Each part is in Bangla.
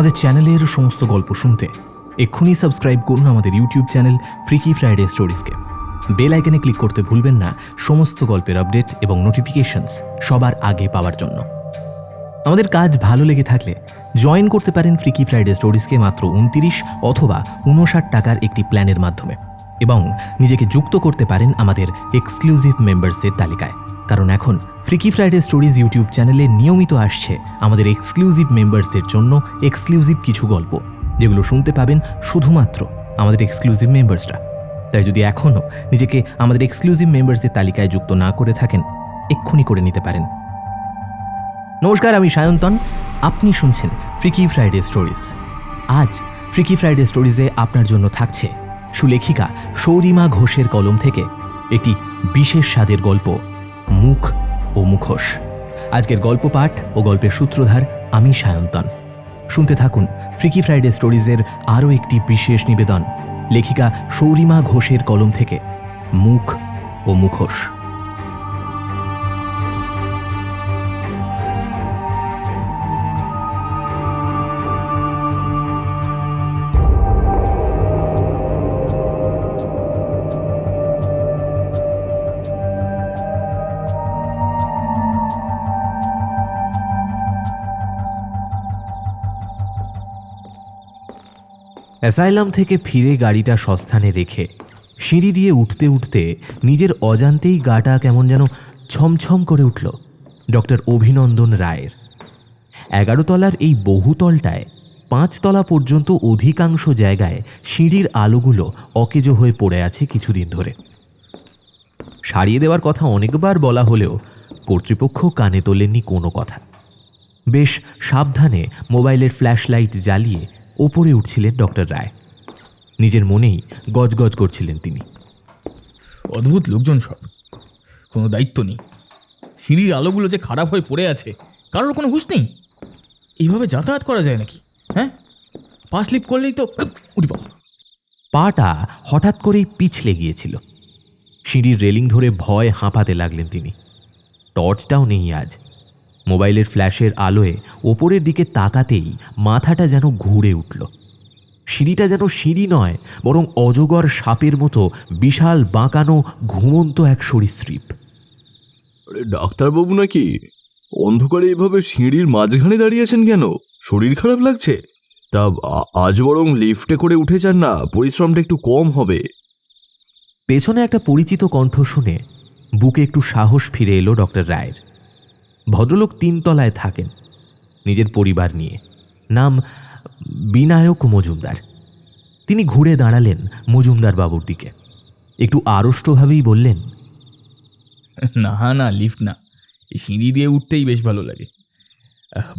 আমাদের চ্যানেলের সমস্ত গল্প শুনতে এক্ষুনি সাবস্ক্রাইব করুন আমাদের ইউটিউব চ্যানেল ফ্রিকি ফ্রাইডে স্টোরিজকে। বেল আইকনে ক্লিক করতে ভুলবেন না সমস্ত গল্পের আপডেট এবং নোটিফিকেশনস সবার আগে পাওয়ার জন্য। আমাদের কাজ ভালো লেগে থাকলে জয়েন করতে পারেন ফ্রিকি ফ্রাইডে স্টোরিজকে মাত্র 29 অথবা 59 টাকার একটি প্ল্যানের মাধ্যমে, এবং নিজেকে যুক্ত করতে পারেন আমাদের এক্সক্লুসিভ মেম্বার্সদের তালিকায়। কারণ এখন ফ্রিকি ফ্রাইডে স্টোরিজ ইউটিউব চ্যানেলে নিয়মিত আসছে আমাদের এক্সক্লুসিভ মেম্বার্সদের জন্য এক্সক্লুসিভ কিছু গল্প, যেগুলো শুনতে পাবেন শুধুমাত্র আমাদের এক্সক্লুসিভ মেম্বার্সরা। তাই যদি এখনও নিজেকে আমাদের এক্সক্লুসিভ মেম্বার্সদের তালিকায় যুক্ত না করে থাকেন, এক্ষুনি করে নিতে পারেন। নমস্কার, আমি সায়ন্তন, আপনি শুনছেন ফ্রিকি ফ্রাইডে স্টোরিজ। আজ ফ্রিকি ফ্রাইডে স্টোরিজে আপনার জন্য থাকছে সুলেখিকা সৌরিমা ঘোষের কলম থেকে একটি বিশেষ স্বাদের গল্প, মুখ ও মুখোশ। আজকের গল্প পাঠ ও গল্পের সূত্রধার আমি সায়ন্তন। শুনতে থাকুন ফ্রিকি ফ্রাইডে স্টোরিজের আরও একটি বিশেষ নিবেদন, লেখিকা সৌরিমা ঘোষের কলম থেকে মুখ ও মুখোশ। অ্যাসাইলাম থেকে ফিরে গাড়িটা সস্থানে রেখে সিঁড়ি দিয়ে উঠতে উঠতে নিজের অজান্তেই গাটা কেমন যেন ছমছম করে উঠল ডক্টর অভিনন্দন রায়ের। 11 তলার এই বহুতলটায় 5 তলা পর্যন্ত অধিকাংশ জায়গায় সিঁড়ির আলোগুলো অকেজো হয়ে পড়ে আছে কিছুদিন ধরে। সারিয়ে দেওয়ার কথা অনেকবার বলা হলেও কর্তৃপক্ষ কানে তোলেননি কোনো কথা। বেশ সাবধানে মোবাইলের ফ্ল্যাশ লাইট জ্বালিয়ে ওপরে উঠছিলেন ডক্টর রায়। নিজের মনেই গজগজ করছিলেন তিনি। অদ্ভুত লোকজন সব, কোনো দায়িত্ব নেই। সিঁড়ির আলোগুলো যে খারাপ হয়ে পড়ে আছে, কারোর কোনো হুঁশ নেই। এইভাবে যাতায়াত করা যায় নাকি? হ্যাঁ, পা স্লিপ করলেই তো উঠি পাবো। পাটা হঠাৎ করেই পিছলে গিয়েছিল। সিঁড়ির রেলিং ধরে ভয় হাঁপাতে লাগলেন তিনি। টর্চটাও নেই আজ। মোবাইলের ফ্ল্যাশের আলোয় ওপরের দিকে তাকাতেই মাথাটা যেন ঘুরে উঠল। সিঁড়িটা যেন সিঁড়ি নয়, বরং অজগর সাপের মতো বিশাল বাঁকানো ঘুমন্ত এক সরীসৃপ। ডাক্তারবাবু নাকি? অন্ধকারে এভাবে সিঁড়ির মাঝখানে দাঁড়িয়েছেন কেন? শরীর খারাপ লাগছে? তা আজ বরং লিফটে করে উঠে যান না, পরিশ্রমটা একটু কম হবে। পেছনে একটা পরিচিত কণ্ঠ শুনে বুকে একটু সাহস ফিরে এলো ডক্টর রায়ের। ভদ্রলোক 3 তলায় থাকেন, নিজের পরিবার নিয়ে। নাম বিনায়ক মজুমদার। তিনি ঘুরে দাঁড়ালেন মজুমদার বাবুর দিকে, একটু আড়ষ্টভাবেই বললেন, না না, লিফট না, এই সিঁড়ি দিয়ে উঠতেই বেশ ভালো লাগে।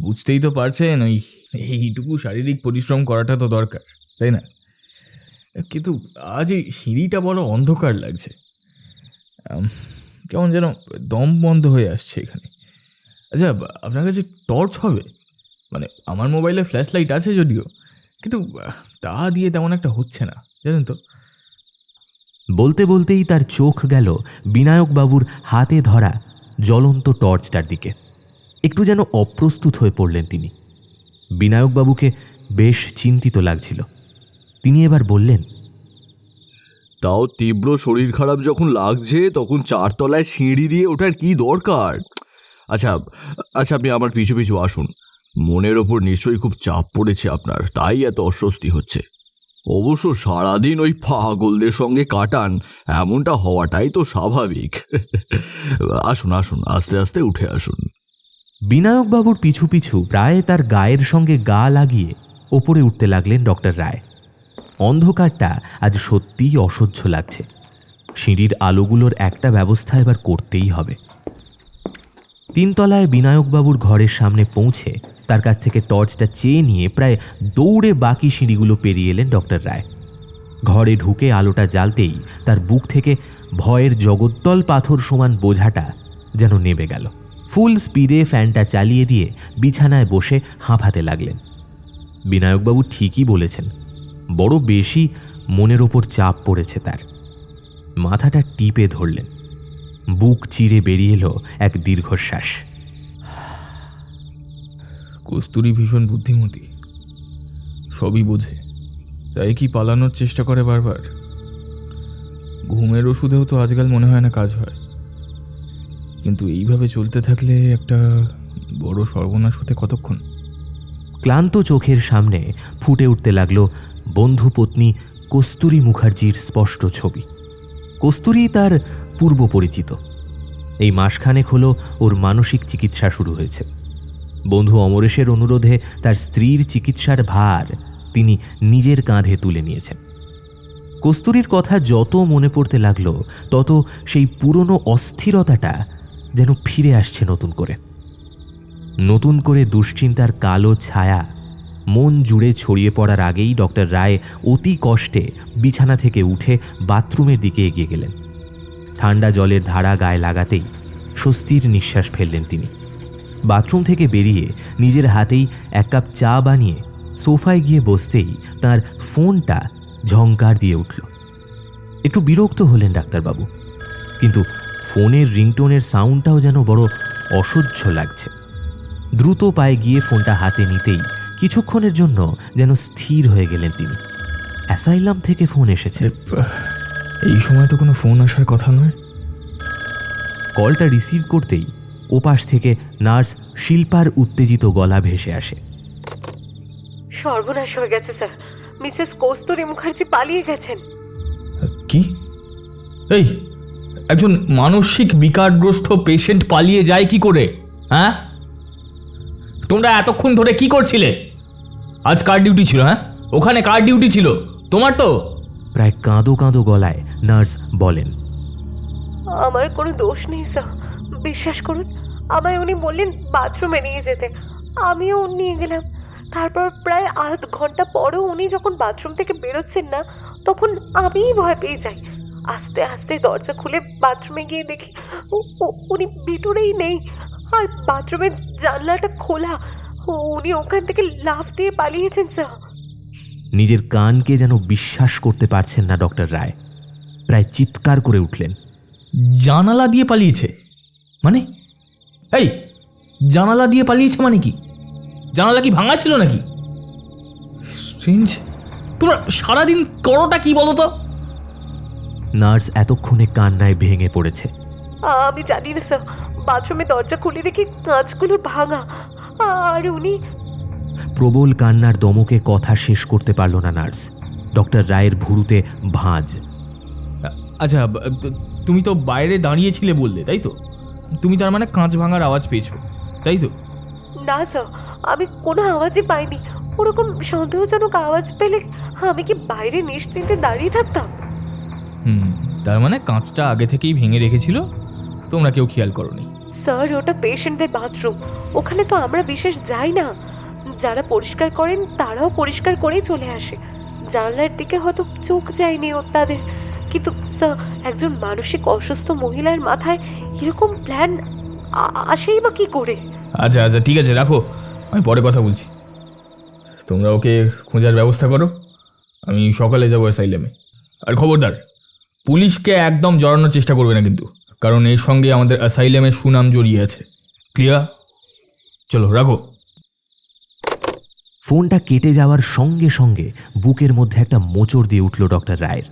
বুঝতেই তো পারছেন, এইটুকু শারীরিক পরিশ্রম করাটা তো দরকার, তাই না? কিন্তু আজ এই সিঁড়িটা বড় অন্ধকার লাগছে। কেমন যেন দম বন্ধ হয়ে আসছে এখানে। আচ্ছা, আপনার কাছে টর্চ হবে? মানে আমার মোবাইলে ফ্ল্যাশ লাইট আছে যদিও, কিন্তু তা দিয়ে তেমন একটা হচ্ছে না, জানেন তো। বলতে বলতেই তার চোখ গেল বিনায়কবাবুর হাতে ধরা জ্বলন্ত টর্চটার দিকে। একটু যেন অপ্রস্তুত হয়ে পড়লেন তিনি। বিনায়কবাবুকে বেশ চিন্তিত লাগছিল। তিনি এবার বললেন, তাও তীব্র শরীর খারাপ যখন লাগছে তখন 4 তলায় সিঁড়ি দিয়ে ওঠার কি দরকার? আচ্ছা আচ্ছা, আপনি আমার পিছু পিছু আসুন। মনের ওপর নিশ্চয়ই খুব চাপ পড়েছে আপনার, তাই এত অস্বস্তি হচ্ছে। অবশ্য সারাদিন ওই পাগলদের সঙ্গে কাটান, এমনটা হওয়াটাই তো স্বাভাবিক। আসুন আসুন, আস্তে আস্তে উঠে আসুন। বিনায়কবাবুর পিছু পিছু প্রায় তার গায়ের সঙ্গে গা লাগিয়ে ওপরে উঠতে লাগলেন ডক্টর রায়। অন্ধকারটা আজ সত্যিই অসহ্য লাগছে। সিঁড়ির আলোগুলোর একটা ব্যবস্থা এবার করতেই হবে। 3 তলায় বিনায়কবাবুর ঘরের সামনে পৌঁছে তার কাছ থেকে টর্চটা চেয়ে নিয়ে প্রায় দৌড়ে বাকি সিঁড়িগুলো পেরিয়ে এলেন ডক্টর রায়। ঘরে ঢুকে আলোটা জ্বালতেই তার বুক থেকে ভয়ের জগদ্দল পাথর সমান বোঝাটা যেন নেমে গেল। ফুল স্পিডে ফ্যানটা চালিয়ে দিয়ে বিছানায় বসে হাঁপাতে লাগলেন। বিনায়কবাবু ঠিকই বলেছেন, বড় বেশি মনের ওপর চাপ পড়েছে তার। মাথাটা টিপে ধরলেন। বুক চিরে বেরিয়ে এলো এক দীর্ঘশ্বাস। কস্তুরী ভীষণ বুদ্ধিমতী, সবই বোঝে, তাই কি পালানোর চেষ্টা করে বারবার। ঘুমের ওষুধেও তো আজকাল মনে হয় না কাজ হয়। কিন্তু এইভাবে চলতে থাকলে একটা বড় সর্বনাশ হতে কতক্ষণ। ক্লান্ত চোখের সামনে ফুটে উঠতে লাগলো বন্ধু পত্নী কস্তুরী মুখার্জির স্পষ্ট ছবি। কস্তুরী তার পূর্ব পরিচিত। এই মাসখানেক হলো ওর মানসিক চিকিৎসা শুরু হয়েছে। বন্ধু অমরেশের অনুরোধে তার স্ত্রীর চিকিৎসার ভার তিনি নিজের কাঁধে তুলে নিয়েছেন। কস্তুরীর কথা যত মনে পড়তে লাগলো তত সেই পুরনো অস্থিরতাটা যেন ফিরে আসছে নতুন করে দুশ্চিন্তার কালো ছায়া মন জুড়ে ছড়িয়ে পড়ার আগেই ডক্টর রায় অতি কষ্টে বিছানা থেকে উঠে বাথরুমের দিকে এগিয়ে গেলেন। ঠান্ডা জলের ধারা গায়ে লাগাতেই স্বস্তির নিঃশ্বাস ফেললেন তিনি। বাথরুম থেকে বেরিয়ে নিজের হাতেই এক কাপ চা বানিয়ে সোফায় গিয়ে বসতেই তার ফোনটা ঝংকার দিয়ে উঠল। একটু বিরক্ত হলেন ডাক্তারবাবু, কিন্তু ফোনের রিংটোনের সাউন্ডটাও যেন বড় অসহ্য লাগছে। দ্রুত পায়ে গিয়ে ফোনটা হাতে নিতেই কিছুক্ষণের জন্য যেন স্থির হয়ে গেলেন তিনি। অ্যাসাইলাম থেকে ফোন এসেছে। এই সময় তো কোনো ফোন আসার কথা নয়। কলটা রিসিভ করতেই ওপাশ থেকে নার্স শিল্পার উত্তেজিত গলা ভেসে আসে। সর্বনাশ হয়ে গেছে স্যার, মিসেস কস্তুরী মুখার্জি পালিয়ে গেছেন। কি? এই একজন মানসিক বিকারগ্রস্ত পেশেন্ট পালিয়ে যায় কি করে? হ্যাঁ, তোমরা এতক্ষণ ধরে কি করছিলে? আজ কার ডিউটি ছিল? হ্যাঁ, ওখানে কার ডিউটি ছিল? তোমার তো। প্রায় কাঁদো কাঁদো গলায় নার্স বলেন, আমার কোনো দোষ নেই স্যার, বিশ্বাস করুন। আমায় উনি বললেন বাথরুমে নিয়ে যেতে, আমিও নিয়ে গেলাম। তারপর প্রায় আধ ঘন্টা পরও উনি যখন বাথরুম থেকে বেরোচ্ছেন না, তখন আমিই ভয় পেয়ে যাই। আস্তে আস্তে দরজা খুলে বাথরুমে গিয়ে দেখি উনি ভিতরেই নেই, আর বাথরুমের জানলাটা খোলা। উনি ওখান থেকে লাফ দিয়ে পালিয়েছেন স্যার। নিজের কানকে যেন বিশ্বাস করতে পারছেন না ডক্টর রায়। প্রায় চিৎকার করে উঠলেন, জানালা দিয়ে পালিয়েছে মানে? এই জানালা দিয়ে পালিয়েছে মানে কি? জানালা কি ভাঙা ছিল নাকি? স্ট্রেঞ্জ। তোমরা সারাদিন করোটা কি বলো তো? নার্স এতক্ষণে কান্নায় ভেঙে পড়েছে। আমি জানি না স্যার, বাথরুমে দরজা খুলে দেখি কাঁচগুলো ভাঙা, আর উনি। প্রবল কান্নার দমকে কথা শেষ করতে পারল না নার্স। ডক্টর রায়ের ভুরুতে ভাঁজ। আচ্ছা, তুমি তো বাইরে দাঁড়িয়েছিলে বললে, তাই তো? তুমি তার মানে কাঁচ ভাঙার আওয়াজ পেয়েছো, তাই তো? না স্যার, আমি কোনো আওয়াজই পাইনি। ওরকম সন্দেহজনক আওয়াজ পেলে আমি কি বাইরে নিশ্চিন্তে দাঁড়িয়ে থাকতাম? তার মানে কাঁচটা আগে থেকেই ভেঙে রেখেছিল, তোমরা কেউ খেয়াল করোনি। স্যার, ওটা পেশেন্টদের বাথরুম, ওখানে তো আমরা বিশেষ যাই না। যারা পরিষ্কার করেন তারাও পরিষ্কার করেই চলে আসে। জানলার দিকে হয়তো চোখ যায়নি তাদের, কিন্তু স্যার, একজন মানসিক অসুস্থ মহিলার মাথায় এরকম প্ল্যান আসেই বা কি করে? আচ্ছা আচ্ছা, ঠিক আছে, রাখো, আমি পরে কথা বলছি। তোমরা ওকে খোঁজার ব্যবস্থা করো, আমি সকালে যাবো অ্যাসাইলামে। আর খবরদার, পুলিশকে একদম জড়ানোর চেষ্টা করবে না কিন্তু, কারণ এর সঙ্গে আমাদের অ্যাসাইলামের সুনাম জড়িয়ে আছে। ক্লিয়ার? চলো, রাখো। ফোনটা কেটে যাওয়ার সঙ্গে সঙ্গে বুকের মধ্যে একটা মোচড় দিয়ে উঠল ডক্টর রায়ের।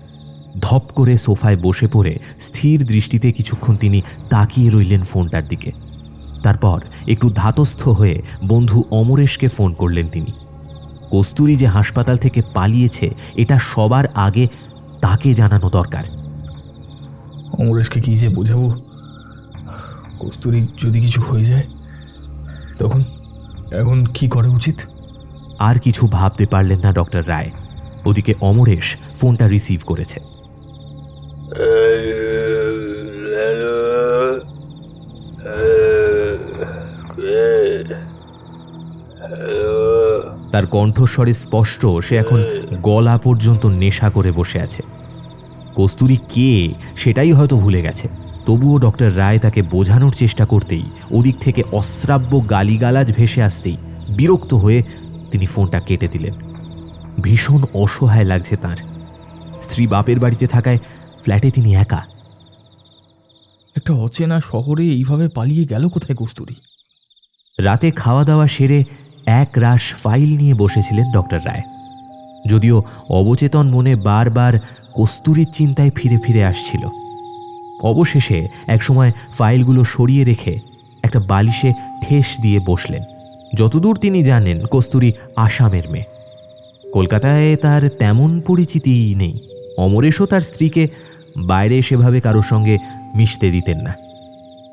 ধপ করে সোফায় বসে পড়ে স্থির দৃষ্টিতে কিছুক্ষণ তিনি তাকিয়ে রইলেন ফোনটার দিকে। তারপর একটু ধাতস্থ হয়ে বন্ধু অমরেশকে ফোন করলেন তিনি। কস্তুরী যে হাসপাতাল থেকে পালিয়েছে এটা সবার আগে তাকে জানানো দরকার। অমরেশকে কী যে বোঝাবো? কস্তুরী যদি কিছু হয়ে যায় তখন এখন কি করা উচিত? আর কিছু ভাবতে পারলেন না ডক্টর রায়। ওদিকে অমরেশ ফোনটা রিসিভ করেছে। তার কণ্ঠস্বরে স্পষ্ট সে এখন গলা পর্যন্ত নেশা করে বসে আছে। কস্তুরী কে সেটাই হয়তো ভুলে গেছে। তবুও ডক্টর রায় তাকে বোঝানোর চেষ্টা করতেই ওদিক থেকে অশ্রাব্য গালিগালাজ ভেসে আসতেই বিরক্ত হয়ে তিনি ফোনটা কেটে দিলেন। ভীষণ অসহায় লাগছে তার। স্ত্রী বাপের বাড়িতে থাকায় ফ্ল্যাটে তিনি একা। একটা অচেনা শহরে এইভাবে পালিয়ে গেল কোথায় কস্তুরী? রাতে খাওয়া দাওয়া সেরে এক রাশ ফাইল নিয়ে বসেছিলেন ডক্টর রায়। যদিও অবচেতন মনে বারবার কস্তুরীর চিন্তায় ফিরে ফিরে আসছিল। অবশেষে একসময় ফাইলগুলো সরিয়ে রেখে একটা বালিশে ঠেস দিয়ে বসলেন। যতদূর তিনি জানেন, কস্তুরী আসামের মেয়ে। কলকাতায় তার তেমন পরিচিতিই নেই। অমরেশও তার স্ত্রীকে বাইরে সেভাবে কারোর সঙ্গে মিশতে দিতেন না।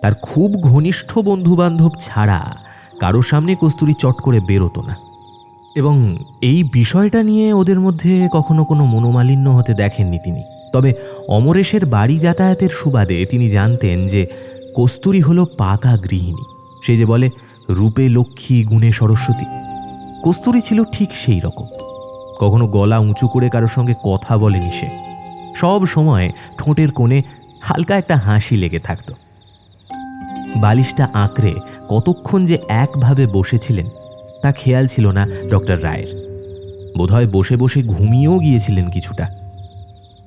তার খুব ঘনিষ্ঠ বন্ধুবান্ধব ছাড়া কারোর সামনে কস্তুরী চট করে বেরোতো না, এবং এই বিষয়টা নিয়ে ওদের মধ্যে কখনো কোনো মনোমালিন্য হতে দেখেননি তিনি। তবে অমরেশের বাড়ি যাতায়াতের সুবাদে তিনি জানতেন যে কস্তুরী হলো পাকা গৃহিণী। সে যে বলে, রূপে লক্ষ্মী, গুণে সরস্বতী। কস্তুরী ছিল ঠিক সেই রকম। কখনো গলা উঁচু করে কারোর সঙ্গে কথা বলেনি সে। সব সময় ঠোঁটের কোণে হালকা একটা হাসি লেগে থাকত। বালিশটা আঁকড়ে কতক্ষণ যে একভাবে বসেছিলেন তা খেয়াল ছিল না ডক্টর রায়ের। বোধহয় বসে বসে ঘুমিয়েও গিয়েছিলেন কিছুটা।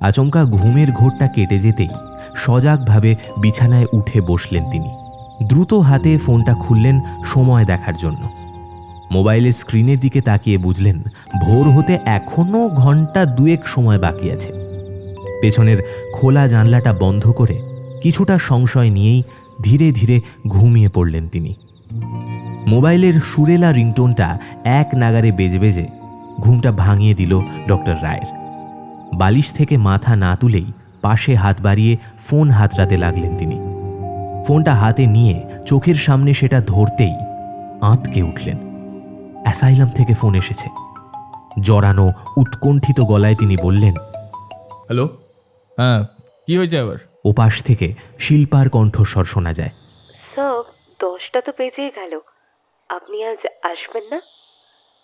আচমকা ঘুমের ঘোরটা কেটে যেতেই সজাগভাবে বিছানায় উঠে বসলেন তিনি। দ্রুত হাতে ফোনটা খুললেন সময় দেখার জন্য। মোবাইলের স্ক্রিনের দিকে তাকিয়ে বুঝলেন ভোর হতে এখনও ঘন্টা দুয়েক সময় বাকি আছে। পেছনের খোলা জানলাটা বন্ধ করে কিছুটা সংশয় নিয়েই ধীরে ধীরে ঘুমিয়ে পড়লেন তিনি। মোবাইলের সুরেলা রিংটোনটা এক নাগারে বেজে বেজে ঘুমটা ভাঙিয়ে দিল ডক্টর রায়ের। বালিশ থেকে মাথা না তুলেই পাশে হাত বাড়িয়ে ফোন হাতড়াতে লাগলেন তিনি। ফোনটা হাতে নিয়ে চোখের সামনে সেটা ধরতেই আঁতকে উঠলেন। অ্যাসাইলাম থেকে ফোন এসেছে। জড়ানো উৎকণ্ঠিত গলায় তিনি বললেন, হ্যালো, হ্যাঁ, কি হয়েছে আবার? ওপাশ থেকে শিল্পার কণ্ঠস্বর শোনা যায়। স্যার, 10টা তো বেজেই গেল। আপনি আজ আসবেন না?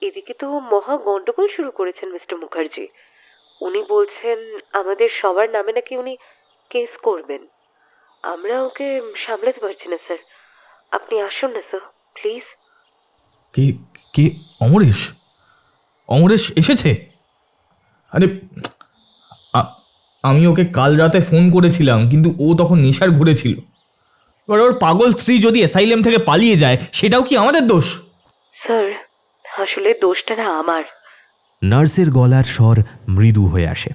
এদিকে তো মহা গন্ডগোল শুরু করেছেন মিস্টার মুখার্জি। উনি বলছেন আমাদের সবার নামে নাকি উনি কেস করবেন। আমরা ওকে সামলাতে পারছি না স্যার। আপনি আসুন না স্যার, প্লিজ। কে কে? অমরেশ? অমরেশ এসেছে? আরে, আমি ওকে কাল রাতে ফোন করেছিলাম, কিন্তু ও তখন নেশার ঘুরে ছিল। এবার ওর পাগল স্ত্রী যদি অ্যাসাইলাম থেকে পালিয়ে যায়, সেটাও কি আমাদের দোষ? স্যার, আসলে দোষটা না আমার। নার্সের গলার স্বর মৃদু হয়ে আসে।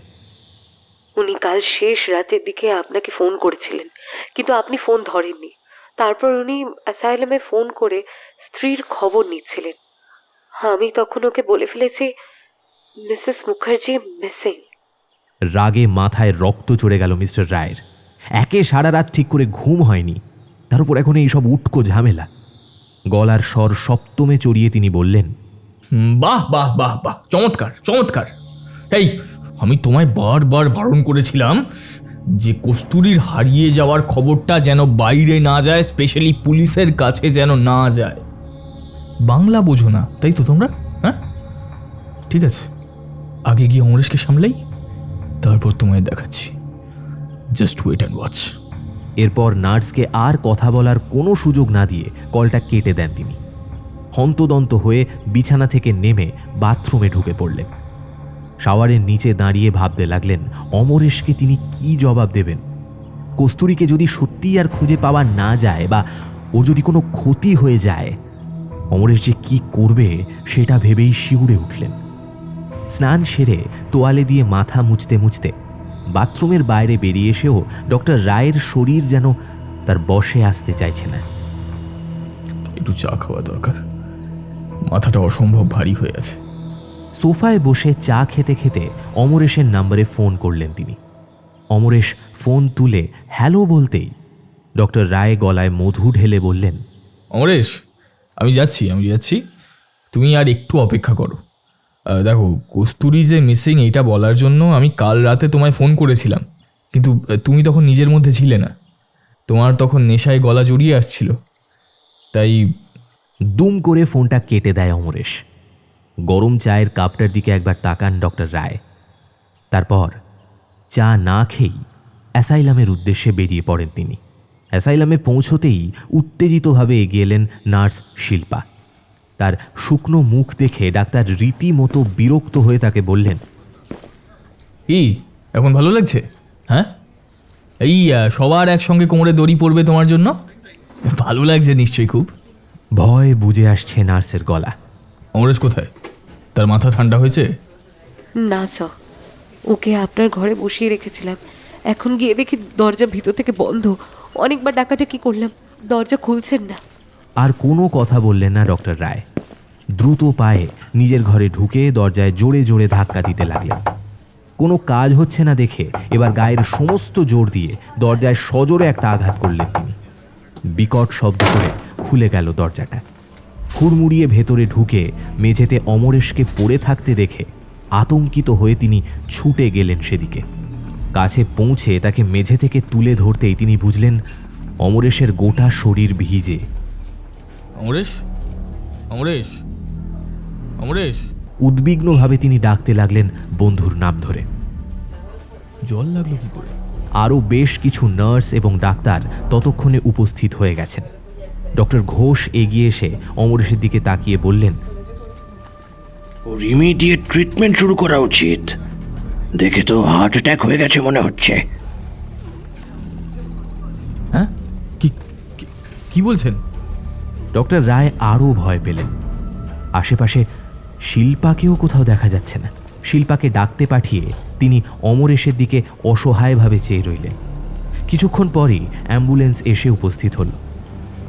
উনি কাল শেষ রাতের দিকে আপনাকে ফোন করেছিলেন, কিন্তু আপনি ফোন ধরেননি। তারপর উনি অ্যাসাইলামে ফোন করে স্ত্রীর খবর নিচ্ছিলেন। আমি তখন ওকে বলে ফেলেছি মিসেস মুখার্জি মিসিং। রাগে মাথায় রক্ত চড়ে গেল মিস্টার রায়ের। একে সারা রাত ঠিক করে ঘুম হয়নি, তার উপর এখন এইসব উটকো ঝামেলা। গলার স্বর সপ্তমে চড়িয়ে তিনি বললেন, বাহ বাহ বাহ বাহ, চমৎকার চমৎকার। এই, আমি তোমায় বারবার বারণ করেছিলাম যে কস্তুরীর হারিয়ে যাওয়ার খবরটা যেন বাইরে না যায়, স্পেশালি পুলিশের কাছে যেন না যায়। বাংলা বোঝো না তাই তো তোমরা? হ্যাঁ, ঠিক আছে, আগে গিয়ে অমরেশকে সামলাই, তারপর তোমায় দেখাচ্ছি। Just wait and watch. এরপর নার্সকে আর কথা বলার কোনো সুযোগ না দিয়ে কলটা কেটে দেন তিনি। হন্তদন্ত হয়ে বিছানা থেকে নেমে বাথরুমে ঢুকে পড়লেন। শাওয়ারের নিচে দাঁড়িয়ে ভাবতে লাগলেন অমরেশকে তিনি কি জবাব দেবেন। কস্তুরীকে যদি সত্যিই আর খুঁজে পাওয়া না যায়, বা ওর যদি কোনো ক্ষতি হয়ে যায়, অমরেশ যে কি করবে সেটা ভেবেই শিউরে উঠলেন। স্নান সেরে তোয়ালে দিয়ে মাথা মুছতে মুছতে বাথরুমের বাইরে বেরিয়ে এসেও ডক্টর রায়ের শরীর যেন তার বশে আসতে চাইছে না। একটু চা খাওয়া দরকার, মাথাটা অসম্ভব ভারী হয়ে আছে। সোফায় বসে চা খেতে খেতে অমরেশের নম্বরে ফোন করলেন তিনি। অমরেশ ফোন তুলে হ্যালো বলতেই ডক্টর রায় গলায় মধু ঢেলে বললেন, অমরেশ, আমি যাচ্ছি, তুমি আর একটু অপেক্ষা করো। দেখো, কস্তুরী যে মিসিং এইটা বলার জন্য আমি কাল রাতে তোমায় ফোন করেছিলাম, কিন্তু তুমি তখন নিজের মধ্যে ছিলে না। তোমার তখন নেশায় গলা জড়িয়ে আসছিল, তাই দুম করে ফোনটা কেটে দেয় অমরেশ। গরম চায়ের কাপটার দিকে একবার তাকান ডক্টর রায়। তারপর চা না খেয়েই অ্যাসাইলামের উদ্দেশ্যে বেরিয়ে পড়েন তিনি। অ্যাসাইলামে পৌঁছতেই উত্তেজিতভাবে এগিয়ে এলেন নার্স শিল্পা। তার শুকনো মুখ দেখে ডাক্তার রীতিমতো বিরক্ত হয়ে তাকে বললেন, কি এখন ভালো লাগছে? হ্যাঁ, এই সবার একসঙ্গে কোমরে দড়ি পড়বে তোমার জন্য, ভালো লাগছে নিশ্চয়ই খুব। ভয় বুঝে আসছে নার্সের গলা। অমরেশ কোথায়? তার মাথা ঠান্ডা হয়েছে? না স্যার, ওকে আপনার ঘরে বসিয়ে রেখেছিলাম। এখন গিয়ে দেখি দরজা ভিতর থেকে বন্ধ। অনেকবার ডাকাডাকি করলাম, দরজা খুলছেন না। আর কোনো কথা বললেন না ডক্টর রায়। দ্রুত পায়ে নিজের ঘরে ঢুকে দরজায় জোরে জোরে ধাক্কা দিতে লাগলেন। কোনো কাজ হচ্ছে না দেখে এবার গায়ের সমস্ত জোর দিয়ে দরজায় সজোরে একটা আঘাত করলেন তিনি। বিকট শব্দ করে খুলে গেল দরজাটা। হুড়মুড়িয়ে ভেতরে ঢুকে মেঝেতে অমরেশকে পড়ে থাকতে দেখে আতঙ্কিত হয়ে তিনি ছুটে গেলেন সেদিকে। কাছে পৌঁছে তাকে মেঝে থেকে তুলে ধরতেই তিনি বুঝলেন অমরেশের গোটা শরীর ভিজে। অমরেশ, অমরেশ, অমরেশ। উদ্বিগ্নভাবে তিনি ডাকতে লাগলেন বন্ধুর নাম ধরে। জল লাগলো কি করে? আরও বেশ কিছু নার্স এবং ডাক্তার ততক্ষণে উপস্থিত হয়ে গেছেন। ডক্টর ঘোষ এগিয়ে এসে অমরেশের দিকে তাকিয়ে বললেন, ওর ইমিডিয়েট ট্রিটমেন্ট শুরু করা উচিত। দেখে তো হার্ট অ্যাটাক হয়ে গেছে মনে হচ্ছে। হ্যাঁ, কি কি বলছেন? ডক্টর রায় আরও ভয় পেলেন। আশেপাশে শিল্পাকেও কোথাও দেখা যাচ্ছে না। শিল্পাকে ডাকতে পাঠিয়ে তিনি অমরেশের দিকে অসহায়ভাবে চেয়ে রইলেন। কিছুক্ষণ পরই অ্যাম্বুলেন্স এসে উপস্থিত হল।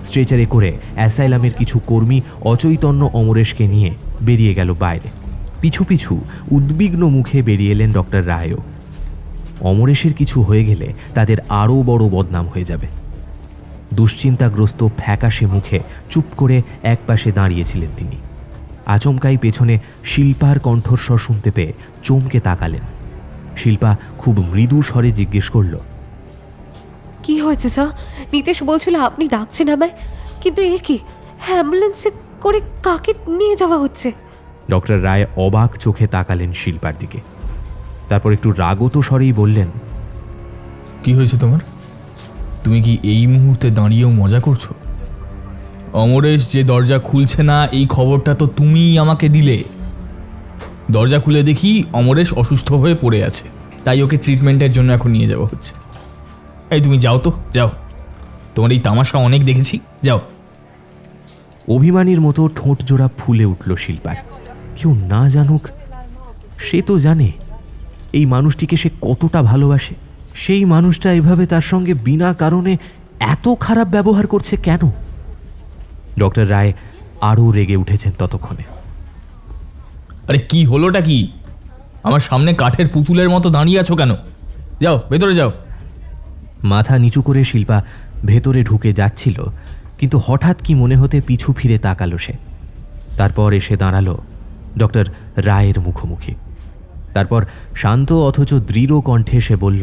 স্ট্রেচারে করে অ্যাসাইলামের কিছু কর্মী অচৈতন্য অমরেশকে নিয়ে বেরিয়ে গেল বাইরে। পিছু পিছু উদ্বিগ্ন মুখে বেরিয়ে এলেন ডক্টর রায়ও। অমরেশের কিছু হয়ে গেলে তাদের আরও বড় বদনাম হয়ে যাবে। দুশ্চিন্তাগ্রস্ত ফ্যাকাশে মুখে চুপ করে একপাশে দাঁড়িয়েছিলেন তিনি। আচমকাই পেছনে শিল্পার কণ্ঠস্বর শুনতে পেয়ে চমকে তাকালেন। শিল্পা খুব মৃদু স্বরে জিজ্ঞেস করল, কি হয়েছে স্যার? নিতেশ বলছিল আপনি ডাকছেন আমায়, কিন্তু এ কি? অ্যাম্বুলেন্সে করে কাকে নিয়ে যাওয়া হচ্ছে? ডক্টর রায় অবাক চোখে তাকালেন শিল্পার দিকে। তারপর একটু রাগত স্বরেই বললেন, কি হয়েছে তোমার? তুমি কি এই মুহূর্তে দাঁড়িয়েও মজা করছো? অমরেশ যে দরজা খুলছে না এই খবরটা তো তুমিই আমাকে দিলে। দরজা খুলে দেখি অমরেশ অসুস্থ হয়ে পড়ে আছে, তাই ওকে ট্রিটমেন্টের জন্য এখন নিয়ে যাওয়া হচ্ছে। এই তুমি যাও তো, যাও। তোমার এই তামাশা অনেক দেখেছি, যাও। অভিমানীর মতো ঠোঁট জোড়া ফুলে উঠল শিল্পার। কেউ না জানুক, সে তো জানে এই মানুষটিকে সে কতটা ভালোবাসে। সেই মানুষটা এভাবে তার সঙ্গে বিনা কারণে এত খারাপ ব্যবহার করছে কেন? ডক্টর রায় আরও রেগে উঠেছেন ততক্ষণে। আরে কি হলোটা কি? আমার সামনে কাঠের পুতুলের মতো দাঁড়িয়ে আছো কেন? যাও, ভেতরে যাও। মাথা নিচু করে শিল্পা ভেতরে ঢুকে যাচ্ছিল, কিন্তু হঠাৎ কি মনে হতে পিছু ফিরে তাকালো সে। তারপর এসে দাঁড়ালো ডক্টর রায়ের মুখোমুখি। তারপর শান্ত অথচ দৃঢ় কণ্ঠে সে বলল,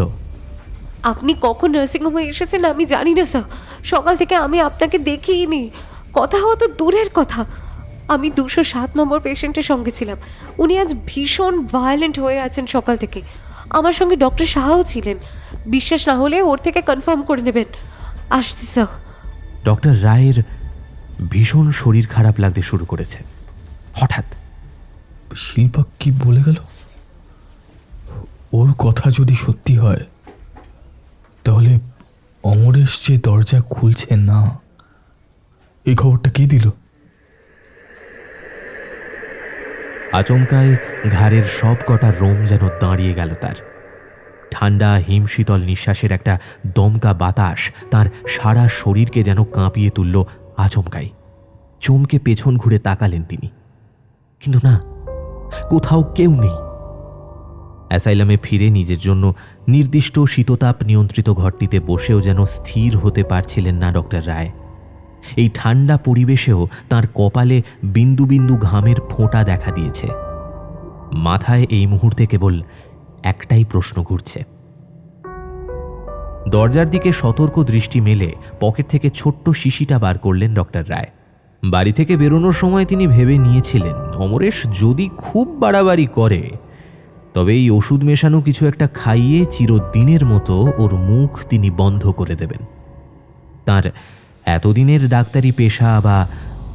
আপনি কখন নার্সিংহোমে এসেছেন আমি জানি না স্যার। সকাল থেকে আমি আপনাকে দেখিনি। কথা হওয়া তো দূরের কথা। আমি 207 নম্বর পেশেন্টের সঙ্গে ছিলাম। উনি আজ ভীষণ ভায়োলেন্ট হয়ে আছেন সকাল থেকে। আমার সঙ্গে ডক্টর শাহও ছিলেন। বিশ্বাস না হলে ওর থেকে কনফার্ম করে নেবেন। আসছি স্যার। ডক্টর রায়ের ভীষণ শরীর খারাপ লাগতে শুরু করেছে। হঠাৎ শিল্পা কি বলে গেল? ওর কথা যদি সত্যি হয় তাহলে অমরেশ যে দরজা খুলছে না এই খবরটা কে দিল? আচমকায় ঘাড়ের সব কটা রোম যেন দাঁড়িয়ে গেল তার। ঠান্ডা হিমশীতল নিঃশ্বাসের একটা দমকা বাতাস তার সারা শরীরকে যেন কাঁপিয়ে তুলল আচমকাই। চমকে পেছন ঘুরে তাকালেন তিনি, কিন্তু না, কোথাও কেউ নেই। অ্যাসাইলামে ফিরে নিজের জন্য নির্দিষ্ট শীততাপ নিয়ন্ত্রিত ঘরটিতে বসেও যেন স্থির হতে পারছিলেন না ডক্টর রায়। এই ঠান্ডা পরিবেশেও তার কপালে বিন্দু বিন্দু ঘামের ফোঁটা দেখা দিয়েছে। মাথায় এই মুহূর্তে কেবল একটাই প্রশ্ন ঘুরছে। দরজার দিকে সতর্ক দৃষ্টি মেলে পকেট থেকে ছোট্ট শিশিটা বার করলেন ডক্টর রায়। বাড়ি থেকে বেরোনোর সময় তিনি ভেবে নিয়েছিলেন অমরেশ যদি খুব বাড়াবাড়ি করে তবে এই ওষুধ মেশানো কিছু একটা খাইয়ে চিরদিনের মতো ওর মুখ তিনি বন্ধ করে দেবেন। তার এতদিনের ডাক্তারি পেশা বা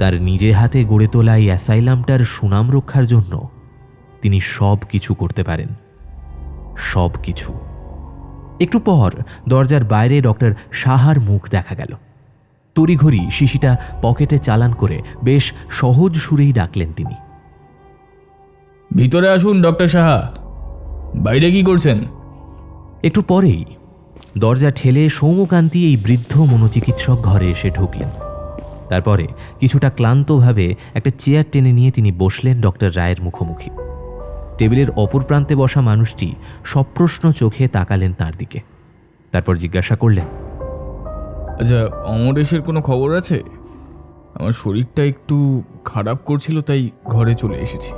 তার নিজে হাতে গড়ে তোলা এই অ্যাসাইলামটার সুনাম রক্ষার জন্য তিনি সব কিছু করতে পারেন, সব কিছু। একটু পর দরজার বাইরে ডক্টর সাহার মুখ দেখা গেল। তড়িঘড়ি শিশিটা পকেটে চালান করে বেশ সহজ সুরেই ডাকলেন তিনি, ভিতরে আসুন ডক্টর সাহা। বাইরে কি করছেন? একটু পরেই দরজা ঠেলে সৌম্যকান্তি এই বৃদ্ধ মনোচিকিৎসক ঘরে এসে ঢুকলেন। তারপরে কিছুটা ক্লান্তভাবে একটা চেয়ার টেনে নিয়ে তিনি বসলেন ডক্টর রায়ের মুখোমুখি। টেবিলের অপর প্রান্তে বসা মানুষটি সপ্রশ্ন চোখে তাকালেন তার দিকে। তারপর জিজ্ঞাসা করলেন, আচ্ছা, অমরেশের কোনো খবর আছে? আমার শরীরটা একটু খারাপ করছিল, তাই ঘরে চলে এসেছি।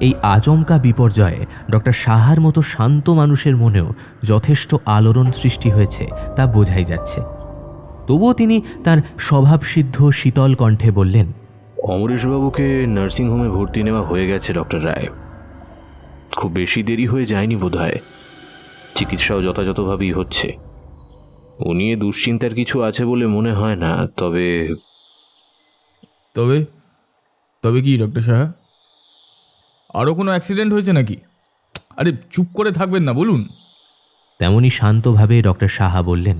এই আচমকা বিপর্যয়ে ডক্টর সাহার মতো শান্ত মানুষের মনেও যথেষ্ট আলোড়ন সৃষ্টি হয়েছে তা বোঝাই যাচ্ছে। তবুও তিনি তার স্বভাবসিদ্ধ শীতল কণ্ঠে বললেন, অমরেশবাবুকে নার্সিংহোমে ভর্তি নেওয়া হয়ে গেছে ডক্টর রায়। খুব বেশি দেরি হয়ে যায়নি বোধহয়। চিকিৎসাও যথাযথভাবেই হচ্ছে। ও নিয়ে দুশ্চিন্তার কিছু আছে বলে মনে হয় না। তবে তবে তবে কি ডক্টর সাহা? আরও কোনো অ্যাক্সিডেন্ট হয়েছে নাকি? আরে চুপ করে থাকবেন না, বলুন। তেমনি শান্তভাবে ডক্টর সাহা বললেন,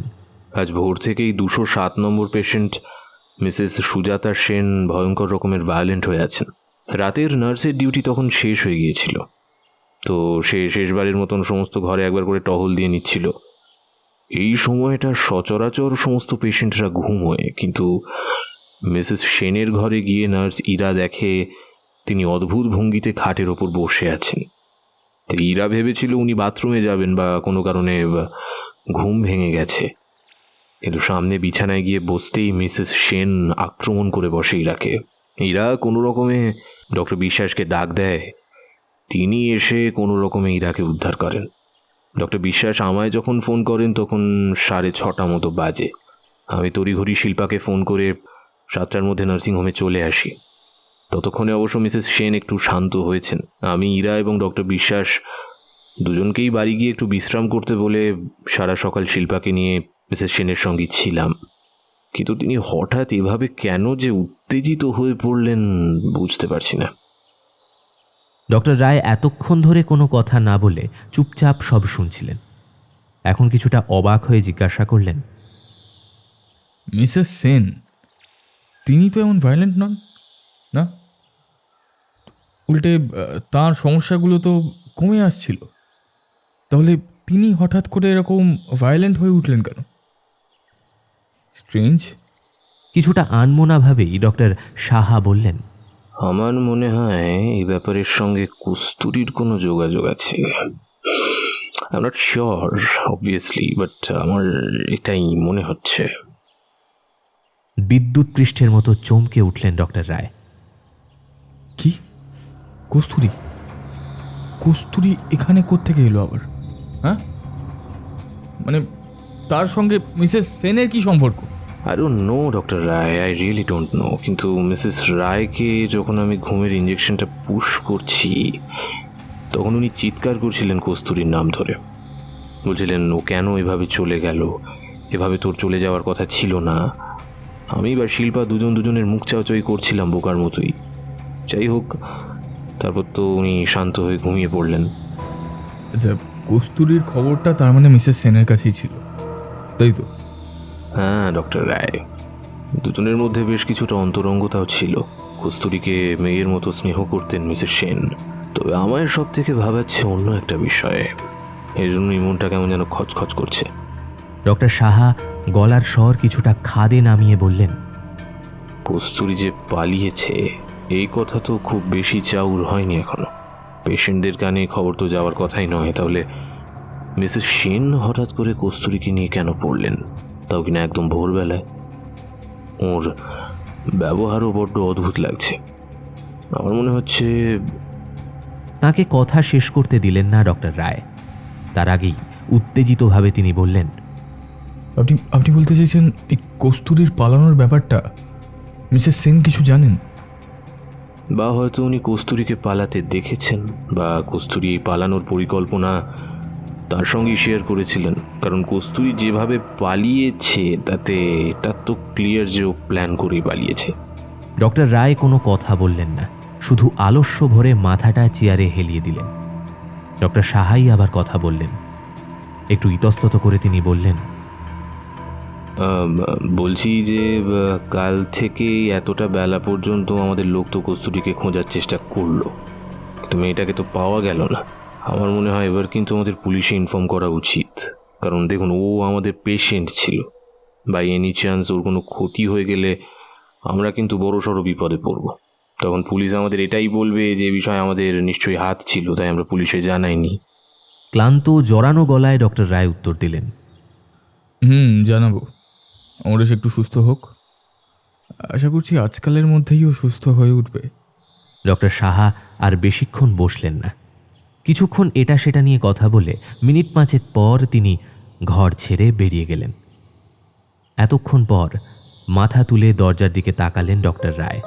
আজ ভোর থেকেই 207 নম্বর পেশেন্ট মিসেস সুজাতা সেন ভয়ঙ্কর রকমের ভায়োলেন্ট হয়ে আছেন। রাতের নার্সের ডিউটি তখন শেষ হয়ে গিয়েছিল, তো সে শেষবারের মতন সমস্ত ঘরে একবার করে টহল দিয়ে নিচ্ছিল। এই সময়টা সচরাচর সমস্ত পেশেন্টরা ঘুমোয়, কিন্তু মিসেস সেনের ঘরে গিয়ে নার্স ইরা দেখে তিনি অদ্ভুত ভঙ্গিতে খাটের ওপর বসে আছেন। তো ইরা ভেবেছিল উনি বাথরুমে যাবেন বা কোনো কারণে ঘুম ভেঙে গেছে, কিন্তু সামনে বিছানায় গিয়ে বসতেই মিসেস সেন আক্রমণ করে বসে ইরাকে। ইরা কোনো রকমে ডক্টর বিশ্বাসকে ডাক দেয়, তিনি এসে কোনো রকমে ইরাকে উদ্ধার করেন। ডক্টর বিশ্বাস আমায় যখন ফোন করেন তখন 6:30 মতো বাজে। আমি তড়িঘড়ি শিল্পাকে ফোন করে 7টার মধ্যে নার্সিংহোমে চলে আসি। ততক্ষণে অবশ্য মিসেস সেন একটু শান্ত হয়েছেন। আমি, ইরা এবং ডক্টর বিশ্বাস দুজনকেই বাড়ি গিয়ে একটু বিশ্রাম করতে বলে সারা সকাল শিল্পাকে নিয়ে মিসেস সেনের সঙ্গে ছিলাম। কিন্তু তিনি হঠাৎ এভাবে কেন যে উত্তেজিত হয়ে পড়লেন বুঝতে পারছি না। ডক্টর রায় এতক্ষণ ধরে কোনো কথা না বলে চুপচাপ সব শুনছিলেন। এখন কিছুটা অবাক হয়ে জিজ্ঞাসা করলেন, মিসেস সেন, তিনি তো এমন ভায়োলেন্ট নন, না? উল্টে তার সমস্যাগুলো তো কমে আসছিল। তাহলে তিনি হঠাৎ করে এরকম ভায়োলেন্ট হয়ে উঠলেন কেন? স্ট্রেঞ্জ। কিছুটা আনমনাভাবেই ডক্টর সাহা বললেন, আমার মনে হয় এই ব্যাপারের সঙ্গে কস্তুরীর কোনো যোগাযোগ আছে। I am not sure obviously, but আমার এটাই মনে হচ্ছে। বিদ্যুৎ পৃষ্ঠের মতো চমকে উঠলেন ডক্টর রায়। কি? কস্তুরী? কস্তুরী এখানে কোত্থেকে এলো আবার? হ্যাঁ, মানে তার সঙ্গে মিসেস সেনের কি সম্পর্ক? I don't know doctor Ray, I really don't know. কিন্তু মিসেস রায়কে যখন আমি ঘুমের ইঞ্জেকশনটা পুশ করছি তখন উনি চিৎকার করছিলেন কস্তুরীর নাম ধরে। বলছিলেন ও কেন এভাবে চলে গেল, এভাবে তোর চলে যাওয়ার কথা ছিল না। আমি বা শিল্পা দুজনের মুখ চাওয়াচাই করছিলাম বোকার মতোই। যাই হোক, তারপর তো উনি শান্ত হয়ে ঘুমিয়ে পড়লেন। আচ্ছা, কস্তুরীর খবরটা তার মানে মিসেস সেনের কাছেই ছিল, তাই তো? হ্যাঁ ডক্টর রায়, দুজনের মধ্যে বেশ কিছুটা অন্তরঙ্গতাও ছিল। কস্তুরীকে মেয়ের মতো স্নেহ করতেন মিসেস সেন। তবে আমার সব থেকে ভাবাচ্ছে অন্য একটা বিষয়ে। এর জন্যই মনটা কেমন যেন খচখচ করছে। ডক্টর সাহা গলার স্বর কিছুটা খাদে নামিয়ে বললেন, কস্তুরী যে পালিয়েছে এই কথা তো খুব বেশি চাউর হয়নি এখনো। পেশেন্টদের কানে খবর তো যাওয়ার কথাই নয়। তাহলে মিসেস সেন হঠাৎ করে কস্তুরীকে নিয়ে কেন পড়লেন, তাও কিনা একদম ভোরবেলায়? ওর ব্যবহারও বড্ড অদ্ভুত লাগছে। আমার মনে হচ্ছে। তাকে কথা শেষ করতে দিলেন না ডক্টর রায়। তার আগেই উত্তেজিতভাবে তিনি বললেন, আপনি বলতে চাইছেন এই কস্তুরীর পালানোর ব্যাপারটা মিসেস সেন কিছু জানেন? বা হয়তো উনি কস্তুরীকে পালাতে দেখেছেন, বা কস্তুরী এই পালানোর পরিকল্পনা তার সঙ্গেই শেয়ার করেছিলেন। কারণ কস্তুরী যেভাবে পালিয়েছে তাতে এটা তো ক্লিয়ার যে ও প্ল্যান করেই পালিয়েছে। ডক্টর রায় কোনো কথা বললেন না, শুধু আলস্য ভরে মাথাটা চেয়ারে হেলিয়ে দিলেন। ডক্টর সাহাই আবার কথা বললেন। একটু ইতস্তত করে তিনি বললেন, বলছি যে কাল থেকে এতটা বেলা পর্যন্ত আমাদের লোক তো কস্তুরীকে খোঁজার চেষ্টা করলো, কিন্তু মেয়েটাকে তো পাওয়া গেল না। আমার মনে হয় এবার কিন্তু আমাদের পুলিশে ইনফর্ম করা উচিত, কারণ দেখুন ও আমাদের পেশেন্ট ছিল। বাই এনি চান্স ওর কোনো ক্ষতি হয়ে গেলে আমরা কিন্তু বড়সড় বিপদে পড়ব। তখন পুলিশ আমাদের এটাই বলবে যে বিষয়ে আমাদের নিশ্চয়ই হাত ছিল, তাই আমরা পুলিশে জানাইনি। ক্লান্ত জড়ানো গলায় ডক্টর রায় উত্তর দিলেন। জানাবো। অমরেশ একটু সুস্থ হোক, আশা করছি আজকালের মধ্যেই ও সুস্থ হয়ে উঠবে। ডক্টর সাহা আর বেশিক্ষণ বসলেন না। কিছুক্ষণ এটা সেটা নিয়ে কথা বলে মিনিট 5 পর তিনি ঘর ছেড়ে বেরিয়ে গেলেন। এতক্ষণ পর মাথা তুলে দরজার দিকে তাকালেন ডক্টর রায়।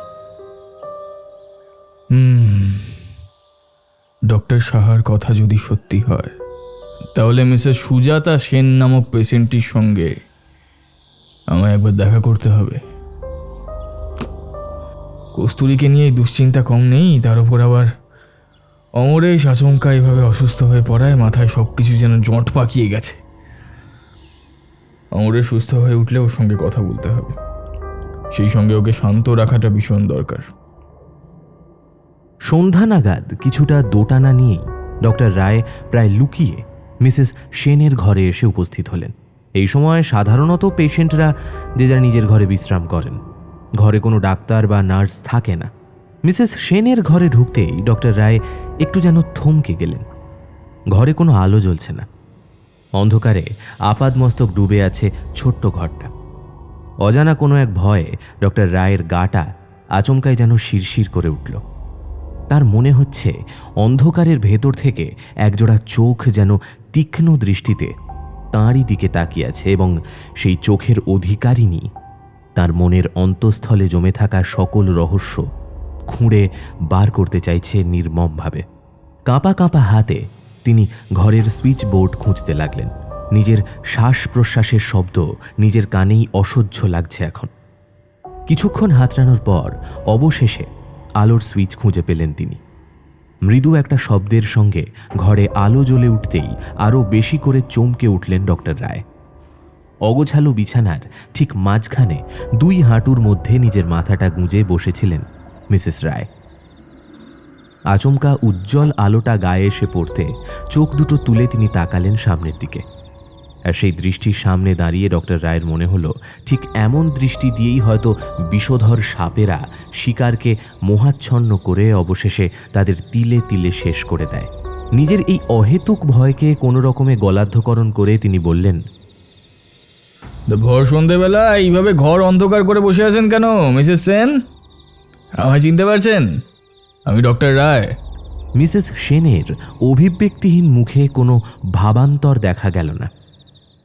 ডক্টর সাহার কথা যদি সত্যি হয়, তাহলে মিসেস সুজাতা সেন নামক পেশেন্টটির সঙ্গে আমায় একবার দেখা করতে হবে। কস্তুরীকে নিয়ে দুশ্চিন্তা কম নেই, তার উপর আবার অমরেশ আচমকা এভাবে অসুস্থ হয়ে পড়ায় মাথায় সব কিছু যেন জট পাকিয়ে গেছে। অমরেশ সুস্থ হয়ে উঠলে ওর সঙ্গে কথা বলতে হবে, সেই সঙ্গে ওকে শান্ত রাখাটা ভীষণ দরকার। সন্ধ্যা নাগাদ কিছুটা দোটানা নিয়েই ডক্টর রায় প্রায় লুকিয়ে মিসেস সেনের ঘরে এসে উপস্থিত হলেন। এই সময় সাধারণত পেশেন্টরা যে যার নিজের ঘরে বিশ্রাম করেন, ঘরে কোনো ডাক্তার বা নার্স থাকে না। মিসেস সেনের ঘরে ঢুকতেই ডক্টর রায় একটু যেন থমকে গেলেন। ঘরে কোনো আলো জ্বলছে না, অন্ধকারে আপাদমস্তক ডুবে আছে ছোট্ট ঘরটা। অজানা কোনো এক ভয়ে ডক্টর রায়ের গাটা আচমকাই যেন শিরশির করে উঠল। তার মনে হচ্ছে অন্ধকারের ভেতর থেকে একজোড়া চোখ যেন তীক্ষ্ণ দৃষ্টিতে তাঁরই দিকে তাকিয়ে আছে এবং সেই চোখের অধিকারিণী তার মনের অন্তঃস্থলে জমে থাকা সকল রহস্য খুঁড়ে বার করতে চাইছে নির্মমভাবে। কাঁপা কাঁপা হাতে তিনি ঘরের সুইচ বোর্ড খুঁজতে লাগলেন। নিজের শ্বাস প্রশ্বাসের শব্দ নিজের কানেই অসহ্য লাগছে এখন। কিছুক্ষণ হাতড়ানোর পর অবশেষে আলোর সুইচ খুঁজে পেলেন তিনি। মৃদু একটা শব্দের সঙ্গে ঘরে আলো জ্বলে উঠতেই আরও বেশি করে চমকে উঠলেন ডক্টর রায়। অগোছালো বিছানার ঠিক মাঝখানে 2 হাঁটুর মধ্যে নিজের মাথাটা গুঁজে বসেছিলেন মিসেস রায়। আচমকা উজ্জ্বল আলোটা গায়ে এসে পড়তে চোখ দুটো তুলে তিনি তাকালেন সামনের দিকে। আর সেই দৃষ্টির সামনে দাঁড়িয়ে ডক্টর রায়ের মনে হলো ঠিক এমন দৃষ্টি দিয়েই হয়তো বিষধর সাপেরা শিকারকে মোহাচ্ছন্ন করে অবশেষে তাদের তিলে তিলে শেষ করে দেয়। নিজের এই অহেতুক ভয়কে কোনো রকমে গলাধ্যকরণ করে তিনি বললেন, ভর সন্ধেবেলা এইভাবে ঘর অন্ধকার করে বসে আছেন কেন মিসেস সেন? আমায় চিনতে পারছেন? আমি ডক্টর রায়। মিসেস সেনের অভিব্যক্তিহীন মুখে কোনো ভাবান্তর দেখা গেল না,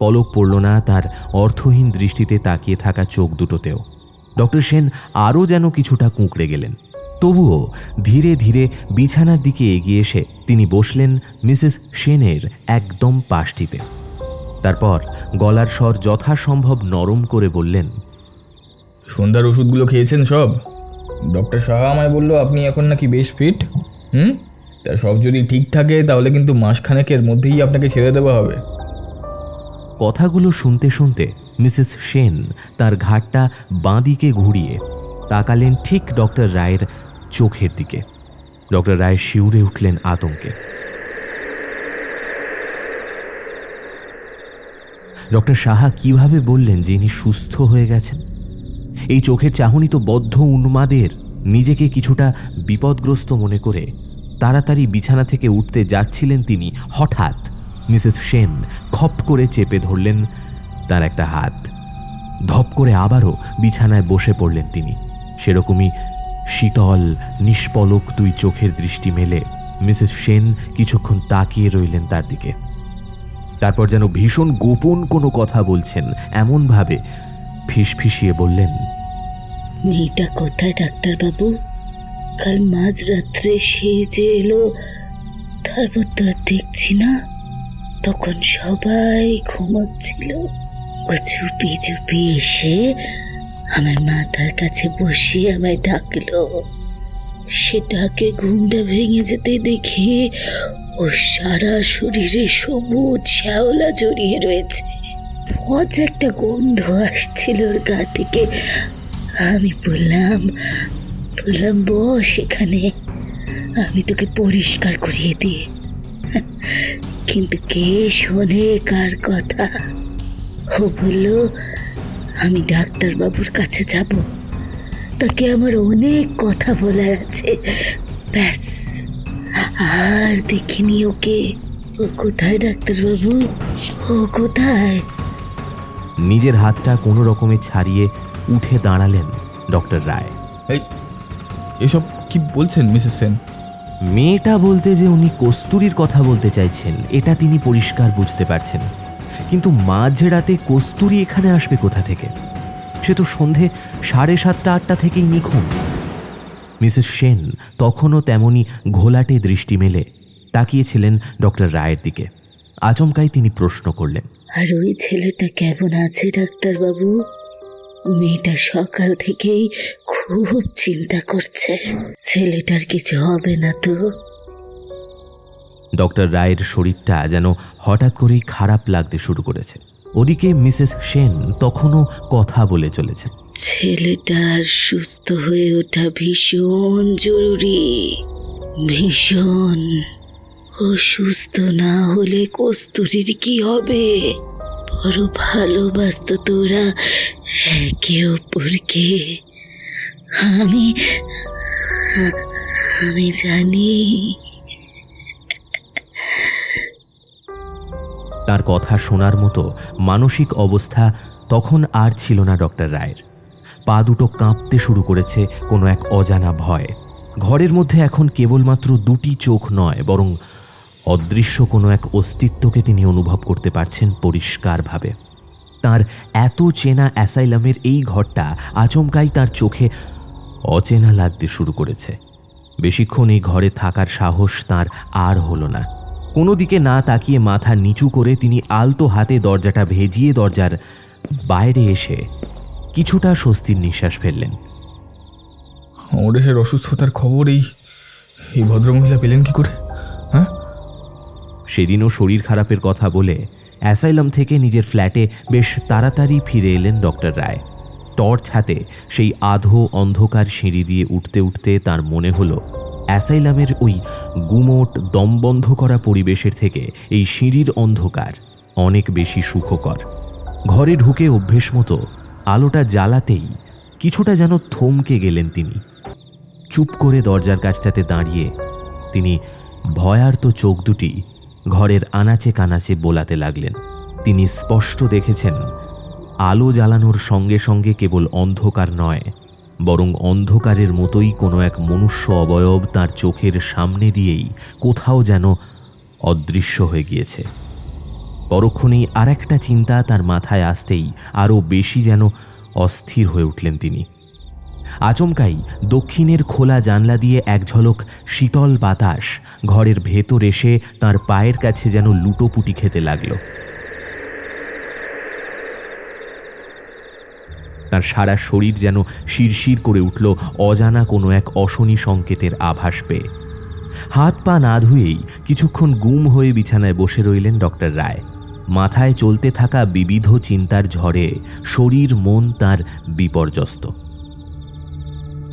পলক পড়ল না তার অর্থহীন দৃষ্টিতে তাকিয়ে থাকা চোখ দুটোতেও। ডক্টর সেন আরও যেন কিছুটা কুঁকড়ে গেলেন। তবুও ধীরে ধীরে বিছানার দিকে এগিয়ে এসে তিনি বসলেন মিসেস সেনের একদম পাশটিতে। তারপর গলার স্বর যথাসম্ভব নরম করে বললেন, সন্ধ্যার ওষুধগুলো খেয়েছেন সব? ডক্টর সাহা আমায় বললো আপনি এখন নাকি বেশ ফিট। তা সব যদি ঠিক থাকে তাহলে কিন্তু মাসখানেকের মধ্যেই আপনাকে ছেড়ে দেওয়া হবে। কথাগুলো শুনতে শুনতে মিসেস সেন তার ঘাটটা বাঁদিকে ঘুরিয়ে তাকালেন ঠিক ডক্টর রায়ের চোখের দিকে। ডক্টর রায় শিউরে উঠলেন আতঙ্কে। ডক্টর সাহা কিভাবে বললেন যে ইনি সুস্থ হয়ে গেছেন? এই চোখের চাহনি তো বদ্ধ উন্মাদের। নিজেকে কিছুটা বিপদগ্রস্ত মনে করে তাড়াতাড়ি বিছানা থেকে উঠতে যাচ্ছিলেন তিনি, হঠাৎ মিসেস সেন খপ করে চেপে ধরলেন তার একটা হাত। ধপ করে আবারও বিছানায় বসে পড়লেন তিনি। সেরকমই শীতল নিষ্পলক 2 চোখের দৃষ্টি মেলে মিসেস সেন কিছুক্ষণ তাকিয়ে রইলেন তার দিকে। তারপর যেন ভীষণ গোপন কোনো কথা বলছেন এমনভাবে ফিসফিসিয়ে বললেন, মেয়েটা কোথায় ডাক্তারবাবু? কাল মাঝরাত্রে সে যে এলো, তারপর তো আর দেখছি না। তখন সবাই ঘুমাচ্ছিল। ও চুপি চুপি এসে আমার মাথার কাছে বসে আমায় ডাকলো। সে ডাকে ঘুমটা ভেঙে যেতে দেখি ও সারা শরীরে সবুজ শ্যাওলা জড়িয়ে রয়েছে। মজা একটা গন্ধ আসছিল ওর গা থেকে। আমি বললাম বস এখানে, আমি তোকে পরিষ্কার করিয়ে দিই। কিন্তু কে শোনে কার কথা? ও বলল আমি ডাক্তারবাবুর কাছে যাব, তাকে আমার অনেক কথা বলার আছে। ব্যাস, আর দেখিনি ওকে। ও কোথায় ডাক্তারবাবু? ও কোথায়? নিজের হাতটা কোনো রকমে ছাড়িয়ে উঠে দাঁড়ালেন ডক্টর রায়। এই এসব কি বলছেন মিসেস সেন? মেয়েটা বলতে যে উনি কস্তুরীর কথা বলতে চাইছেন এটা তিনি পরিষ্কার বুঝতে পারছেন, কিন্তু মাঝরাতে কস্তুরী এখানে আসবে কোথা থেকে? সে তো সন্ধে 7:30-8টা থেকেই নিখোঁজ। মিসেস সেন তখনও তেমনি ঘোলাটে দৃষ্টি মেলে তাকিয়েছিলেন ডক্টর রায়ের দিকে। আচমকাই তিনি প্রশ্ন করলেন, আর ওই ছেলেটা কেমন আছে ডাক্তারবাবু? মেয়েটা সকাল থেকেই খুব চিন্তা করছে। ছেলেটার কিছু হবে না তো? ডক্টর রায়ের শরীরটা যেন হঠাৎ করেই খারাপ লাগতে শুরু করেছে। ওদিকে মিসেস সেন তখনও কথা বলে চলেছেন। ছেলেটার সুস্থ হয়ে ওঠা ভীষণ জরুরি, ভীষণ। ও সুস্থ না হলে কস্তুরীর কি হবে? বড় ভালোবাসতো তোরা একে অপরকে। আমি জানি। তার কথা শোনার মতো মানসিক অবস্থা তখন আর ছিল না ডক্টর রায়ের। পা দুটো কাঁপতে শুরু করেছে কোনো এক অজানা ভয়। ঘরের মধ্যে এখন কেবলমাত্র দুটি চোখ নয়, বরং অদৃশ্য কোনো এক অস্তিত্বকে তিনি অনুভব করতে পারছেন পরিষ্কারভাবে। তার এত চেনা অ্যাসাইলামের এই ঘরটা আচমকাই তার চোখে অচেনা লাগতে শুরু করেছে। বেশিক্ষণ এই ঘরে থাকার সাহস তার আর হলো না। কোনো দিকে না তাকিয়ে মাথা নিচু করে তিনি আলতো হাতে দরজাটা ভেজিয়ে দরজার বাইরে এসে কিছুটা স্বস্তির নিঃশ্বাস ফেললেন। অমরেশের অসুস্থতার খবর এই ভদ্রমহিলা পেলেন কি করে? হ্যাঁ, সেদিনও শরীর খারাপের কথা বলে অ্যাসাইলাম থেকে নিজের ফ্ল্যাটে বেশ তাড়াতাড়ি ফিরে এলেন ডক্টর রায়। টর্চ হাতে সেই আধো অন্ধকার সিঁড়ি দিয়ে উঠতে উঠতে তার মনে হলো অ্যাসাইলামের ওই গুমোট দমবন্ধ করা পরিবেশের থেকে এই সিঁড়ির অন্ধকার অনেক বেশি সুখকর। ঘরে ঢুকে অভ্যেস মতো আলোটা জ্বালাতেই কিছুটা যেন থমকে গেলেন তিনি। চুপ করে দরজার কাছটাতে দাঁড়িয়ে তিনি ভয়ার্ত চোখ দুটি ঘরের আনাচে কানাচে বোলাতে লাগলেন। তিনি স্পষ্ট দেখেছেন আলো জ্বালানোর সঙ্গে সঙ্গে কেবল অন্ধকার নয়, বরং অন্ধকারের মতোই কোনো এক মনুষ্য অবয়ব তার চোখের সামনে দিয়েই কোথাও যেন অদৃশ্য হয়ে গিয়েছে। পরক্ষণেই আর একটা চিন্তা তার মাথায় আসতেই আরও বেশি যেন অস্থির হয়ে উঠলেন তিনি। আচমকাই দক্ষিণের খোলা জানলা দিয়ে এক ঝলক শীতল বাতাস ঘরের ভেতর এসে তার পায়ের কাছে যেন লুটোপুটি খেতে লাগল। তার সারা শরীর যেন শিরশির করে উঠল অজানা কোনো এক অশনি সংকেতের আভাস পেয়ে। হাত পা না ধুয়েই কিছুক্ষণ গুম হয়ে বিছানায় বসে রইলেন ডক্টর রায়। মাথায় চলতে থাকা বিবিধ চিন্তার ঝড়ে শরীর মন তার বিপর্যস্ত।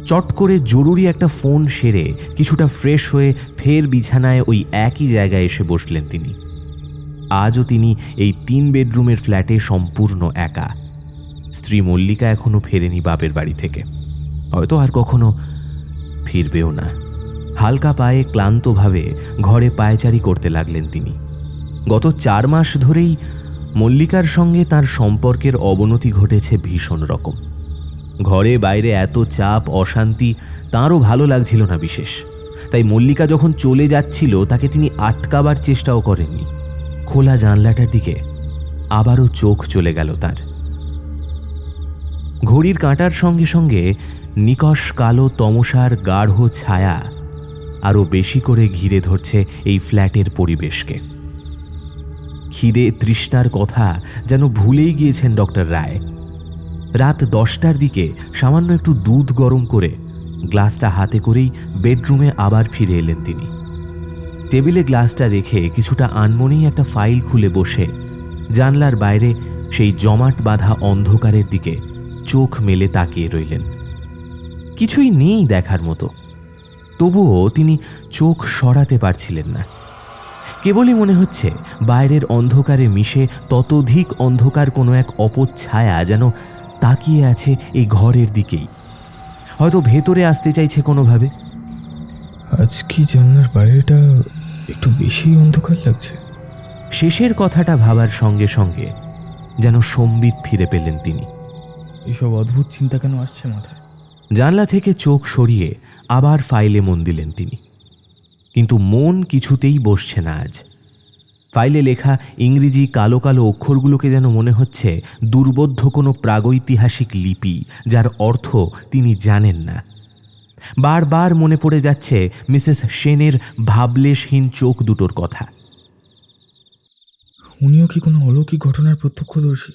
চট করে জরুরি একটা ফোন সেরে কিছুটা ফ্রেশ হয়ে ফের বিছানায় ওই একই জায়গায় এসে বসলেন তিনি। আজও তিনি এই 3 বেডরুমের ফ্ল্যাটে সম্পূর্ণ একা। স্ত্রী মল্লিকা এখনো ফেরেনি বাপের বাড়ি থেকে, হয়তো আর কখনো ফিরবেও না। হালকা পায়ে ক্লান্তভাবে ঘরে পায়চারি করতে লাগলেন তিনি। গত 4 মাস ধরেই মল্লিকার সঙ্গে তার সম্পর্কের অবনতি ঘটেছে ভীষণ রকম। ঘরে বাইরে এত চাপ অশান্তি তাঁরও ভালো লাগছিল না বিশেষ। তাই মল্লিকা যখন চলে যাচ্ছিল তাকে তিনি আটকাবার চেষ্টাও করেননি। খোলা জানলাটার দিকে আবারও চোখ চলে গেল তার। ঘড়ির কাঁটার সঙ্গে সঙ্গে নিকষ কালো তমসার গাঢ় ছায়া আরও বেশি করে ঘিরে ধরছে এই ফ্ল্যাটের পরিবেশকে। খিদে তৃষ্ণার কথা যেন ভুলেই গিয়েছেন ডক্টর রায়। রাত 10টার দিকে সামান্য একটু দুধ গরম করে গ্লাসটা হাতে করেই বেডরুমে আবার ফিরে এলেন তিনি। টেবিলে গ্লাসটা রেখে কিছুটা আনমনেই একটা ফাইল খুলে বসে জানলার বাইরে সেই জমাট বাঁধা অন্ধকারের দিকে চোখ মেলে তাকিয়ে রইলেন। কিছুই নেই দেখার মতো, তবুও তিনি চোখ সরাতে পারছিলেন না। কেবলই মনে হচ্ছে বাইরের অন্ধকারে মিশে ততোধিক অন্ধকার কোনো এক অপচ্ছায়া যেন তাকিয়ে আছে এই ঘরের দিকেই, হয়তো ভেতরে আসতে চাইছে কোনোভাবে। আজ কি জানলার বাইরেটা একটু বেশি অন্ধকার লাগছে? শেষের কথাটা ভাবার সঙ্গে সঙ্গে যেন সম্বিত ফিরে পেলেন তিনি। এসব অদ্ভুত চিন্তা কেন আসছে মাথায়? জানলা থেকে চোখ সরিয়ে আবার ফাইলে মন দিলেন তিনি, কিন্তু মন কিছুতেই বসছে না আজ। ফাইলে লেখা ইংরেজি কালো কালো অক্ষরগুলোকে যেন মনে হচ্ছে দুর্বোধ্য কোনো প্রাগৈতিহাসিক লিপি, যার অর্থ তিনি জানেন না। বারবার মনে পড়ে যাচ্ছে মিসেস সেনের ভাবলেশহীন চোখ দুটোর কথা। উনিও কি কোনো অলৌকিক ঘটনার প্রত্যক্ষদর্শী?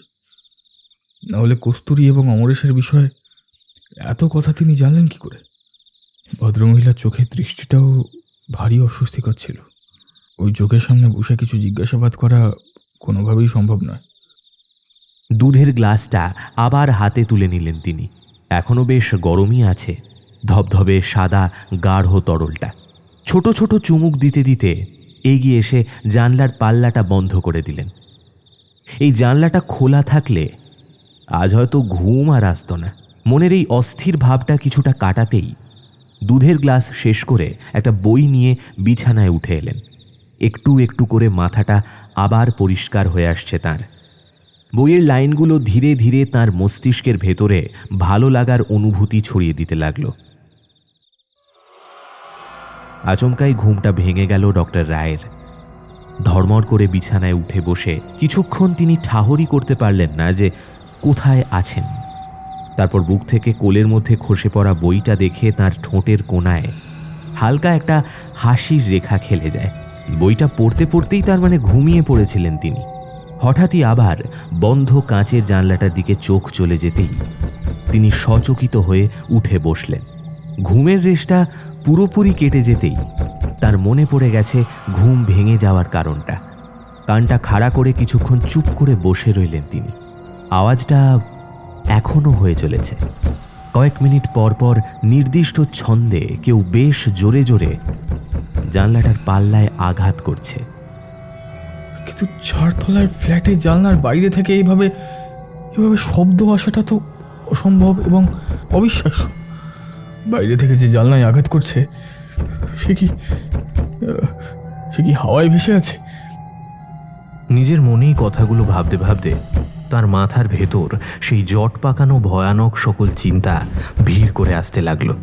নাহলে কস্তুরী এবং অমরেশের বিষয়ে এত কথা তিনি জানলেন কি করে? ভদ্রমহিলার চোখের দৃষ্টিটাও ভারী অস্বস্তিকর ছিল। ওই চোখের সামনে বসে কিছু জিজ্ঞাসাবাদ করা কোনোভাবেই সম্ভব নয়। দুধের গ্লাসটা আবার হাতে তুলে নিলেন তিনি। এখনও বেশ গরমই আছে, ধবধবে সাদা গাঢ় তরলটা। ছোট ছোট চুমুক দিতে দিতে এগিয়ে এসে জানলার পাল্লাটা বন্ধ করে দিলেন। এই জানলাটা খোলা থাকলে আজ হয়তো ঘুম আর আসতো না। মনের এই অস্থির ভাবটা কিছুটা কাটাতেই দুধের গ্লাস শেষ করে একটা বই নিয়ে বিছানায় উঠে এলেন। একটু একটু করে মাথাটা আবার পরিষ্কার হয়ে আসছে তার। বইয়ের লাইনগুলো ধীরে ধীরে তার মস্তিষ্কের ভেতরে ভালো লাগার অনুভূতি ছড়িয়ে দিতে লাগল। আচমকাই ঘুমটা ভেঙে গেল ডক্টর রায়ের। ধর্মর করে বিছানায় উঠে বসে কিছুক্ষণ তিনি ঠাহরি করতে পারলেন না যে কোথায় আছেন। তারপর বুক থেকে কোলের মধ্যে খসে পড়া বইটা দেখে তার ঠোঁটের কোণায় হালকা একটা হাসির রেখা খেলে যায়। বইটা পড়তে পড়তেই তার মানে ঘুমিয়ে পড়েছিলেন তিনি। হঠাৎই আবার বন্ধ কাঁচের জানলাটার দিকে চোখ চলে যেতেই তিনি সচকিত হয়ে উঠে বসলেন। ঘুমের রেশটা পুরোপুরি কেটে যেতেই তার মনে পড়ে গেছে ঘুম ভেঙে যাওয়ার কারণটা। কানটা খাড়া করে কিছুক্ষণ চুপ করে বসে রইলেন তিনি। আওয়াজটা এখনও হয়ে চলেছে। কয়েক মিনিট পর পর নির্দিষ্ট ছন্দে কেউ বেশ জোরে জোরে জানলাটার পাল্লায় আঘাত করছে। কিন্তু চারতলার ফ্ল্যাটে জানলার বাইরে থেকে এইভাবে শব্দ আসাটা তো অসম্ভব এবং অবিশ্বাস্য। বাইরে থেকে যে জানলায় আঘাত করছে সে কি হাওয়ায় ভেসে আছে? নিজের মনেই কথাগুলো ভাবতে ভাবতে তার মাথার ভেতর সেই জট পাকানো ভয়ানক সকল চিন্তা ভিড় করে আসতে লাগলো।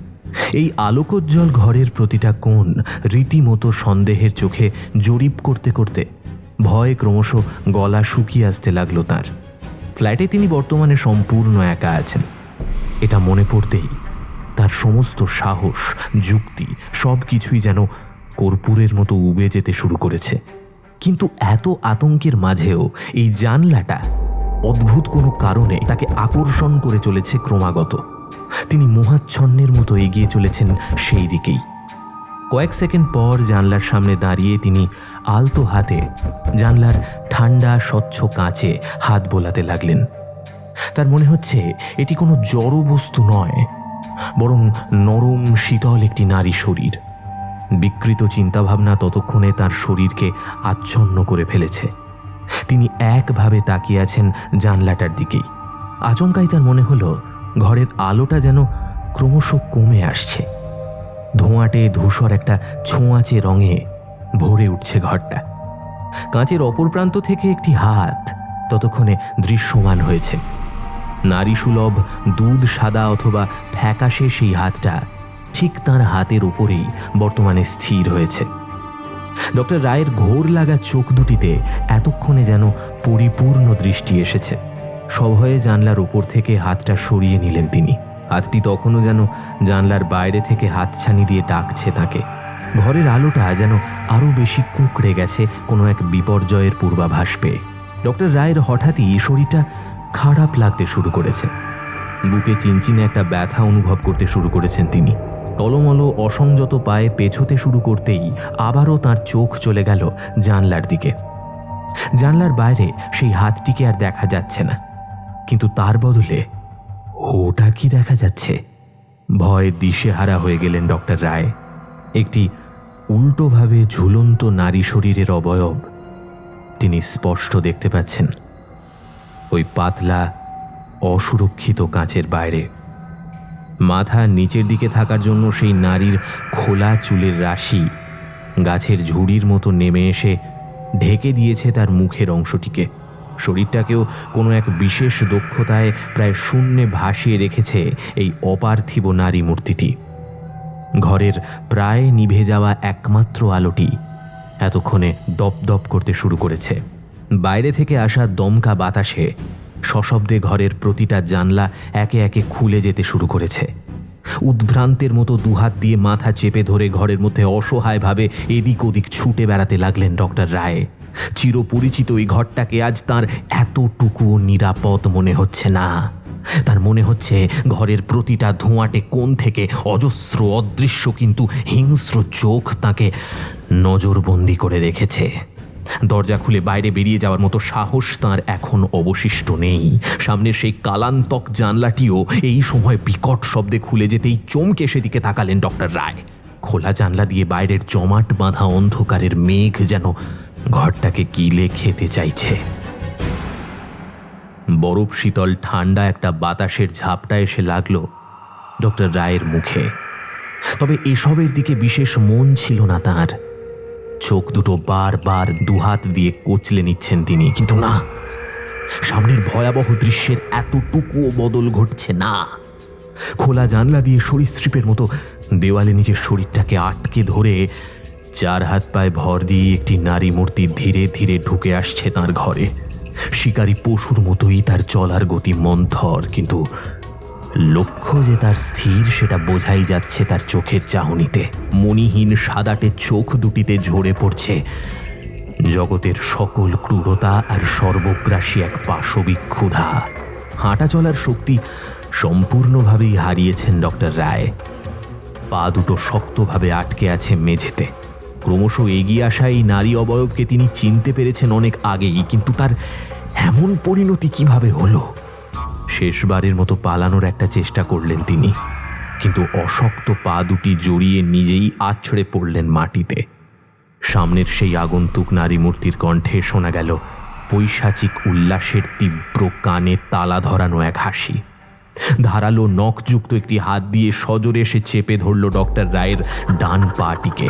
এই আলোকোজ্জ্বল ঘরের প্রতিটা কোণ রীতিমতো সন্দেহের চোখে জরিপ করতে করতে ভয়ে ক্রমশ গলা শুকিয়ে আসতে লাগলো তার। ফ্ল্যাটে তিনি বর্তমানে সম্পূর্ণ একা আছেন, এটা মনে পড়তেই তার সমস্ত সাহস, যুক্তি সব কিছুই যেন কর্পূরের মতো উবে যেতে শুরু করেছে। কিন্তু এত আতঙ্কের মাঝেও এই জানলাটা অদ্ভুত কোনো কারণে তাকে আকর্ষণ করে চলেছে ক্রমাগত। তিনি মোহাচ্ছন্নের মতো এগিয়ে চলেছেন সেই দিকেই। কয়েক সেকেন্ড পর জানলার সামনে দাঁড়িয়ে তিনি আলতো হাতে জানলার ঠান্ডা স্বচ্ছ কাঁচে হাত বোলাতে লাগলেন। তার মনে হচ্ছে এটি কোনো জড় বস্তু নয়, বরং নরম শীতল একটি নারী শরীর। বিকৃত চিন্তাভাবনা ততক্ষণে তার শরীরকে আচ্ছন্ন করে ফেলেছে। তিনি একভাবে তাকিয়ে আছেন জানলাটার দিকেই। আচমকাই তার মনে হলো ঘরের আলোটা যেন ক্রমশ কমে আসছে। ধোঁয়াটে ধূসর একটা ছোঁয়াচে রঙে ভরে উঠছে ঘরটা। কাঁচের অপর প্রান্ত থেকে একটি হাত ততক্ষণে দৃশ্যমান হয়েছে। নারী সুলভ দুধ সাদা অথবা ফ্যাকাশে সেই হাতটা ঠিক তার হাতের উপরেই বর্তমানে স্থির হয়েছে। ডক্টর রায়ের ঘোর লাগা চোখ দুটিতে এতক্ষণে যেন পরিপূর্ণ দৃষ্টি এসেছে। সভয়ে জানলার উপর থেকে হাতটা সরিয়ে নিলেন তিনি। হাতটি তখনও যেন জানলার বাইরে থেকে হাতছানি দিয়ে ডাকছে তাকে। ঘরের আলোটা যেন আরও বেশি কুঁকড়ে গেছে কোনো এক বিপর্যয়ের পূর্বাভাস পেয়ে। ডক্টর রায়ের হঠাৎই শরীরটা খারাপ লাগতে শুরু করেছে। বুকে চিনচিনে একটা ব্যথা অনুভব করতে শুরু করেছেন তিনি। টলমল অসংযত পায়ে পেছোতে শুরু করতেই আবারও তার চোখ চলে গেল জানলার দিকে। জানলার বাইরে সেই হাতটিকে আর দেখা যাচ্ছে না, কিন্তু তার বদলে ওটা কি দেখা যাচ্ছে? ভয়ে দিশেহারা হয়ে গেলেন ডক্টর রায়। একটি উল্টোভাবে ঝুলন্ত নারী শরীরের অবয়ব তিনি স্পষ্ট দেখতে পাচ্ছেন ওই পাতলা অসুরক্ষিত কাঁচের বাইরে। মাথা নিচের দিকে থাকার জন্য সেই নারীর খোলা চুলের রাশি গাছের ঝুড়ির মতো নেমে এসে ঢেকে দিয়েছে তার মুখের অংশটিকে। শরীরটাকেও কোনো এক বিশেষ দক্ষতায় প্রায় শূন্যে ভাসিয়ে রেখেছে এই অপার্থিব নারী মূর্তিটি। ঘরের প্রায় নিভে যাওয়া একমাত্র আলোটি এতক্ষণে দপদপ করতে শুরু করেছে। বাইরে থেকে আসা দমকা বাতাসে সশব্দে ঘরের প্রতিটা জানলা একে একে খুলে যেতে শুরু করেছে। উদ্ভ্রান্তের মতো দুহাত দিয়ে মাথা চেপে ধরে ঘরের মধ্যে অসহায়ভাবে এদিক ওদিক ছুটে বেড়াতে লাগলেন ডক্টর রায়। চিরপরিচিত এই ঘরটাকে আজ তার এতটুকুও নিরাপদ মনে হচ্ছে না। তার মনে হচ্ছে ঘরের প্রতিটা ধোঁয়াটে কোণ থেকে অজস্র অদৃশ্য কিন্তু হিংস্র চোখ তাকে নজরবন্দি করে রেখেছে। দরজা খুলে বাইরে বেরিয়ে যাওয়ার মতো সাহস তার এখন অবশিষ্ট নেই। সামনের সেই কালান্তক জানলাটিও এই সময় বিকট শব্দে খুলে যেতেই চমকে সেদিকে তাকালেন ডক্টর রায়। খোলা জানলা দিয়ে বাইরের জমাট বাঁধা অন্ধকারের মেঘ যেন ঘরটাকে গিলে খেতে চাইছে। বরফ শীতল ঠান্ডা একটা বাতাসের ঝাপটা এসে লাগলো ডক্টর রায়ের মুখে। তবে এসবের দিকে বিশেষ মন ছিল না তার। চোখ দুটো বারবার দুহাত দিয়ে কচলে নিচ্ছেন তিনি, কিন্তু না, সামনের ভয়াবহ দৃশ্যের এতটুকুও বদল ঘটছে না। খোলা জানলা দিয়ে সরীসৃপের মতো দেওয়ালে নিজের শরীরটাকে আটকে ধরে চার হাত পায়ে ভর দিয়ে একটি নারী মূর্তি ধীরে ধীরে ঢুকে আসছে তার ঘরে। শিকারী পশুর মতোই তার চলার গতি মন্থর, কিন্তু লক্ষ্য যে তার স্থির সেটা বোঝাই যাচ্ছে তার চোখের চাহনিতে। মণিহীন সাদাটে চোখ দুটিতে ঝরে পড়ছে জগতের সকল ক্রূরতা আর সর্বগ্রাসী এক পাশবিক ক্ষুধা। হাঁটা চলার শক্তি সম্পূর্ণভাবেই হারিয়েছেন ডক্টর রায়। পা দুটো শক্তভাবে আটকে আছে মেঝেতে। ক্রমশ এগিয়ে আসা এই নারী অবয়বকে তিনি চিনতে পেরেছেন অনেক আগেই, কিন্তু তার এমন পরিণতি কিভাবে হলো? শেষবারের মতো পালানোর একটা চেষ্টা করলেন তিনি, কিন্তু অশক্ত পা দুটি জড়িয়ে নিজেই আছড়ে পড়লেন মাটিতে। সামনের সেই আগন্তুক নারী মূর্তির কণ্ঠে শোনা গেল পৈশাচিক উল্লাসের তীব্র কানে তালা ধরানো এক হাসি। ধারালো নখযুক্ত একটি হাত দিয়ে সজোরে সে চেপে ধরল ডক্টর রায়ের ডান পাটিকে।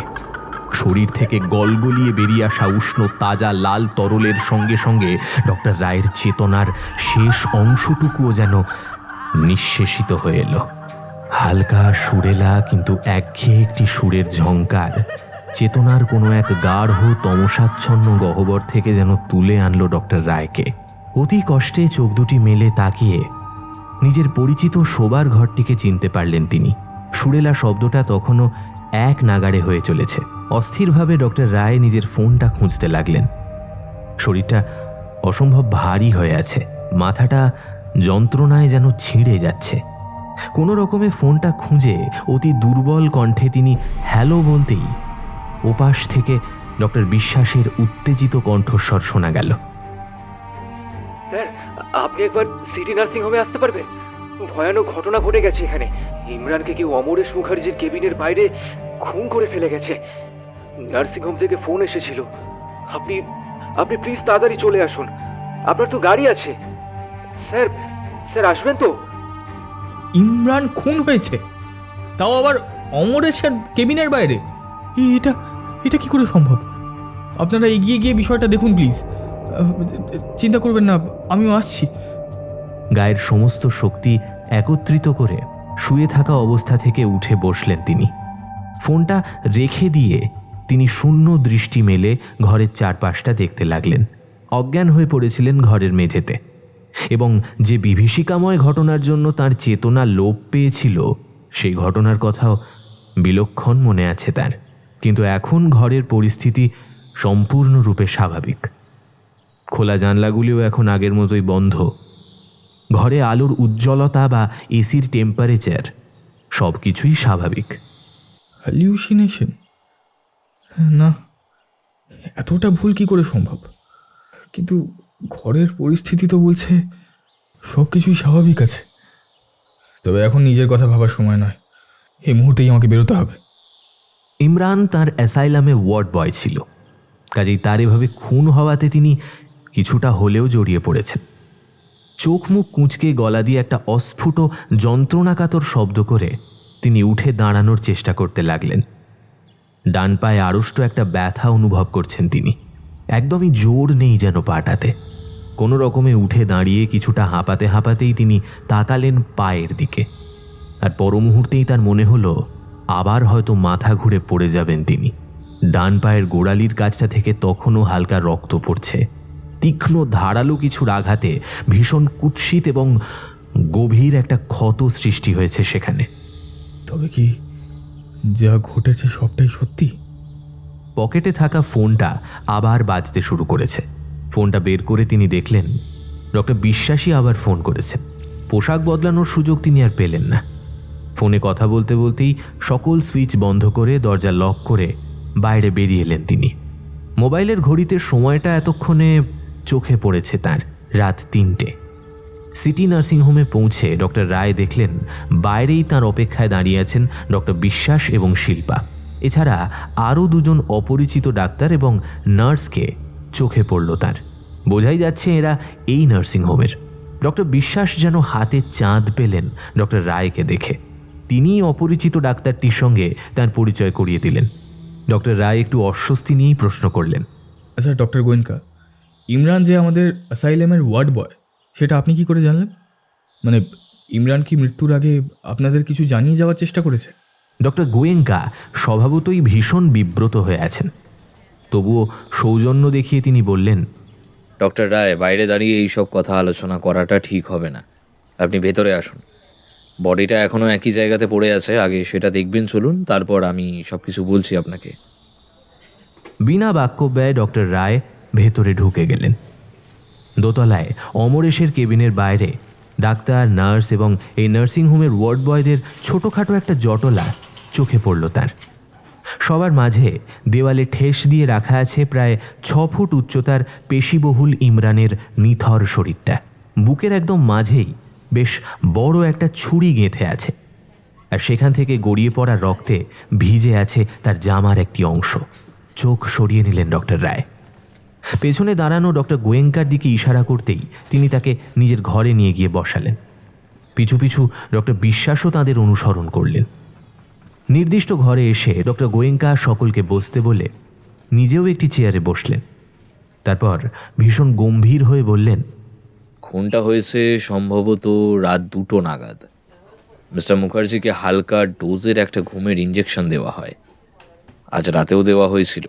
শরীর থেকে গলগলিয়ে বেরিয়ে আসা উষ্ণ তাজা লাল তরলের সঙ্গে সঙ্গে ডক্টর রায়ের চেতনার শেষ অংশটুকুও যেন নিঃশেষিত হয়ে এলো। হালকা সুরেলা কিন্তু একঘেয়ে একটি সুরের ঝংকার চেতনার কোনো এক গাঢ় তমসাচ্ছন্ন গহ্বর থেকে যেন তুলে আনলো ডক্টর রায়কে। অতি কষ্টে চোখ দুটি মেলে তাকিয়ে নিজের পরিচিত শোবার ঘরটিকে চিনতে পারলেন তিনি। সুরেলা শব্দটা তখনও এক নাগাড়ে হয়ে চলেছে। অস্থিরভাবে ডক্টর রায় নিজের ফোনটা খুঁজতে লাগলেন। শরীরটা অসম্ভব ভারী হয়ে আছে, মাথাটা যন্ত্রণায় যেন ছিঁড়ে যাচ্ছে। কোনো রকমে ফোনটা খুঁজে অতি দুর্বল কণ্ঠে তিনি হ্যালো বলতেই ওপাশ থেকে ডক্টর বিশ্বাসের উত্তেজিত কণ্ঠস্বর শোনা গেল। স্যার, আপনি একবার সিটি নার্সিং হোমে আসতে পারবেন? ভয়ানক ঘটনা ঘটে গেছে এখানে। ইমরানকে কেউ অমরেশ মুখার্জির কেবিনের বাইরে খুন করে ফেলে গেছে। নার্সিং হোম থেকে ফোন এসেছিল। আপনি আপনি প্লিজ তাড়াতাড়ি চলে আসুন। আপনার তো গাড়ি আছে। স্যার স্যার আসবেন তো? ইমরান খুন হয়েছে, তাও আবার অমরেশের কেবিনের বাইরে? এটা এটা কি করে সম্ভব? আপনারা এগিয়ে গিয়ে বিষয়টা দেখুন প্লিজ। চিন্তা করবেন না, আমিও আসছি। গায়ের সমস্ত শক্তি একত্রিত করে শুয়ে থাকা অবস্থা থেকে উঠে বসলেন তিনি। ফোনটা রেখে দিয়ে তিনি শূন্য দৃষ্টি মেলে ঘরের চারপাশটা দেখতে লাগলেন। অজ্ঞান হয়ে পড়েছিলেন ঘরের মেঝেতে, এবং যে বিভীষিকাময় ঘটনার জন্য তার চেতনা লোপ পেয়েছিল সেই ঘটনার কথাও বিলক্ষণ মনে আছে তার। কিন্তু এখন ঘরের পরিস্থিতি সম্পূর্ণরূপে স্বাভাবিক। খোলা জানলাগুলিও এখন আগের মতোই বন্ধ। ঘরে আলোর উজ্জ্বলতা বা এসির টেম্পারেচার সব কিছুই স্বাভাবিক। হ্যালিউসিনেশন? না, এতটা ভুল কি করে সম্ভব? কিন্তু ঘরের পরিস্থিতি তো বলছে সব কিছুই স্বাভাবিক আছে। তবে এখন নিজের কথা ভাবার সময় নয়, এই মুহূর্তেই আমাকে বেরোতে হবে। ইমরান তার অ্যাসাইলামে ওয়ার্ড বয় ছিল, কাজেই তার এভাবে খুন হওয়াতে তিনি কিছুটা হলেও জড়িয়ে পড়েছেন। চোখ মুখ কুঁচকে গলা দিয়ে একটা অস্ফুট যন্ত্রণাকাতর শব্দ করে তিনি উঠে দাঁড়ানোর চেষ্টা করতে লাগলেন। ডান পায়ে আড়ষ্ট একটা ব্যথা অনুভব করছেন তিনি। একদমই জোর নেই যেন পাটাতে। কোনো রকমে উঠে দাঁড়িয়ে কিছুটা হাঁপাতে হাঁপাতেই তিনি তাকালেন পায়ের দিকে, আর পর মুহূর্তেই তার মনে হলো আবার হয়তো মাথা ঘুরে পড়ে যাবেন তিনি। ডান পায়ের গোড়ালির কাছটা থেকে তখনও হালকা রক্ত পড়ছে। তীক্ষ্ণ ধারালো কিছুর আঘাতে ভীষণ কুৎসিত এবং গভীর একটা ক্ষত সৃষ্টি হয়েছে সেখানে। তবে কি যা ঘটেছে সবটাই সত্যি? পকেটে থাকা ফোনটা আবার বাজতে শুরু করেছে। ফোনটা বের করে তিনি দেখলেন ডক্টর বিশ্বাসী আবার ফোন করেছেন। পোশাক বদলানোর সুযোগ তিনি আর পেলেন না। ফোনে কথা বলতে বলতেই সকল সুইচ বন্ধ করে দরজা লক করে বাইরে বেরিয়ে এলেন তিনি। মোবাইলের ঘড়িতে সময়টা এতক্ষণে চোখে পড়েছে তার রাত 3টে। সিটি নার্সিংহোমে পৌঁছে ডক্টর রায় দেখলেন বাইরেই তার অপেক্ষায় দাঁড়িয়ে আছেন ডক্টর বিশ্বাস এবং শিল্পা। এছাড়া আরও দুজন অপরিচিত ডাক্তার এবং নার্সকে চোখে পড়ল তার। বোঝাই যাচ্ছে এরা এই নার্সিংহোমের। ডক্টর বিশ্বাস যেন হাতে চাঁদ পেলেন ডক্টর রায়কে দেখে। তিনিই অপরিচিত ডাক্তারটির সঙ্গে তার পরিচয় করিয়ে দিলেন। ডক্টর রায় একটু অস্বস্তি নিয়েই প্রশ্ন করলেন, আচ্ছা ডক্টর গোয়েঙ্কা, ইমরান যে আমাদের অ্যাসাইলামের ওয়ার্ড বয়, সেটা আপনি কি করে জানলেন? মানে ইমরান কি মৃত্যুর আগে আপনাদের কিছু জানিয়ে যাওয়ার চেষ্টা করেছে? ডক্টর গোয়েঙ্কা স্বভাবতই ভীষণ বিব্রত হয়ে আছেন। তবুও সৌজন্য দেখিয়ে তিনি বললেন, ডক্টর রায়, বাইরে দাঁড়িয়ে এইসব কথা আলোচনা করাটা ঠিক হবে না। আপনি ভেতরে আসুন। বডিটা এখনও একই জায়গাতে পড়ে আছে, আগে সেটা দেখবেন চলুন, তারপর আমি সব কিছু বলছি আপনাকে। বিনা বাক্য ব্যয় ডক্টর রায় ভেতরে ঢুকে গেলেন। দোতলায় অমরেশের কেবিনের বাইরে ডাক্তার, নার্স এবং এই নার্সিংহোমের ওয়ার্ড বয়দের ছোটোখাটো একটা জটলা চোখে পড়ল তার। সবার মাঝে দেওয়ালে ঠেস দিয়ে রাখা আছে প্রায় 6 ফুট উচ্চতার পেশিবহুল ইমরানের নিথর শরীরটা। বুকের একদম মাঝেই বেশ বড় একটা ছুরি গেঁথে আছে, আর সেখান থেকে গড়িয়ে পড়া রক্তে ভিজে আছে তার জামার একটি অংশ। চোখ সরিয়ে নিলেন ডক্টর রায়। পেছনে দাঁড়ানো ডক্টর গোয়েঙ্কার দিকে ইশারা করতেই তিনি তাকে নিজের ঘরে নিয়ে গিয়ে বসালেন। পিছু পিছু ডক্টর বিশ্বাসও তাদের অনুসরণ করলেন। নির্দিষ্ট ঘরে এসে ডক্টর গোয়েঙ্কা সকলকে বসতে বলে নিজেও একটি চেয়ারে বসলেন। তারপর ভীষণ গম্ভীর হয়ে বললেন, খুনটা হয়েছে সম্ভবত রাত 2টো নাগাদ। মিস্টার মুখার্জিকে হালকা ডোজের একটা ঘুমের ইঞ্জেকশন দেওয়া হয়। আজ রাতেও দেওয়া হয়েছিল।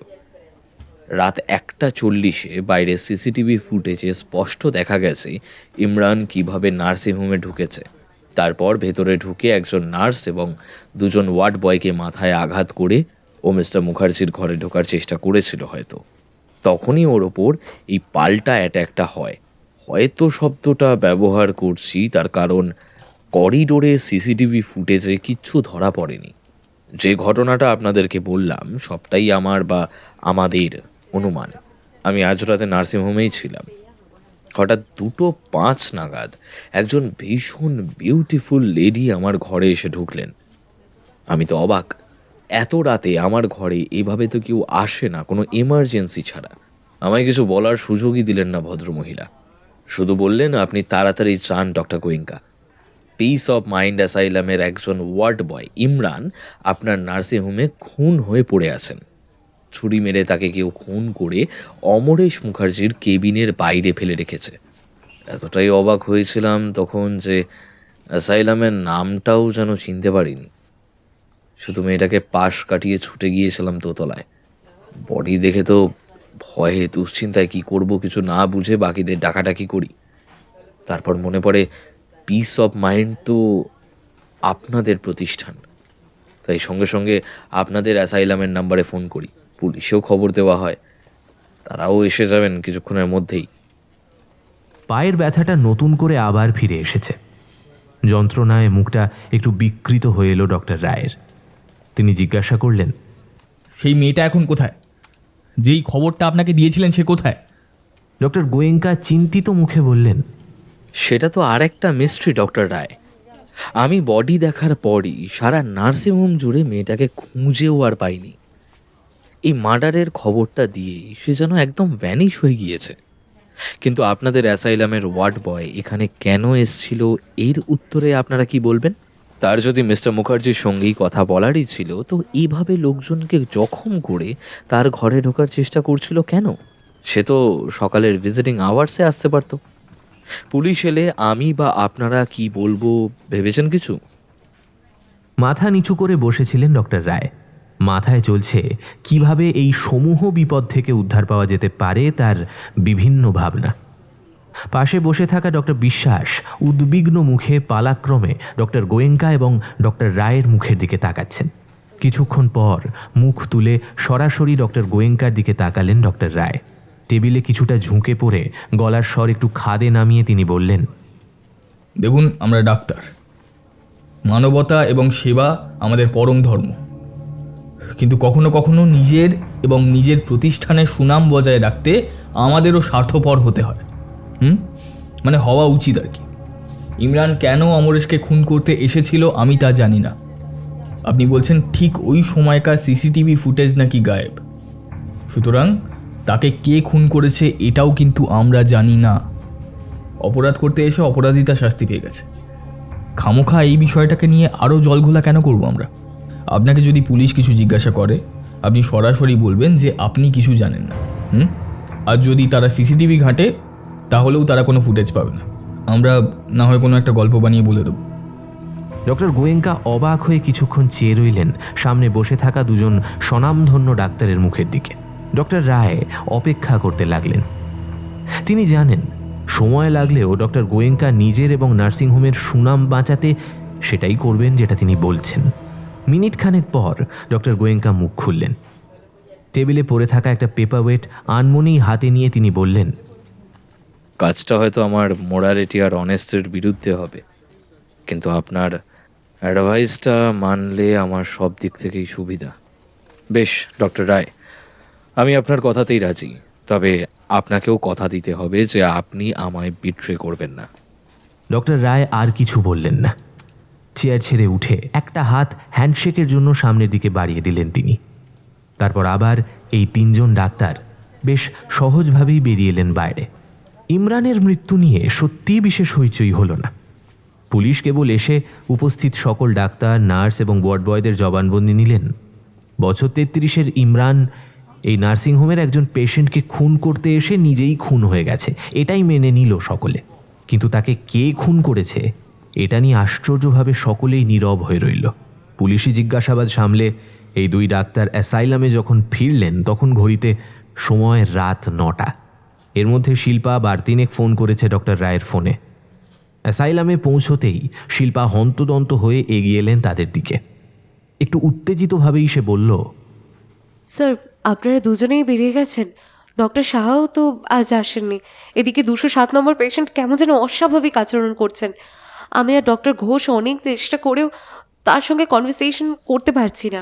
রাত 1:40-এ বাইরে সিসিটিভি ফুটেজে স্পষ্ট দেখা গেছে ইমরান কিভাবে নার্সিংহোমে ঢুকেছে। তারপর ভেতরে ঢুকে একজন নার্স এবং দুজন ওয়ার্ড বয়কে মাথায় আঘাত করে ও মিস্টার মুখার্জির ঘরে ঢোকার চেষ্টা করেছিল হয়তো। তখনই ওর ওপর এই পাল্টা অ্যাট্যাকটা হয়। হয়তো শব্দটা ব্যবহার করছি তার কারণ করিডোরে সিসিটিভি ফুটেজে কিচ্ছু ধরা পড়েনি। যে ঘটনাটা আপনাদেরকে বললাম সবটাই আমার বা আমাদের অনুমান। আমি আজ রাতে নার্সিংহোমেই ছিলাম। হঠাৎ 2:05 নাগাদ একজন ভীষণ বিউটিফুল লেডি আমার ঘরে এসে ঢুকলেন। আমি তো অবাক। এত রাতে আমার ঘরে এভাবে তো কেউ আসে না, কোনো এমার্জেন্সি ছাড়া। আমায় কিছু বলার সুযোগই দিলেন না ভদ্রমহিলা। শুধু বললেন, আপনি তাড়াতাড়ি চান doctor Goenka. Peace of mind অ্যাসাইলামের একজন ওয়ার্ড বয় ইমরান আপনার নার্সিংহোমে খুন হয়ে পড়ে আছেন। ছুরি মেরে তাকে কেউ খুন করে অমরেশ মুখার্জির কেবিনের বাইরে ফেলে রেখেছে। এতটাই অবাক হয়েছিলাম তখন যে অ্যাসাইলামের নামটাও যেন চিনতে পারিনি। শুধু মেয়েটাকে পাশ কাটিয়ে ছুটে গিয়েছিলাম দোতলায়। বডি দেখে তো ভয়ে দুশ্চিন্তায় কি করব কিছু না বুঝে বাকিদের ডাকাডাকি করি। তারপর মনে পড়ে পিস অফ মাইন্ড তো আপনাদের প্রতিষ্ঠান, তাই সঙ্গে সঙ্গে আপনাদের অ্যাসাইলামের নাম্বারে ফোন করি। পুলিশেও খবর দেওয়া হয়, তারাও এসে যাবেন কিছুক্ষণের মধ্যেই। পায়ের ব্যথাটা নতুন করে আবার ফিরে এসেছে। যন্ত্রণায় মুখটা একটু বিকৃত হয়ে এলো ডক্টর রায়ের। তিনি জিজ্ঞাসা করলেন, সেই মেয়েটা এখন কোথায়? যেই খবরটা আপনাকে দিয়েছিলেন সে কোথায়? ডক্টর গোয়েঙ্কা চিন্তিত মুখে বললেন, সেটা তো আরেকটা মিস্ট্রি ডক্টর রায়। আমি বডি দেখার পরই সারা নার্সিংহোম জুড়ে মেয়েটাকে খুঁজেও আর পাইনি। এই মার্ডারের খবরটা দিয়েই সে যেন একদম ভ্যানিশ হয়ে গিয়েছে। কিন্তু আপনাদের অ্যাসাইলামের ওয়ার্ড বয় এখানে কেন এসছিল এর উত্তরে আপনারা কি বলবেন? তার যদি মিস্টার মুখার্জির সঙ্গেই কথা বলারই ছিল, তো এইভাবে লোকজনকে জখম করে তার ঘরে ঢোকার চেষ্টা করছিল কেন? সে তো সকালের ভিজিটিং আওয়ার্সে আসতে পারতো। পুলিশ এলে আমি বা আপনারা কি বলবো ভেবেছেন কিছু? মাথা নিচু করে বসেছিলেন ডক্টর রায়। মাথায় চলছে কিভাবে এই সমূহ বিপদ থেকে উদ্ধার পাওয়া যেতে পারে তার বিভিন্ন ভাবনা। পাশে বসে থাকা ডক্টর বিশ্বাস উদ্বিগ্ন মুখে পালাক্রমে ডক্টর গোয়েঙ্কা এবং ডক্টর রায়ের মুখের দিকে তাকাচ্ছেন। কিছুক্ষণ পর মুখ তুলে সরাসরি ডক্টর গোয়েঙ্কার দিকে তাকালেন ডক্টর রায়। টেবিলে কিছুটা ঝুঁকে পড়ে গলার স্বর একটু খাদে নামিয়ে তিনি বললেন, দেখুন, আমরা ডাক্তার, মানবতা এবং সেবা আমাদের পরম ধর্ম। কিন্তু কখনো কখনো নিজের এবং নিজের প্রতিষ্ঠানের সুনাম বজায় রাখতে আমাদেরও স্বার্থপর হতে হয়। মানে হওয়া উচিত আর কি। ইমরান কেন অমরেশকে খুন করতে এসেছিল আমি তা জানি না। আপনি বলছেন ঠিক ওই সময়কার সিসিটিভি ফুটেজ নাকি গায়েব, সুতরাং তাকে কে খুন করেছে এটাও কিন্তু আমরা জানি না। অপরাধ করতে এসে অপরাধীতা শাস্তি পেয়ে গেছে। খামোখা এই বিষয়টাকে নিয়ে আরও জলঘোলা কেন করব আমরা? আপনাকে যদি পুলিশ কিছু জিজ্ঞাসা করে আপনি সরাসরি বলবেন যে আপনি কিছু জানেন না। আর যদি তারা সিসিটিভি ঘাঁটে তাহলেও তারা কোনো ফুটেজ পাবে না। আমরা না হয় কোনো একটা গল্প বানিয়ে বলে দেবো। ডক্টর গোয়েঙ্কা অবাক হয়ে কিছুক্ষণ চেয়ে রইলেন সামনে বসে থাকা দুজন স্বনামধন্য ডাক্তারের মুখের দিকে। ডক্টর রায় অপেক্ষা করতে লাগলেন। তিনি জানেন সময় লাগলেও ডক্টর গোয়েঙ্কা নিজের এবং নার্সিংহোমের সুনাম বাঁচাতে সেটাই করবেন যেটা তিনি বলছেন। মিনিট খানেক পর ডক্টর গোয়েঙ্কা মুখ খুললেন। টেবিলে পড়ে থাকা একটা পেপার ওয়েট আনমনেই হাতে নিয়ে তিনি বললেন, কাজটা হয়তো আমার মোরালিটি আর অনেস্টের বিরুদ্ধে হবে, কিন্তু আপনার অ্যাডভাইসটা মানলে আমার সব দিক থেকেই সুবিধা। বেশ ডক্টর রায়, আমি আপনার কথাতেই রাজি, তবে আপনাকেও কথা দিতে হবে যে আপনি আমায় বিট্রে করবেন না। ডক্টর রায় আর কিছু বললেন না। চেয়ার ছেড়ে উঠে একটা হাত হ্যান্ডশেকের জন্য সামনের দিকে বাড়িয়ে দিলেন তিনি। তারপর আবার এই তিনজন ডাক্তার বেশ সহজভাবেই বেরিয়ে এলেন বাইরে। ইমরানের মৃত্যু নিয়ে সত্যিই বিশেষ হইচই হলো না। পুলিশ কেবল এসে উপস্থিত সকল ডাক্তার, নার্স এবং ওয়ার্ড বয়দের জবানবন্দি নিলেন। বছর 33-এর ইমরান এই নার্সিংহোমের একজন পেশেন্টকে খুন করতে এসে নিজেই খুন হয়ে গেছে, এটাই মেনে নিল সকলে। কিন্তু তাকে কে খুন করেছে এটা নিয়ে আশ্চর্যভাবে সকলেই নীরব হয়ে রইল। পুলিশি জিজ্ঞাসাবাদ সামলে এই দুই ডাক্তার অ্যাসাইলামে যখন ফিরলেন তখন ঘড়িতে সময় রাত 9টা। এর মধ্যে শিল্পা বারতিনেক ফোন করেছে ডক্টর রায়ের ফোনে। অ্যাসাইলামে পৌঁছতেই শিল্পা হন্তদন্ত হয়ে এগিয়ে এলেন তাদের দিকে। একটু উত্তেজিতভাবেই সে বলল, স্যার, আপনারা দুজনেই বেরিয়ে গেছেন। ডক্টর সাহাও তো আজ আসেননি। এদিকে 207 নম্বর পেশেন্ট কেমন যেন অস্বাভাবিক আচরণ করছেন। আমি আর ডক্টর ঘোষ অনেক চেষ্টা করেও তার সঙ্গে কনভারসেশন করতে পারছি না।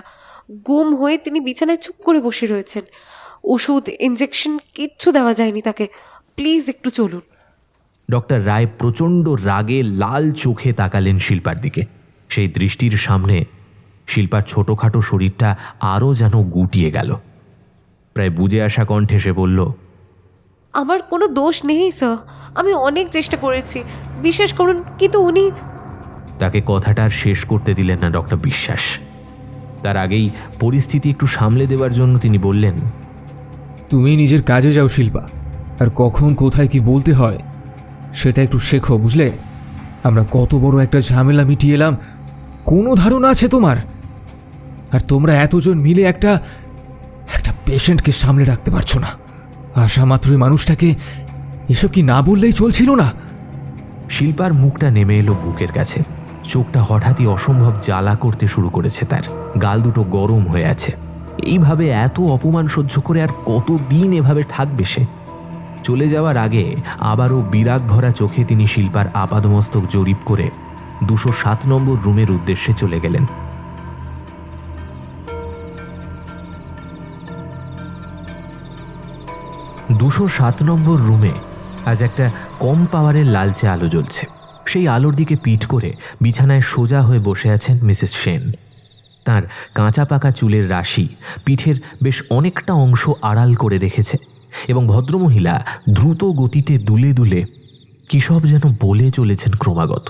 গুম হয়ে তিনি বিছানায় চুপ করে বসে রয়েছেন। ওষুধ, ইনজেকশন কিচ্ছু দেওয়া যায়নি তাকে। প্লিজ একটু চলুন। ডক্টর রায় প্রচণ্ড রাগে লাল চোখে তাকালেন শিল্পার দিকে। সেই দৃষ্টির সামনে শিল্পার ছোটোখাটো শরীরটা আরও যেন গুটিয়ে গেল। প্রায় বুঝে আসা কণ্ঠে সে বলল, আমার কোনো দোষ নেই স্যার, আমি অনেক চেষ্টা করেছি, বিশ্বাস করুন। কিন্তু উনি... তাকে কথাটা আর শেষ করতে দিলেন না ডক্টর বিশ্বাস। তার আগেই পরিস্থিতি একটু সামলে দেওয়ার জন্য তিনি বললেন, তুমি নিজের কাজে যাও শিল্পা, আর কখন কোথায় কি বলতে হয় সেটা একটু শেখো, বুঝলে? আমরা কত বড় একটা ঝামেলা মিটিয়ে এলাম, কোনো ধারণা আছে তোমার? আর তোমরা এতজন মিলে একটা পেশেন্টকে সামলে রাখতে পারছো না। আশা মাত্রই মানুষটাকে এসব কি না বললেই চলছিল না? শিল্পার মুখটা নেমে এলো বুকের কাছে। চোখটা হঠাৎই অসম্ভব জ্বালা করতে শুরু করেছে তার। গাল দুটো গরম হয়ে আছে। এইভাবে এত অপমান সহ্য করে আর কতদিন এভাবে থাকবে সে? চলে যাওয়ার আগে আবারও বিরাগ ভরা চোখে তিনি শিল্পার আপাদমস্তক জরিপ করে 207 নম্বর রুমের উদ্দেশ্যে চলে গেলেন। $207 নম্বর রুমে আজ একটা কম পাওয়ারের লালচে আলো জ্বলছে। সেই আলোর দিকে পিঠ করে বিছানায় সোজা হয়ে বসে আছেন মিসেস সেন। তার কাঁচা পাকা চুলের রাশি পিঠের বেশ অনেকটা অংশ আড়াল করে রেখেছে এবং ভদ্রমহিলা দ্রুত গতিতে দুলে দুলে কী সব যেন বলে চলেছেন ক্রমাগত।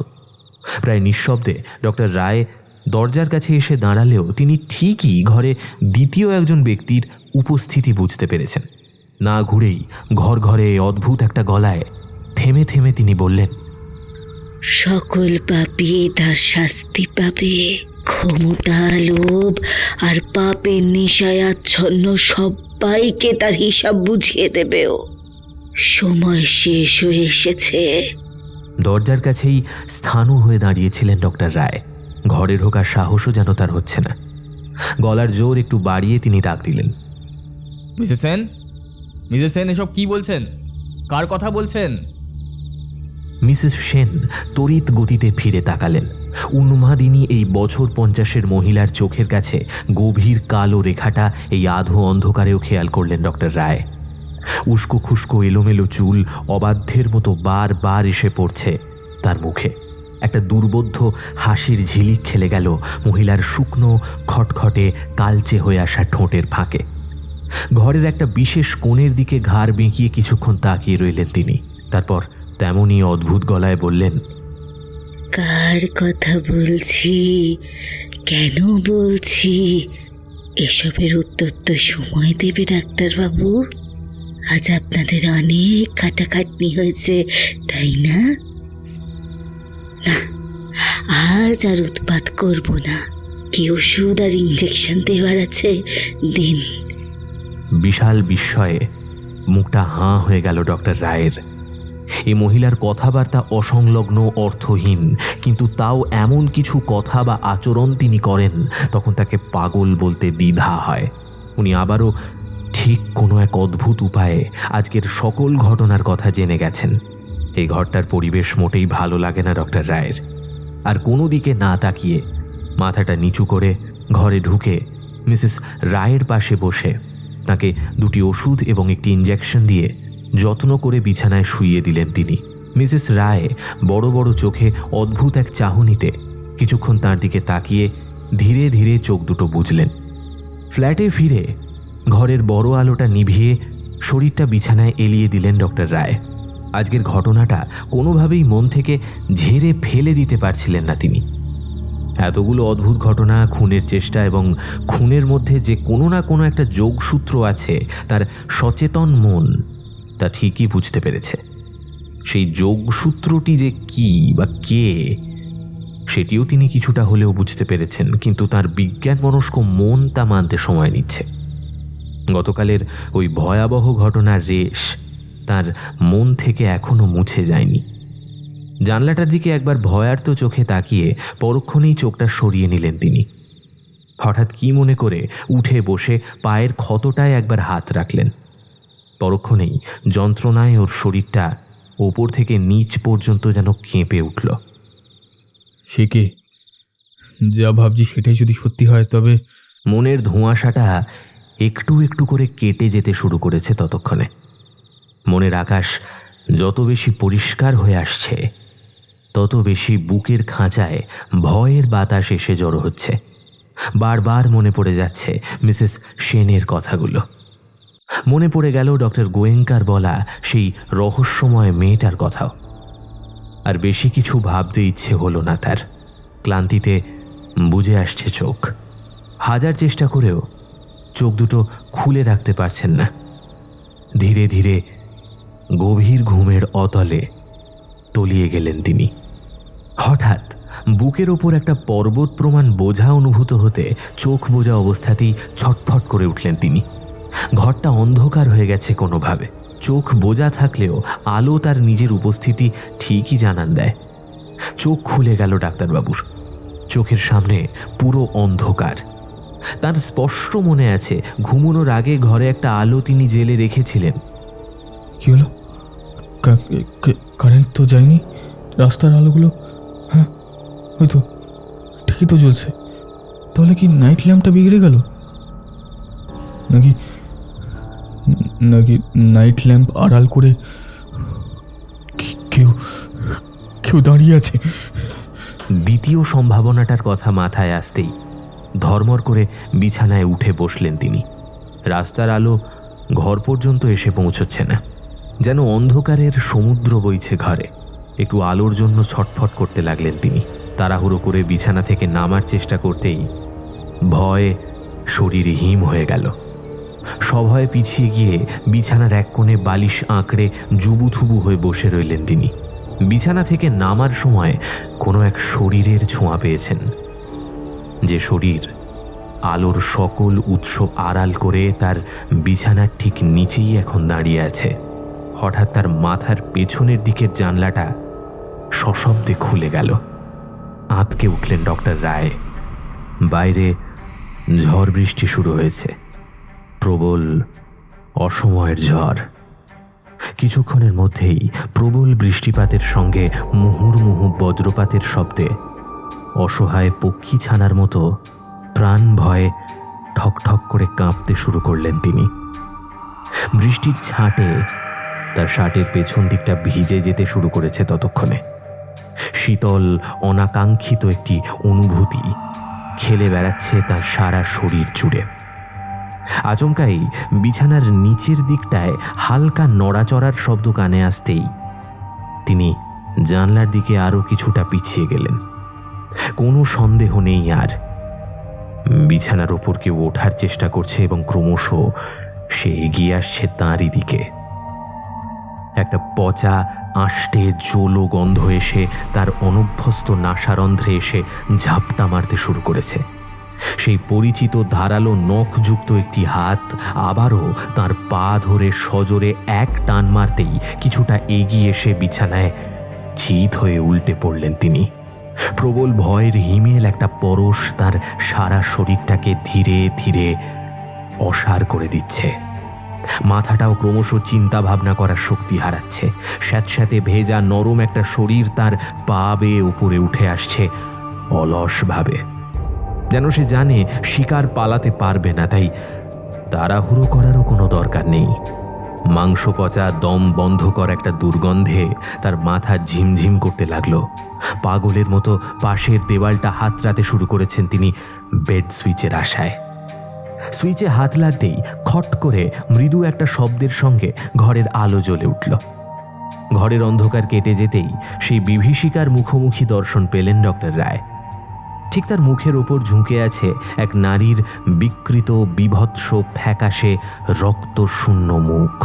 প্রায় নিঃশব্দে ডক্টর রায় দরজার কাছে এসে দাঁড়ালেও তিনি ঠিকই ঘরে দ্বিতীয় একজন ব্যক্তির উপস্থিতি বুঝতে পেরেছেন। না ঘুরেই ঘর ঘরে অদ্ভুত একটা গলায় থেমে থেমে তিনি বললেন, সকল পাপী তার শাস্তি পাবে। ক্ষমতা, লোভ আর পাপের নেশায় আচ্ছন্ন সবাইকে তার হিসাব বুঝিয়ে দেবেও। সময় শেষ হয়ে এসেছে। দরজার কাছেই স্থাণু হয়ে দাঁড়িয়েছিলেন ডক্টর রায়। ঘরে ঢোকার সাহসও যেন তার হচ্ছে না। গলার জোর একটু বাড়িয়ে তিনি ডাক দিলেন, মিসেস সেন, মিসেস সেন, এসব কি বলছেন? কার কথা বলছেন? মিসেস সেন তড়িৎ গতিতে ফিরে তাকালেন। উন্মাদিনী এই বছর 50-এর মহিলার চোখের কাছে গভীর কালো রেখাটা এই আধো অন্ধকারেও খেয়াল করলেন ডক্টর রায়। উস্কো খুস্কো এলোমেলো চুল অবাধ্যের মতো বারবার এসে পড়ছে তার মুখে। একটা দুর্বোধ্য হাসির ঝিলিক খেলে গেল মহিলার শুকনো খটখটে কালচে হয়ে আসা ঠোঁটের ফাঁকে। ঘরের একটা বিশেষ কোণের দিকে ঘাড় বেঁকিয়ে কিছুক্ষণ তাকিয়ে রইলেন তিনি। তারপর তেমনই অদ্ভুত গলায় বললেন, কার কথা বলছি, কেন বলছি, এসবের উত্তর তো সময় দেবে ডাক্তারবাবু। আজ আপনাদের অনেক খাটাখাটনি হয়েছে, তাই না? না, আজ আর উৎপাত করব না। কি ওষুধ আর ইঞ্জেকশন দেওয়ার আছে দিন। বিশাল বিস্ময়ে মুখটা হাঁ হয়ে গেল ডক্টর রায়ের। এই মহিলার কথাবার্তা অসংলগ্ন, অর্থহীন, কিন্তু তাও এমন কিছু কথা বা আচরণ তিনি করেন তখন তাকে পাগল বলতে দ্বিধা হয়। উনি আবারও ঠিক কোনো এক অদ্ভুত উপায়ে আজকের সকল ঘটনার কথা জেনে গেছেন। এই ঘরটার পরিবেশ মোটেই ভালো লাগে না ডক্টর রায়ের। আর কোনো দিকে না তাকিয়ে মাথাটা নিচু করে ঘরে ঢুকে মিসেস রায়ের পাশে বসে তাকে দুটি ওষুধ এবং একটি ইঞ্জেকশন দিয়ে যত্ন করে বিছানায় শুইয়ে দিলেন তিনি। মিসেস রায় বড় বড় চোখে অদ্ভুত এক চাহনিতে কিছুক্ষণ তার দিকে তাকিয়ে ধীরে ধীরে চোখ দুটো বুজলেন। ফ্ল্যাটে ফিরে ঘরের বড় আলোটা নিভিয়ে শরীরটা বিছানায় এলিয়ে দিলেন ডক্টর রায়। আজকের ঘটনাটা কোনোভাবেই মন থেকে ঝেড়ে ফেলে দিতে পারছিলেন না তিনি। এতগুলো অদ্ভুত ঘটনা, খুনের চেষ্টা এবং খুনের মধ্যে যে কোনো না কোনো একটা যোগসূত্র আছে তার সচেতন মন তা ঠিকই বুঝতে পেরেছে। সেই যোগসূত্রটি যে কি বা কে সেটিও তিনি কিছুটা হলেও বুঝতে পেরেছেন, কিন্তু তার বিজ্ঞানমনস্ক মন তা মানতে সময় নিচ্ছে। গতকালের ওই ভয়াবহ ঘটনার রেশ তার মন থেকে এখনো মুছে যায়নি। জানলাটার দিকে একবার ভয়ার্ত চোখে তাকিয়ে পরক্ষণেই চোখটা সরিয়ে নিলেন তিনি। হঠাৎ কি মনে করে উঠে বসে পায়ের ক্ষতটায় একবার হাত রাখলেন। পরক্ষণেই যন্ত্রণায় ওর শরীরটা ওপর থেকে নিচ পর্যন্ত যেন কেঁপে উঠল। সে কে? যা ভাবছি সেটাই যদি সত্যি হয় তবে। মনের ধোঁয়াশাটা একটু একটু করে কেটে যেতে শুরু করেছে ততক্ষণে। মনের আকাশ যত বেশি পরিষ্কার হয়ে আসছে তত বেশি বুকের খাঁচায় ভয়ের বাতাস এসে জড়ো হচ্ছে। বারবার মনে পড়ে যাচ্ছে মিসেস সেনের কথাগুলো। মনে পড়ে গেল ডক্টর গোয়েঙ্কার বলা সেই রহস্যময় মেয়েটার কথাও। আর বেশি কিছু ভাবতে ইচ্ছে হলো না তার। ক্লান্তিতে বুজে আসছে চোখ। হাজার চেষ্টা করেও চোখ দুটো খুলে রাখতে পারছেন না। ধীরে ধীরে গভীর ঘুমের অতলে তলিয়ে গেলেন তিনি। হঠাৎ বুকের ওপর একটা পর্বত প্রমাণ বোঝা অনুভূত হতে চোখ বোঝা অবস্থাতেই ছটফট করে উঠলেন তিনি। ঘরটা অন্ধকার হয়ে গেছে কোনোভাবে। চোখ বোঝা থাকলেও আলো তার নিজের উপস্থিতি ঠিকই জানান দেয়। চোখ খুলে গেল ডাক্তারবাবুর। চোখের সামনে পুরো অন্ধকার। তার স্পষ্ট মনে আছে ঘুমানোর আগে ঘরে একটা আলো তিনি জেলে রেখেছিলেন। কি হলো? কারেন্ট তো যায়নি। রাস্তার আলোগুলো, হ্যাঁ হয়তো ঠিকই তো জ্বলছে। তাহলে কি নাইট ল্যাম্পটা বিগড়ে গেল? নাকি নাকি নাইট ল্যাম্প আড়াল করে কেউ কেউ দাঁড়িয়ে আছে। দ্বিতীয় সম্ভাবনাটার কথা মাথায় আসতেই ধর্মর করে বিছানায় উঠে বসলেন তিনি। রাস্তার আলো ঘর পর্যন্ত এসে পৌঁছচ্ছে না, যেন অন্ধকারের সমুদ্র বইছে ঘরে। একটু আলোর জন্য ছটফট করতে লাগলেন তিনি। তাড়াহুড়ো করে বিছানা থেকে নামার চেষ্টা করতেই ভয়ে শরীর হিম হয়ে গেল। সভয়ে পিছিয়ে গিয়ে বিছানার এক কোণে বালিশ আঁকড়ে জুবুথুবু হয়ে বসে রইলেন তিনি। বিছানা থেকে নামার সময় কোনো এক শরীরের ছোঁয়া পেয়েছেন, যে শরীর আলোর সকল উৎস আড়াল করে তার বিছানার ঠিক নিচেই এখন দাঁড়িয়ে আছে। হঠাৎ তার মাথার পেছনের দিকের জানলাটা সশব্দে খুলে গেল। আঁতকে উঠলেন ডক্টর রায়। বাইরে ঝড় বৃষ্টি শুরু হয়েছে, প্রবল অসময়ের ঝড়। কিছুক্ষণের মধ্যেই প্রবল বৃষ্টিপাতের সঙ্গে মুহুর্মুহু বজ্রপাতের শব্দে অসহায় পক্ষী ছানার মতো প্রাণ ভয়ে ঠকঠক করে কাঁপতে শুরু করলেন তিনি। বৃষ্টির ছাঁটে তার শার্টের পেছন দিকটা ভিজে যেতে শুরু করেছে। ততক্ষণে শীতল অনাকাঙ্ক্ষিত একটি অনুভূতি খেলে বেড়াচ্ছে তার সারা শরীর জুড়ে। আচমকাই বিছানার নিচের দিকটায় হালকা নড়াচড়ার শব্দ কানে আসতেই তিনি জানলার দিকে আরো কিছুটা পিছিয়ে গেলেন। কোনো সন্দেহ নেই আর, বিছানার ওপর কেউ ওঠার চেষ্টা করছে এবং ক্রমশ সে এগিয়ে আসছে তাঁরই দিকে। একটা পচা আষ্টে জোলো গন্ধ এসে তার অনভ্যস্ত নাসারন্ধ্রে এসে ঝাপটা মারতে শুরু করেছে। সেই পরিচিত ধারালো নখযুক্ত একটি হাত আবারও তার পা ধরে সজোরে এক টান মারতেই কিছুটা এগিয়ে এসে বিছানায় চিত হয়ে উল্টে পড়লেন তিনি। প্রবল ভয়ের হিমেল একটা পরশ তার সারা শরীরটাকে ধীরে ধীরে অসাড় করে দিচ্ছে। মাথাটাও ক্রমশ চিন্তা ভাবনা করার শক্তি হারাচ্ছে। স্যাঁতস্যাঁতে ভেজা নরম একটা শরীর তার পা বেয়ে উপরে উঠে আসছে অলসভাবে, যেন সে জানে শিকার পালাতে পারবে না, তাই তাড়াহুড়ো করারও কোনো দরকার নেই। মাংস পচা দম বন্ধ করা একটা দুর্গন্ধে তার মাথা ঝিমঝিম করতে লাগলো। পাগলের মতো পাশের দেওয়ালটা হাতড়াতে শুরু করেছেন তিনি বেড সুইচের আশায়। সুইচে হাত লাগতেই খট করে মৃদু একটা শব্দের সঙ্গে ঘরের আলো জ্বলে উঠল। ঘরের অন্ধকার কেটে যেতেই সেই বিভীষিকার মুখোমুখি দর্শন পেলেন ডক্টর রায়। ঠিক তার মুখের ওপর ঝুঁকে আছে এক নারীর বিকৃত বিভৎস ফ্যাকাশে রক্তশূন্য মুখ।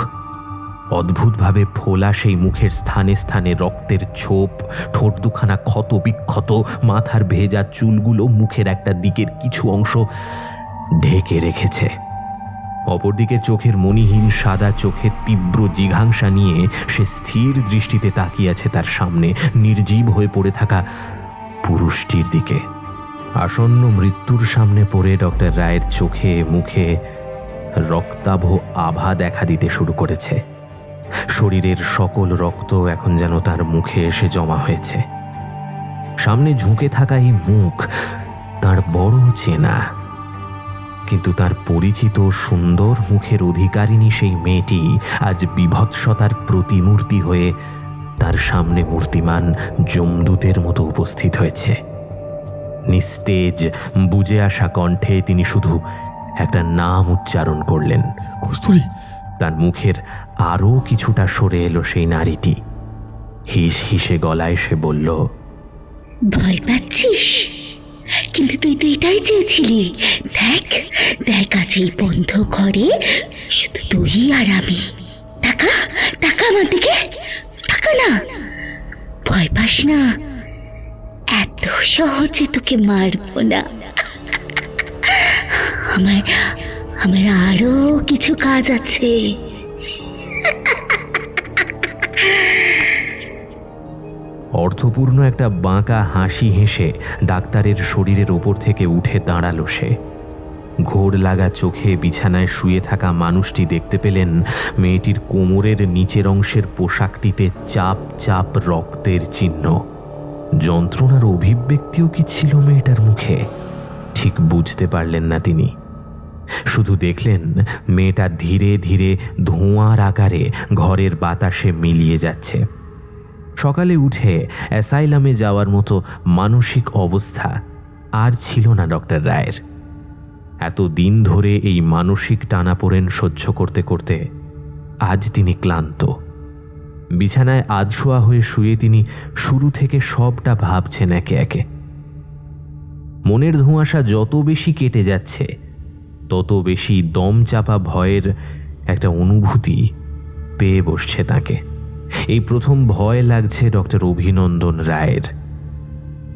অদ্ভুতভাবে ফোলা সেই মুখের স্থানে স্থানে রক্তের ছোপ, ঠোঁট দুখানা ক্ষত বিক্ষত, মাথার ভেজা চুলগুলো মুখের একটা দিকের কিছু অংশ ঢেকে রেখেছে। অপরদিকে চোখের মণিহীন সাদা চোখের তীব্র জিঘাংসা নিয়ে সে স্থির দৃষ্টিতে তাকিয়ে আছে তার সামনে নির্জীব হয়ে পড়ে থাকা পুরুষটির দিকে। আসন্ন মৃত্যুর সামনে পড়ে ডক্টর রায়ের চোখে মুখে রক্তাভ আভা দেখা দিতে শুরু করেছে। শরীরের সকল রক্ত এখন যেন তার মুখে এসে জমা হয়েছে। সামনে ঝুঁকে থাকা এই মুখ তার বড় চেনা, কিন্তু তার পরিচিত সুন্দর মুখের অধিকারিণী সেই মেয়েটি আজ বিভৎসতার প্রতিমূর্তি হয়ে তার সামনে মূর্তিমান যমদূতের মতো উপস্থিত হয়েছে। নিস্তেজ বুঝে আসা কণ্ঠে তিনি শুধু একটা নাম উচ্চারণ করলেন, কস্তুরী। তার মুখের আরও কিছুটা সরে এলো সেই নারীটি। হিস হিসে গলায় সে বলল, ভয় পাচ্ছিস? কিন্তু তুই তো এটাই চেয়েছিলি। দেখ দেখ, আজ এই বন্ধ ঘরে শুধু তুই আর আমি। টাকা টাকা আমার দিকে, টাকা না, ভয় পাস না, এত সহজে তোকে মারবো না। আমার আরো কিছু কাজ আছে। অর্থপূর্ণ একটা বাঁকা হাসি হেসে ডাক্তারের শরীরের ওপর থেকে উঠে দাঁড়ালো সে। ঘোর লাগা চোখে বিছানায় শুয়ে থাকা মানুষটি দেখতে পেলেন মেয়েটির কোমরের নিচের অংশের পোশাকটিতে চাপ চাপ রক্তের চিহ্ন। যন্ত্রণার অভিব্যক্তিও কি ছিল মেয়েটার মুখে? ঠিক বুঝতে পারলেন না তিনি। শুধু দেখলেন মেয়েটা ধীরে ধীরে ধোঁয়ার আকারে ঘরের বাতাসে মিলিয়ে যাচ্ছে। সকালে উঠে অ্যাসাইলামে যাওয়ার মতো মানসিক অবস্থা আর ছিল না ডক্টর রায়ের। এত দিন ধরে এই মানসিক টানাপোড়েন সহ্য করতে করতে আজ তিনি ক্লান্ত। বিছানায় আধশোয়া হয়ে শুয়ে তিনি শুরু থেকে সবটা ভাবছেন একে একে। মনের ধোঁয়াশা যত বেশি কেটে যাচ্ছে তত বেশি দম চাপা ভয়ের একটা অনুভূতি পেয়ে বসছে তাকে। এই প্রথম ভয় লাগছে ডক্টর অভিনন্দন রায়ের।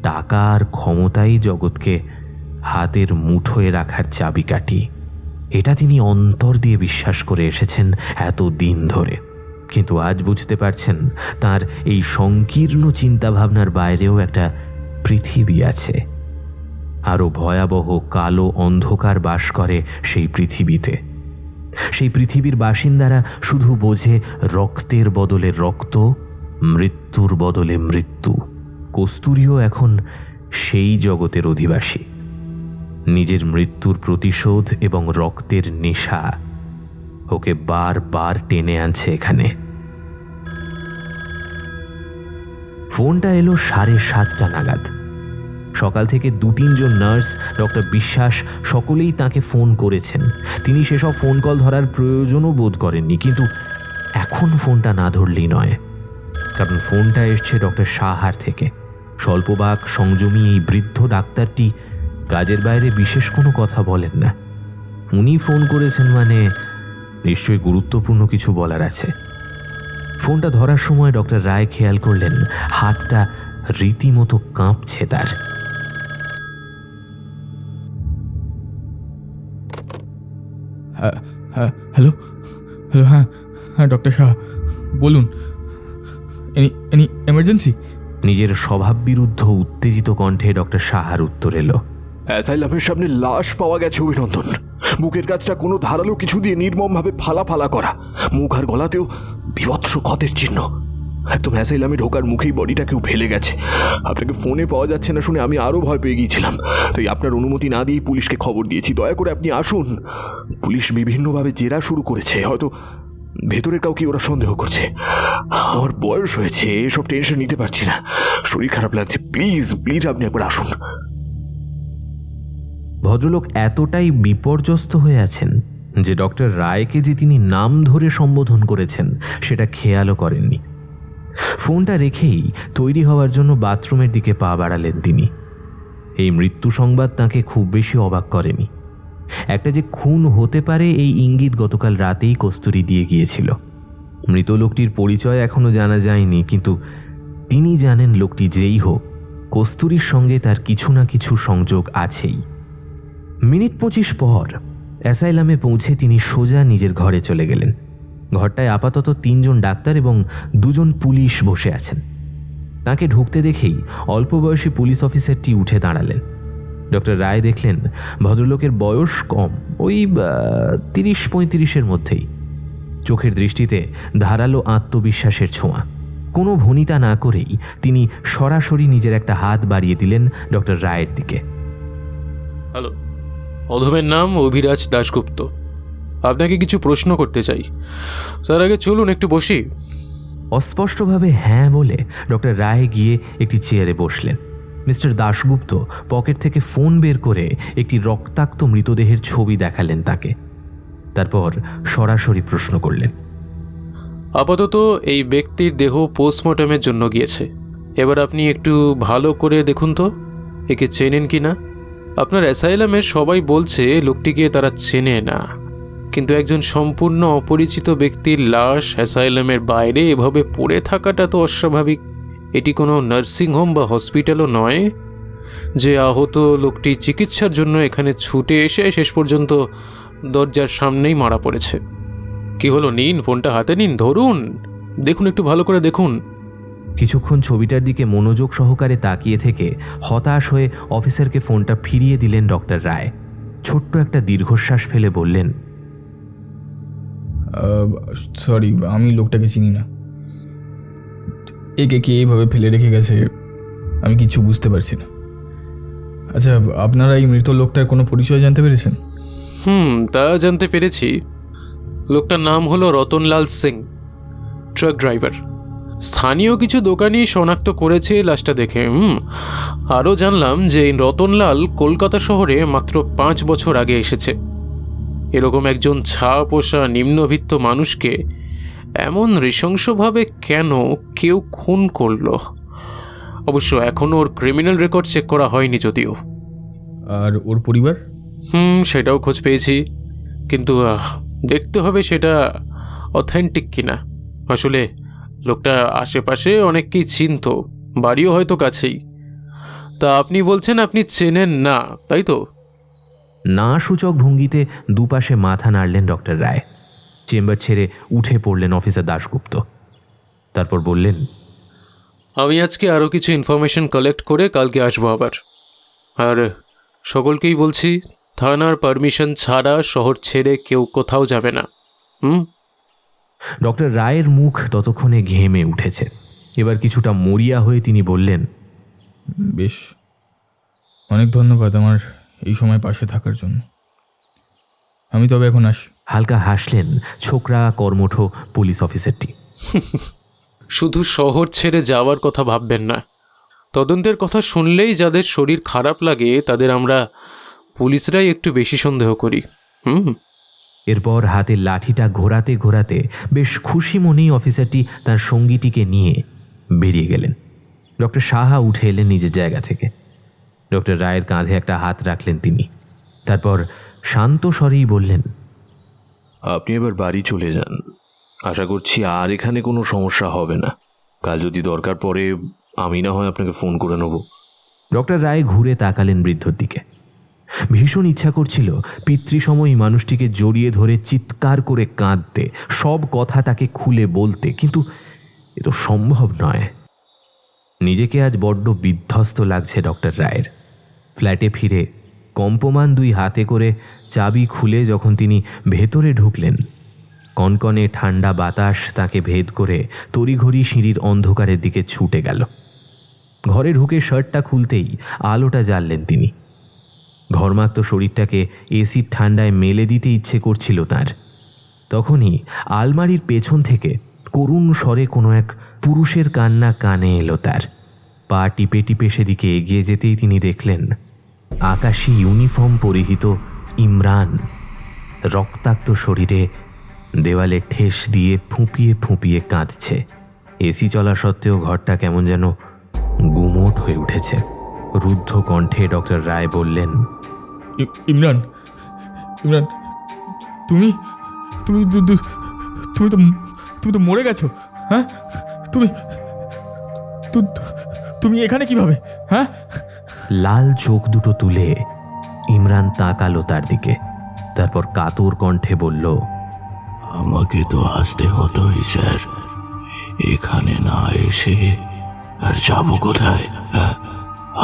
টাকা আর ক্ষমতাই জগৎকে হাতের মুঠোয় রাখার চাবিকাঠি, এটা তিনি অন্তর দিয়ে বিশ্বাস করে এসেছেন এত দিন ধরে। কিন্তু আজ বুঝতে পারছেন তার এই সংকীর্ণ চিন্তাভাবনার বাইরেও একটা পৃথিবী আছে। আরো ভয়াবহ কালো অন্ধকার বাস করে সেই পৃথিবীতে। সেই পৃথিবীর বাসিন্দারা শুধু বোঝে রক্তের বদলে রক্ত, মৃত্যুর বদলে মৃত্যু। কস্তুরীও এখন সেই জগতের অধিবাসী। নিজের মৃত্যুর প্রতিশোধ এবং রক্তের নেশা ওকে বারবার টেনে আনছে এখানে। ফোনটা এলো 7:30 নাগাদ। সকাল থেকে 2-3 নার্স, ডক্টর বিশ্বাস সকলেই তাকে ফোন করেছেন। তিনি সেসব ফোন কল ধরার প্রয়োজনও বোধ করেননি, কিন্তু এখন ফোনটা না ধরলেই নয়। কারণ ফোনটা এসছে ডক্টর সাহার থেকে। স্বল্পবাক সংযমী এই বৃদ্ধ ডাক্তারটি কাজের বাইরে বিশেষ কোনো কথা বলেন না। উনি ফোন করেছেন মানে নিশ্চয়ই গুরুত্বপূর্ণ কিছু বলার আছে। ফোনটা ধরার সময় ডক্টর রায় খেয়াল করলেন হাতটা রীতিমতো কাঁপছে তার। হ্যালো হ্যালো, হ্যাঁ হ্যাঁ ডক্টর শাহ বলুন, এনি এমার্জেন্সি? নিজের স্বভাব বিরুদ্ধ উত্তেজিত কণ্ঠে ডক্টর সাহার উত্তর এলো। অ্যাসাইলামের সামনে লাশ পাওয়া গেছে অভিনন্দন। বুকের কাছটা কোনো ধারালো কিছু দিয়ে নির্মমভাবে ফালা করা, মুখ আর গলাতেও বিভৎস ক্ষতের চিহ্ন। একদম অ্যাসাইলামে ঢোকার মুখেই বডিটা কেউ ফেলে গেছে। আপনাকে ফোনে পাওয়া যাচ্ছে না শুনে আমি আরও ভয় পেয়ে গিয়েছিলাম, তাই আপনার অনুমতি না দিয়েই পুলিশকে খবর দিয়েছি। দয়া করে আপনি আসুন। পুলিশ বিভিন্নভাবে জেরা শুরু করেছে, হয়তো ভেতরের কাউকে ওরা সন্দেহ করছে। আমার বয়স হয়েছে, এসব টেনশন নিতে পারছি না, শরীর খারাপ লাগছে। প্লিজ প্লিজ আপনি একবার আসুন। ভদ্রলোক এতটাই বিপর্যস্ত হয়ে আছেন যে ডক্টর রায়কে যে তিনি নাম ধরে সম্বোধন করেছেন সেটা খেয়ালও করেননি। ফোনটা রেখেই তৈরি হওয়ার জন্য বাথরুমের দিকে পা বাড়ালেন তিনি। এই মৃত্যু সংবাদ তাকে খুব বেশি অবাক করেনি। একটা যে খুন হতে পারে এই ইঙ্গিত গতকাল রাতেই কস্তুরী দিয়ে গিয়েছিল। মৃত লোকটির পরিচয় এখনো জানা যায়নি, কিন্তু তিনি জানেন লোকটি যেই হোক কস্তুরীর সঙ্গে তার কিছু না কিছু সংযোগ আছেই। মিনিট 25 পর অ্যাসাইলামে পৌঁছে তিনি সোজা নিজের ঘরে চলে গেলেন। ঘরটায় আপাতত 3 ডাক্তার এবং 2 পুলিশ বসে আছেন। তাকে ঢুকতে দেখেই অল্প বয়সী পুলিশ অফিসারটি উঠে দাঁড়ালেন। ডক্টর রায় দেখলেন ভদ্রলোকের বয়স কম, ওই 30-35-এর মধ্যেই। চোখের দৃষ্টিতে ধারালো আত্মবিশ্বাসের ছোঁয়া। কোনো ভনিতা না করেই তিনি সরাসরি নিজের একটা হাত বাড়িয়ে দিলেন ডক্টর রায়ের দিকে। হ্যালো, অধমের নাম অভিরাজ দাশগুপ্ত। আপনাকে কিছু প্রশ্ন করতে চাই। তার আগে চলুন একটু বসি। অস্পষ্টভাবে হ্যাঁ বলে ডক্টর রায় গিয়ে একটি চেয়ারে বসলেন। মিস্টার দাশগুপ্ত পকেট থেকে ফোন বের করে একটি রক্তাক্ত মৃতদেহের ছবি দেখালেন তাকে। তারপর সরাসরি প্রশ্ন করলেন, আপাতত এই ব্যক্তির দেহ পোস্টমর্টমের জন্য গিয়েছে। এবার আপনি একটু ভালো করে দেখুন তো একে চেনেন কি না। আপনার অ্যাসাইলামের সবাই বলছে লোকটিকে তারা চেনে না, কিন্তু একজন সম্পূর্ণ অপরিচিত ব্যক্তির লাশ অ্যাসাইলামের বাইরে এভাবে পড়ে থাকাটা তো অস্বাভাবিক। এটি কোনো নার্সিংহোম বা হসপিটালও নয় যে আহত লোকটি চিকিৎসার জন্য এখানে ছুটে এসে শেষ পর্যন্ত দরজার সামনেই মারা পড়েছে। কি হলো, নিন ফোনটা হাতে নিন, ধরুন, দেখুন, একটু ভালো করে দেখুন। কিছুক্ষণ ছবিটার দিকে মনোযোগ সহকারে তাকিয়ে থেকে হতাশ হয়ে অফিসারকে ফোনটা ফিরিয়ে দিলেন ডক্টর রায়। ছোট্ট একটা দীর্ঘশ্বাস ফেলে বললেন, সরি, আমি লোকটাকে চিনি না। একে কে এইভাবে ফেলে রেখে গেছে আমি কিছু বুঝতে পারছি না। আচ্ছা, আপনারা এই মৃত লোকটার কোনো পরিচয় জানতে পেরেছেন? তা জানতে পেরেছি। লোকটার নাম হলো রতনলাল সিং, ট্রাক ড্রাইভার। স্থানীয় কিছু দোকানি শনাক্ত করেছে লাশটা দেখে। আরও জানলাম যে এই রতনলাল কলকাতা শহরে মাত্র 5 বছর আগে এসেছে। এরকম একজন ছায়া পোষা নিম্নবিত্ত মানুষকে এমন নৃশংসভাবে কেন কেউ খুন করলো? অবশ্য এখনও ওর ক্রিমিনাল রেকর্ড চেক করা হয়নি যদিও। আর ওর পরিবার? সেটাও খোঁজ পেয়েছি, কিন্তু দেখতে হবে সেটা অথেন্টিক কিনা। আসলে লোকটা আশেপাশে অনেককেই চিনত, বাড়িও হয়তো কাছেই। তা আপনি বলছেন আপনি চেনেন না, তাই তো? না সূচক ভঙ্গিতে দুপাশে মাথা নাড়লেন ডক্টর রায়। চেম্বার ছেড়ে উঠে পড়লেন অফিসার দাশগুপ্ত। তারপর বললেন, আমি আজকে আরও কিছু ইনফরমেশন কালেক্ট করে কালকে আসবো আবার। আর সকলকেই বলছি, থানার পারমিশন ছাড়া শহর ছেড়ে কেউ কোথাও যাবে না। ডক্টর রায়ের মুখ ততক্ষণে ঘেমে উঠেছে। এবার কিছুটা মরিয়া হয়ে তিনি বললেন, বেশ, অনেক ধন্যবাদ আমার এই সময় পাশে থাকার জন্য। আমি তবে এখন আসি। হালকা হাসলেন ছোকরা কর্মঠ পুলিশ অফিসারটি। শুধু শহর ছেড়ে যাওয়ার কথা ভাববেন না। তদন্তের কথা শুনলেই যাদের শরীর খারাপ লাগে তাদের আমরা পুলিশরাই একটু বেশি সন্দেহ করি। এরপর হাতের লাঠিটা ঘোরাতে ঘোরাতে বেশ খুশি মনেই অফিসারটি তার সঙ্গীটিকে নিয়ে বেরিয়ে গেলেন। ডক্টর সাহা উঠে এলেন নিজের জায়গা থেকে। ডক্টর রায়ের কাঁধে একটা হাত রাখলেন তিনি। তারপর শান্ত স্বরেই বললেন, আপনি এবার বাড়ি চলে যান। আশা করছি আর এখানে কোনো সমস্যা হবে না। কাল যদি দরকার পড়ে আমি না হয় আপনাকে ফোন করে নেব। ডক্টর রায় ঘুরে তাকালেন বৃদ্ধর দিকে। ভীষণ ইচ্ছা করছিল পিতৃসময়ী মানুষটিকে জড়িয়ে ধরে চিৎকার করে কাঁদতে, সব কথা তাকে খুলে বলতে, কিন্তু এ তো সম্ভব নয়। নিজেকে আজ বড্ড বিধ্বস্ত লাগছে ডক্টর রায়ের। ফ্ল্যাটে ফিরে কম্পমান 2 হাতে করে চাবি খুলে যখন তিনি ভেতরে ঢুকলেন, কনকনে ঠান্ডা বাতাস তাকে ভেদ করে তড়িঘড়ি সিঁড়ির অন্ধকারের দিকে ছুটে গেল। ঘরে ঢুকে শার্টটা খুলতেই আলোটা জ্বাললেন তিনি। ঘর্মাক্ত শরীরটাকে এসির ঠান্ডায় মেলে দিতে ইচ্ছে করছিল তার। তখনই আলমারির পেছন থেকে করুণ স্বরে কোনো এক পুরুষের কান্না কানে এলো তার। পা টিপে টিপে সেদিকে এগিয়ে যেতেই তিনি দেখলেন আকাশী ইউনিফর্ম পরিহিত ইমরান রক্তাক্ত শরীরে দেওয়ালে ঠেস দিয়ে ফুঁপিয়ে ফুঁপিয়ে কাঁদছে। এসি চলা সত্ত্বেও ঘরটা কেমন যেন গুমোট হয়ে উঠেছে। রুদ্ধ কণ্ঠে ডক্টর রায় বললেন, ইমরান, ইমরান, তুমি তুমি তুমি তো তুমি তো মরে গেছো। হ্যাঁ, তুমি তুমি এখানে কিভাবে? হ্যাঁ? লাল চোখ দুটো তুলে ইমরান তাকালো তার দিকে। তারপর কাতর কণ্ঠে বলল, আমাকে তো আসতে হতোই স্যার। এখানে না এসে আর যাবো কোথায়?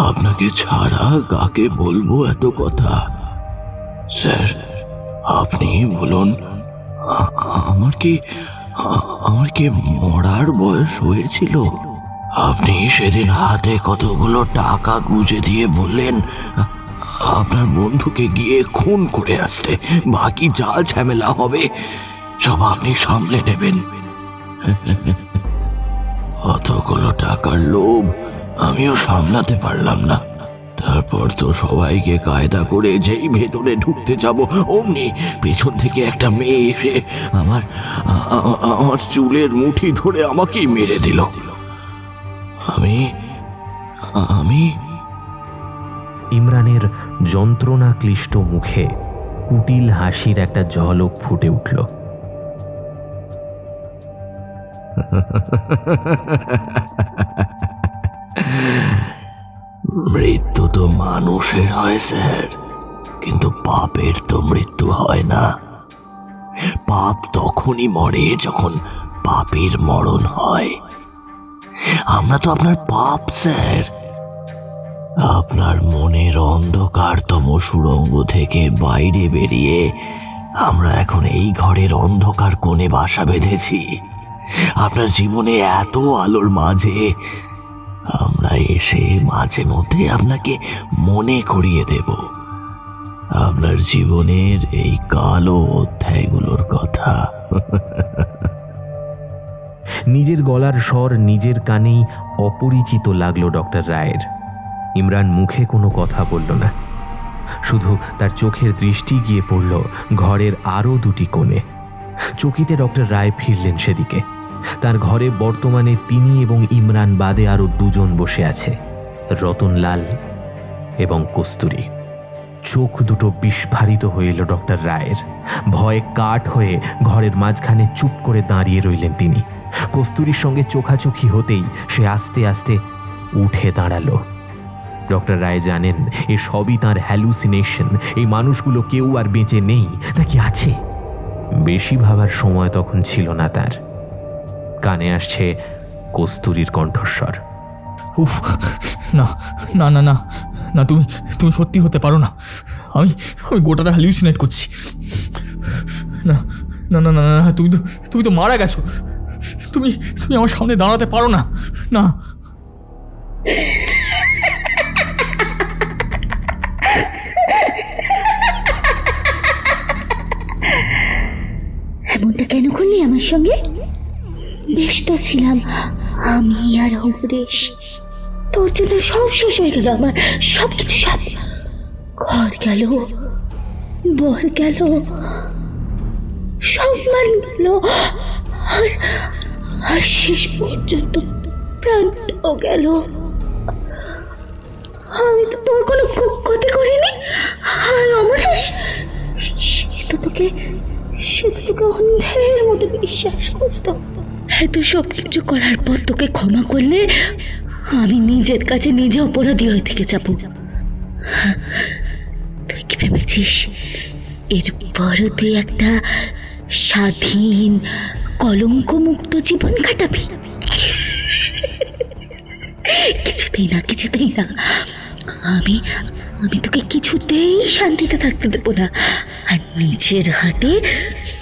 আপনাকে ছাড়া কাকে বলবো এত কথা? স্যার আপনি বলুন, আমার কি মরার বয়স হয়েছিল? আপনি সেদিন হাতে কতগুলো টাকা গুঁজে দিয়ে বললেন আপনার বন্ধুকে গিয়ে খুন করে আসতে, বাকি যা ঝামেলা হবে সব আপনি সামলে নেবেন। অতগুলো টাকার লোভ আমিও সামলাতে পারলাম না। তারপর তো সবাইকে কায়দা করে যেই ভেতরে ঢুকতে যাব অমনি পেছন থেকে একটা মেয়ে এসে আমার চুলের মুঠি ধরে আমাকেই মেরে দিল। আমি ইমরানের যন্ত্রণা ক্লিষ্ট মুখে কুটিল হাসির একটা ঝলক ফুটে উঠল। মৃত্যু তো মানুষের হয় স্যার, কিন্তু পাপের তো মৃত্যু হয় না। পাপ তখনই মরে যখন পাপের মরণ হয়। আমরা তো আপনার পাপ স্যার। আপনার মনের অন্ধকারতম সুড়ঙ্গ থেকে বাইরে বেরিয়ে আমরা এখন এই ঘরের অন্ধকার কোণে বাসা বেঁধেছি। আপনার জীবনে এত আলোর মাঝে আমরা এসে মাঝে মধ্যে আপনাকে মনে করিয়ে দেব আপনার জীবনের এই কালো অধ্যায়গুলোর কথা। নিজের গলার স্বর নিজের কানেই অপরিচিত লাগলো ডক্টর রায়ের। ইমরান মুখে কোনো কথা বলল না, শুধু তার চোখের দৃষ্টি গিয়ে পড়ল ঘরের আরও দুটি কোণে। চকিতে ডক্টর রায় ফিরলেন সেদিকে। তার ঘরে বর্তমানে তিনি এবং ইমরান বাদে আরও দুজন বসে আছে, রতনলাল এবং কস্তুরী। চোখ দুটো বিস্ফারিত হইল ডক্টর রায়ের। ভয়ে কাঠ হয়ে ঘরের মাঝখানে চুপ করে দাঁড়িয়ে রইলেন তিনি। কস্তুরীর সঙ্গে চোখাচোখি হতেই সে আস্তে আস্তে উঠে দাঁড়ালো। ডক্টর রায় জানেন এ সবই তাঁর হ্যালুসিনেশন। এই মানুষগুলো কেউ আর বেঁচে নেই নাকি আছে, বেশি ভাবার সময় তখন ছিল না তার। কানে আসছে কস্তুরীর কণ্ঠস্বর। উফ, না না না না না, তুমি তুমি সত্যি হতে পারো না। আমি আমি গোটাটা হ্যালুসিনেট করছি। না না না না না, তুমি তো মারা গেছো। তুমি তুমি আমার সামনে দাঁড়াতে পারো না। না, এমনটা কেন করলি আমার সঙ্গে? বেশ তো ছিলাম আমি আর অমরেশ। তোর জন্য সব শেষ হয়ে গেল আমার, সব কিছু সব। ঘর গেল, বর গেল, সম্মান গেল, আর শেষ পর্যন্ত প্রাণটাও গেল। আমি তো তোর কোনো ক্ষতি করিনি। আর অমরেশ সে তো তোকে অন্ধের মতো বিশ্বাস করতো। এত সব কিছু করার পর তোকে ক্ষমা করলে আমি নিজের কাছে নিজে অপরাধী হয়ে থেকে যাব। তুই কি ভেবেছিস এরপরও তুই একটা স্বাধীন কলঙ্কমুক্ত জীবন কাটাবি? কিছুতেই না, কিছুতেই না। আমি তোকে কিছুতেই শান্তিতে থাকতে দেবো না, আর নিজের হাতে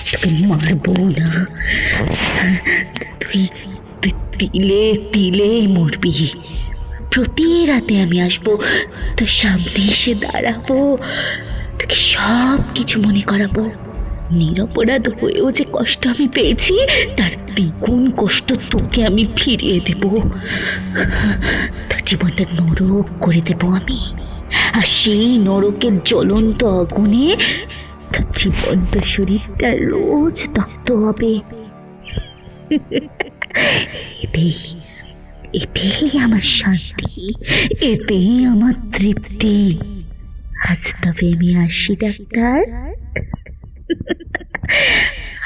তোকে মারবো না। তুই তিলে তিলে মরবি। প্রতি রাতে আমি আসবো, তোর সামনে এসে দাঁড়াবো, তোকে সব কিছু মনে করাবো। নিরপরাধ হয়েও যে কষ্ট আমি পেয়েছি তার দ্বিগুণ কষ্ট তোকে আমি ফিরিয়ে দেব। তোর জীবনটা নরক করে দেব আমি, আর সেই নরকের জ্বলন্ত আগুনে তোর জীবন্ত শরীরটা রোজ তপ্ত হবে। এতেই আমার শান্তি, এতেই আমার তৃপ্তি। আজ তবে আমি আসি ডাক্তার,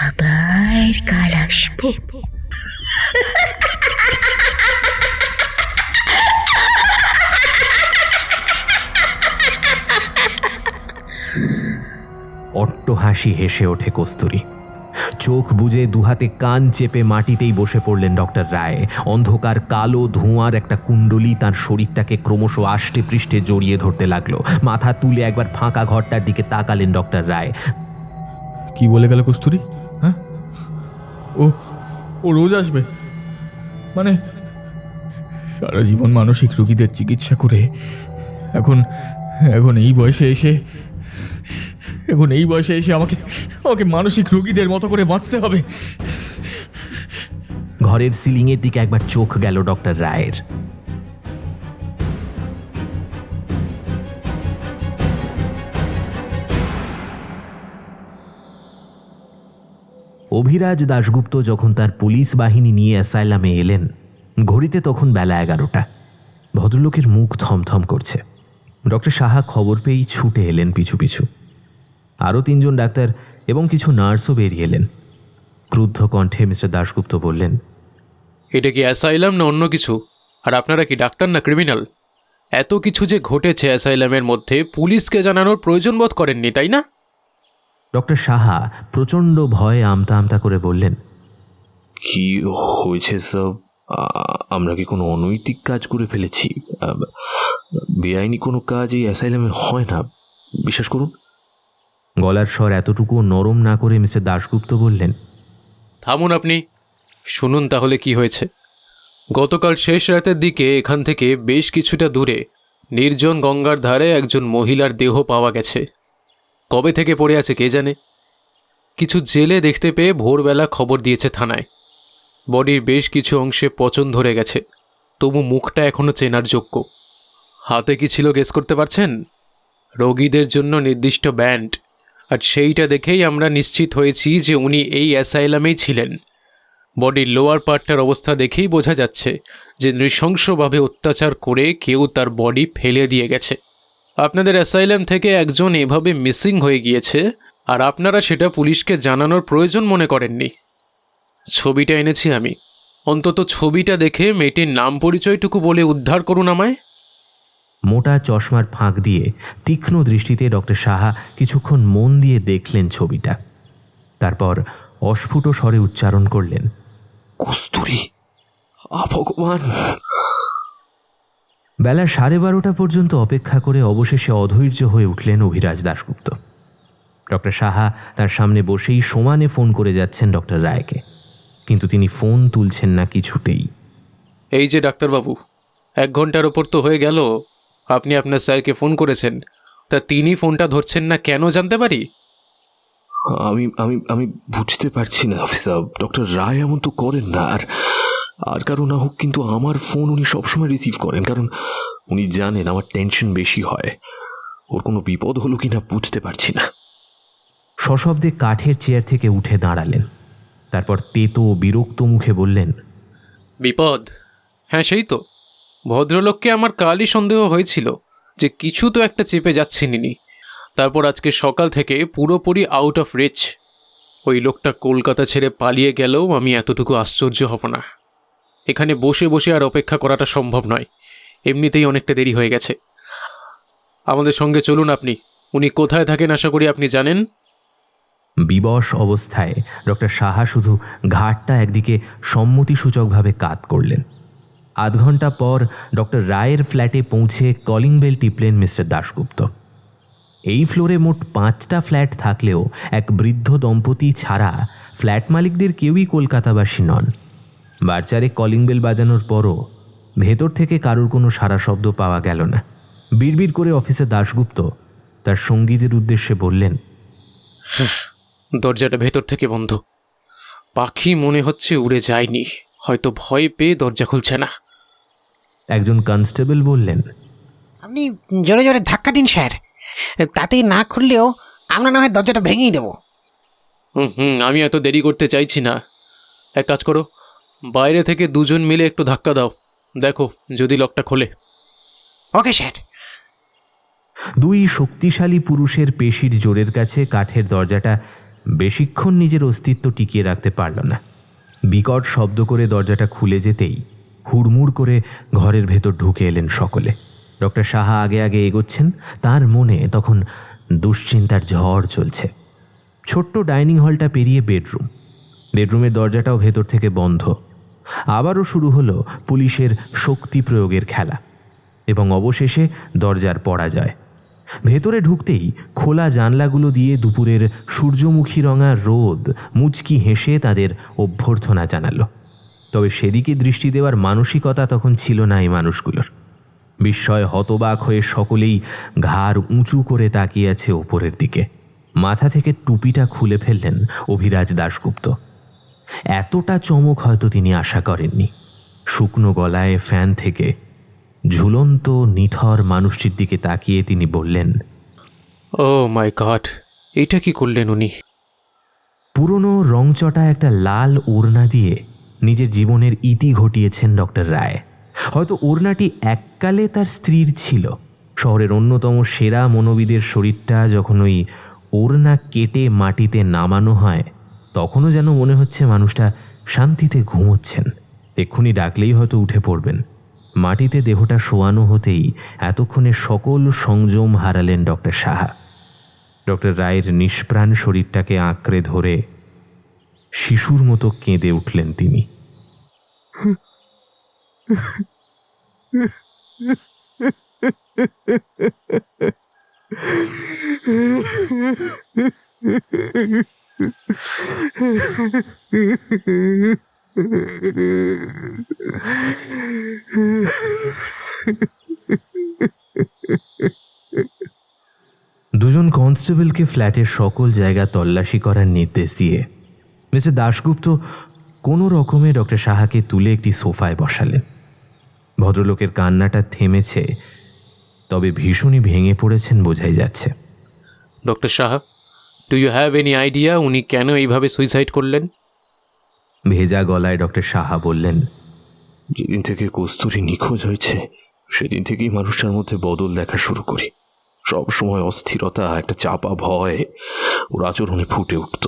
আবার কাল আসবো। অট্টহাসি হেসে ওঠে কস্তুরী। চোখ বুজে দুহাতে কান চেপে মাটিতেই বসে পড়লেন ডক্টর রায়। অন্ধকার কালো ধোঁয়ার একটা কুণ্ডলী তার শরীরটাকে ক্রমশ আষ্টে পৃষ্ঠে জড়িয়ে ধরতে লাগলো। মাথা তুলে একবার ফাঁকা ঘরটার দিকে তাকালেন ডক্টর রায়। কি বলে গেল কস্তুরী? হ্যাঁ, ও রোজ আসবে? মানে সারা জীবন মানসিক রোগীদের চিকিৎসা করে এখন এই বয়সে এসে আমাকে মানসিক রোগীদের মতো করে বাঁচতে হবে? ঘরের সিলিংয়ের দিকে একবার চোখ গেল ডক্টর রায়ের। অভিরাজ দাশগুপ্ত যখন তার পুলিশ বাহিনী নিয়ে অ্যাসাইলামে এলেন, ঘড়িতে তখন বেলা 11টা। ভদ্রলোকের মুখ থমথম করছে। ডক্টর সাহা খবর পেয়েই ছুটে এলেন পিছু পিছু। আরও 3 জন ডাক্তার এবং কিছু নার্সও বেরিয়ে এলেন। ক্রুদ্ধ কণ্ঠে মিস্টার দাশগুপ্ত বললেন, এটা কি অ্যাসাইলাম না অন্য কিছু? আর আপনারা কি ডাক্তার না ক্রিমিনাল? এত কিছু যে ঘটেছে অ্যাসাইলামের মধ্যে পুলিশকে জানানোর প্রয়োজন বোধ করেননি, তাই না? ডক্টর সাহা প্রচণ্ড ভয়ে আমতা আমতা করে বললেন, কি হয়েছে স্যার? আমরা কি কোনো অনৈতিক কাজ করে ফেলেছি? বেআইনি কোনো কাজ এই অ্যাসাইলামে হয় না, বিশ্বাস করুন। গলার স্বর এতটুকু নরম না করে মিস্টার দাশগুপ্ত বললেন, থামুন আপনি, শুনুন তাহলে কি হয়েছে। গতকাল শেষ রাতের দিকে এখান থেকে বেশ কিছুটা দূরে নির্জন গঙ্গার ধারে একজন মহিলার দেহ পাওয়া গেছে। কবে থেকে পড়ে আছে কে জানে। কিছু জেলে দেখতে পেয়ে ভোরবেলা খবর দিয়েছে থানায়। বডির বেশ কিছু অংশে পচন ধরে গেছে, তবু মুখটা এখনও চেনার যোগ্য। হাতে কি ছিল গেস করতে পারছেন? রোগীদের জন্য নির্দিষ্ট ব্যান্ড, আর সেইটা দেখেই আমরা নিশ্চিত হয়েছি যে উনি এই অ্যাসাইলামেই ছিলেন। বডির লোয়ার পার্টটার অবস্থা দেখেই বোঝা যাচ্ছে যে নৃশংসভাবে অত্যাচার করে কেউ তার বডি ফেলে দিয়ে গেছে। আপনাদের অ্যাসাইলাম থেকে একজন এভাবে মিসিং হয়ে গিয়েছে, আর আপনারা সেটা পুলিশকে জানানোর প্রয়োজন মনে করেননি। ছবিটা এনেছি আমি, অন্তত ছবিটা দেখে মেয়েটির নাম পরিচয়টুকু বলে উদ্ধার করুন আমায়। মোটা চশমার ফাঁক দিয়ে তীক্ষ্ণ দৃষ্টিতে ডক্টর সাহা কিছুক্ষণ মন দিয়ে দেখলেন ছবিটা। তারপর অস্ফুট স্বরে উচ্চারণ করলেন, কস্তুরী, ভগবান। বেলা 12:30 পর্যন্ত অপেক্ষা করে অবশেষে অধৈর্য হয়ে উঠলেন অভিরাজ দাশগুপ্ত। ডক্টর সাহা তার সামনে বসেই সমানে ফোন করে যাচ্ছেন ডক্টর রায়কে, কিন্তু তিনি ফোন তুলছেন না কিছুতেই। এই যে ডাক্তারবাবু, 1 ঘন্টার ওপর তো হয়ে গেল আপনি আপনার স্যারকে ফোন করেছেন, তা তিনি ফোনটা ধরছেন না কেন জানতে পারি? আমি আমি আমি বুঝতে পারছি না অফিসার, ডক্টর রায় এমন তো করেন না। আর কারো না হোক, কিন্তু আমার ফোন উনি সবসময় রিসিভ করেন, কারণ উনি জানেন আমার টেনশন বেশি হয়। ওর কোনো বিপদ হলো কিনা বুঝতে পারছি না। সশব্দে কাঠের চেয়ার থেকে উঠে দাঁড়ালেন। তারপর তেতো বিরক্ত মুখে বললেন, বিপদ? হ্যাঁ, সেই তো। ভদ্রলোককে আমার কালই সন্দেহ হয়েছিল যে কিছু তো একটা চেপে যাচ্ছেন ইনি। তারপর আজকে সকাল থেকে পুরোপুরি আউট অফ রিচ। ওই লোকটা কলকাতা ছেড়ে পালিয়ে গেলেও আমি এতটুকু আশ্চর্য হব না। এখানে বসে বসে আর অপেক্ষা করাটা সম্ভব নয়, এমনিতেই অনেকটা দেরি হয়ে গেছে। আমাদের সঙ্গে চলুন আপনি। উনি কোথায় থাকেন আশা করি আপনি জানেন। বিবশ অবস্থায় ডক্টর সাহা শুধু ঘাটটা একদিকে সম্মতিসূচকভাবে কাত করলেন। 0.5 ঘন্টা পর ডক্টর রায়ের ফ্ল্যাটে পৌঁছে কলিং বেল টিপলেন মিস্টার দাশগুপ্ত। এই ফ্লোরে মোট 5টা ফ্ল্যাট থাকলেও এক বৃদ্ধ দম্পতি ছাড়া ফ্ল্যাট মালিকদের কেউই কলকাতাবাসী নন। বারচারে কলিং বেল বাজানোর পরও ভেতর থেকে কারোর কোনো সাড়া শব্দ পাওয়া গেল না। বিড়বিড় করে অফিসার দাশগুপ্ত তার সঙ্গীদের উদ্দেশ্যে বললেন, দরজাটা ভেতর থেকে বন্ধ। পাখি মনে হচ্ছে উড়ে যায়নি, হয়তো ভয় পেয়ে দরজা খুলছে না। একজন কনস্টেবল বললেন, আপনি জোরে জোরে ধাক্কা দিন স্যার, তাতেই না খুললেও আমরা না হয় দরজাটা ভেঙেই দেবো। আমি এত দেরি করতে চাইছি না। এক কাজ করো, বাইরে থেকে 2 জন মিলে একটু ধাক্কা দাও, দেখো যদি লকটা খোলে। Okay sir. 2 শক্তিশালী পুরুষের পেশির জোরের কাছে কাঠের দরজাটা বেশিক্ষণ নিজের অস্তিত্ব টিকিয়ে রাখতে পারল না। বিকট শব্দ করে দরজাটা খুলে যেতেই হুড়মুড় করে ঘরের ভেতর ঢুকে এলেন সকলে। ডক্টর সাহা আগে আগে এগোচ্ছেন, তার মনে তখন দুশ্চিন্তার ঝড় চলছে। ছোট্ট ডাইনিং হলটা পেরিয়ে বেডরুমের দরজাটাও ভেতর থেকে বন্ধ। আবারও শুরু হলো পুলিশের শক্তি প্রয়োগের খেলা, এবং অবশেষে দরজার পরাজয়। ভেতরে ঢুকতেই খোলা জানলাগুলো দিয়ে দুপুরের সূর্যমুখী রঙা রোদ মুচকি হেসে তাদের অভ্যর্থনা জানালো। তবে সেদিকে দৃষ্টি দেওয়ার মানসিকতা তখন ছিল না এই মানুষগুলোর। বিস্ময় হতবাক হয়ে সকলেই ঘাড় উঁচু করে তাকিয়ে আছে ওপরের দিকে। মাথা থেকে টুপিটা খুলে ফেললেন অভিরাজ দাশগুপ্ত। এতটা চমক হয়তো তিনি আশা করেননি। শুকনো গলায় ফ্যান থেকে ঝুলন্ত নিথর মানুষটির দিকে তাকিয়ে তিনি বললেন, ও মাই গড, এটা কি করলেন উনি? পুরনো রংচটা একটা লাল ওড়না দিয়ে নিজের জীবনের ইতি ঘটিয়েছেন ডক্টর রায়। হয়তো ওড়নাটি এককালে তার স্ত্রীর ছিল। শহরের অন্যতম সেরা মনোবিদের শরীরটা যখন ওই ওড়না কেটে মাটিতে নামানো হয়, তখনও যেন মনে হচ্ছে মানুষটা শান্তিতে ঘুমোচ্ছেন। এক্ষুনি ডাকলেই হয়তো উঠে পড়বেন। মাটিতে দেহটা শোয়ানো হতেই এতক্ষণে সকল সংযম হারালেন ডক্টর সাহা। ডক্টর রায়ের নিষ্প্রাণ শরীরটাকে আঁকড়ে ধরে শিশুর মতো কেঁদে উঠলেন তিনি। দুজন কনস্টেবলকে ফ্ল্যাটের সকল জায়গা তল্লাশি করার নির্দেশ দিয়ে মিস্টার দাশগুপ্ত কোনো রকমে ডক্টর সাহাকে তুলে একটি সোফায় বসালেন। ভদ্রলোকের কান্নাটা থেমেছে, তবে ভীষণই ভেঙে পড়েছেন বোঝাই যাচ্ছে। Doctor Saha, do you have any idea উনি কেন এইভাবে সুইসাইড করলেন? ভেজা গলায় ডক্টর সাহা বললেন, যেদিন থেকে কস্তুরী নিখোঁজ হয়েছে সেদিন থেকেই মানুষটার মধ্যে বদল দেখা শুরু করি। সব সময় অস্থিরতা, একটা চাপা ভয় ওর আচরণে ফুটে উঠত।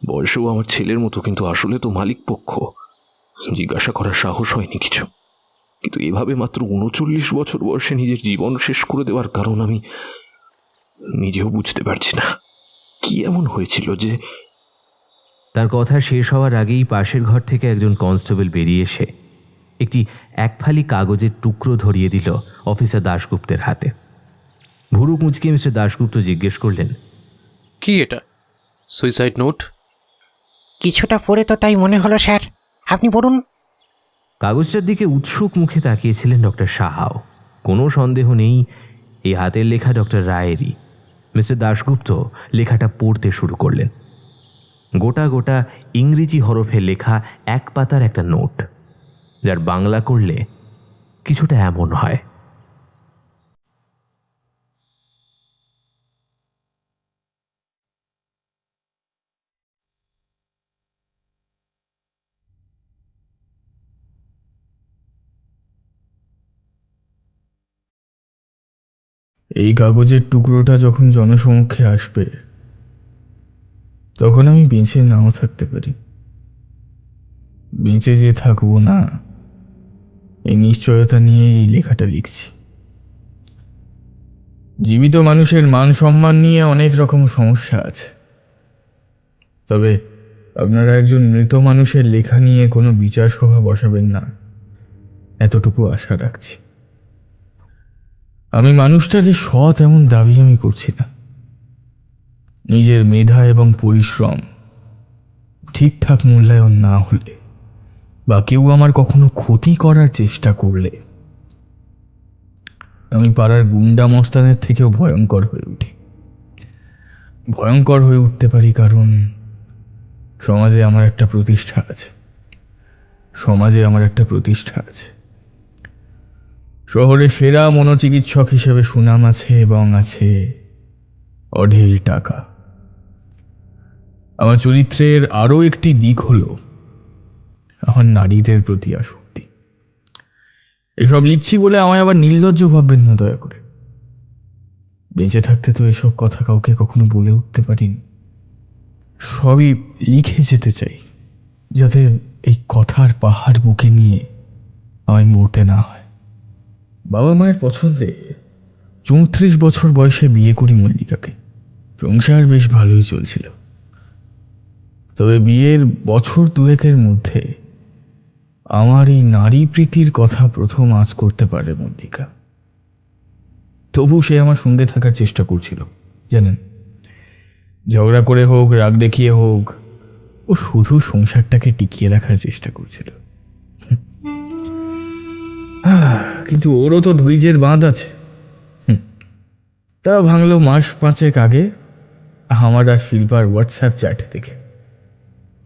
বয়সেও আমার ছেলের মতো, কিন্তু আসলে তো মালিক পক্ষ। জিজ্ঞাসা করার সাহস হয়নি কিছু। কিন্তু এভাবে মাত্র 39 বছর বয়সে নিজের জীবন শেষ করে দেওয়ার কারণ আমি নিজেও বুঝতে পারছি না। কি এমন হয়েছিল যে... তার কথা শেষ হওয়ার আগেই পাশের ঘর থেকে একজন কনস্টেবল বেরিয়ে এসে একটি একফালি কাগজের টুকরো ধরিয়ে দিল অফিসার দাশগুপ্তের হাতে। ভুরু কুঁচকে মিস্টার দাশগুপ্ত জিজ্ঞেস করলেন, কি এটা? Suicide note? কিছুটা পড়ে তো তাই মনে হলো স্যার, আপনি পড়ুন। কাগজটার দিকে উৎসুক মুখে তাকিয়েছিলেন ডক্টর সাহাও। কোনো সন্দেহ নেই এই হাতের লেখা ডক্টর রায়েরই। মিস্টার দাশগুপ্ত লেখাটা পড়তে শুরু করলেন। গোটা গোটা ইংরেজি হরফে লেখা এক পাতার একটা নোট, যার বাংলা করলে কিছুটা এমন হয়। এই কাগজের টুকরোটা যখন জনসমক্ষে আসবে তখন আমি বেঁচে নাও থাকতে পারি। বেঁচে যে থাকবো না এই নিশ্চয়তা নিয়ে এই লেখাটা লিখছি। জীবিত মানুষের মান সম্মান নিয়ে অনেক রকম সমস্যা আছে, তবে আপনারা একজন মৃত মানুষের লেখা নিয়ে কোনো বিচার সভা বসাবেন না, এতটুকু আশা রাখছি। আমি মানুষটা যে সৎ এমন দাবি আমি করছি না। নিজের মেধা এবং পরিশ্রম ঠিকঠাক মূল্যায়ন না হলে, বা কেউ আমার কখনো ক্ষতি করার চেষ্টা করলে, আমি পাড়ার গুন্ডা মস্তানের থেকেও ভয়ঙ্কর হয়ে উঠি। ভয়ঙ্কর হয়ে উঠতে পারি কারণ সমাজে আমার একটা প্রতিষ্ঠা আছে। শহরে সেরা মনোচিকিৎসক হিসেবে সুনাম আছে এবং আছে অঢেল টাকা। আমার চরিত্রের আরও একটি দিক হলো আমার নারীদের প্রতি আসক্তি। এসব লিখছি বলে আমায় আবার নির্লজ্জ ভাববেন না দয়া করে। বেঁচে থাকতে তো এসব কথা কাউকে কখনো বলে উঠতে পারিনি। সবই লিখে যেতে চাই, যাতে এই কথার পাহাড় বুকে নিয়ে আমায় মরতে না হয়। বাবা মায়ের পছন্দে 34 বছর বয়সে বিয়ে করি মল্লিকাকে। সংসার বেশ ভালোই চলছিল, তবে বিয়ের বছর দুয়েকের মধ্যে আমার এই নারী প্রীতির কথা প্রথম আঁচ করতে পারে মল্লিকা। তবু সে আমার সঙ্গে থাকার চেষ্টা করছিল, জানেন। ঝগড়া করে হোক, রাগ দেখিয়ে হোক, ও শুধু সংসারটাকে টিকিয়ে রাখার চেষ্টা করছিল। কিন্তু ওরও তো ধৈর্যের বাঁধ আছে। তা ভাঙলো মাস 5 আগে আমার আর শিল্পার হোয়াটসঅ্যাপ চ্যাট দেখে।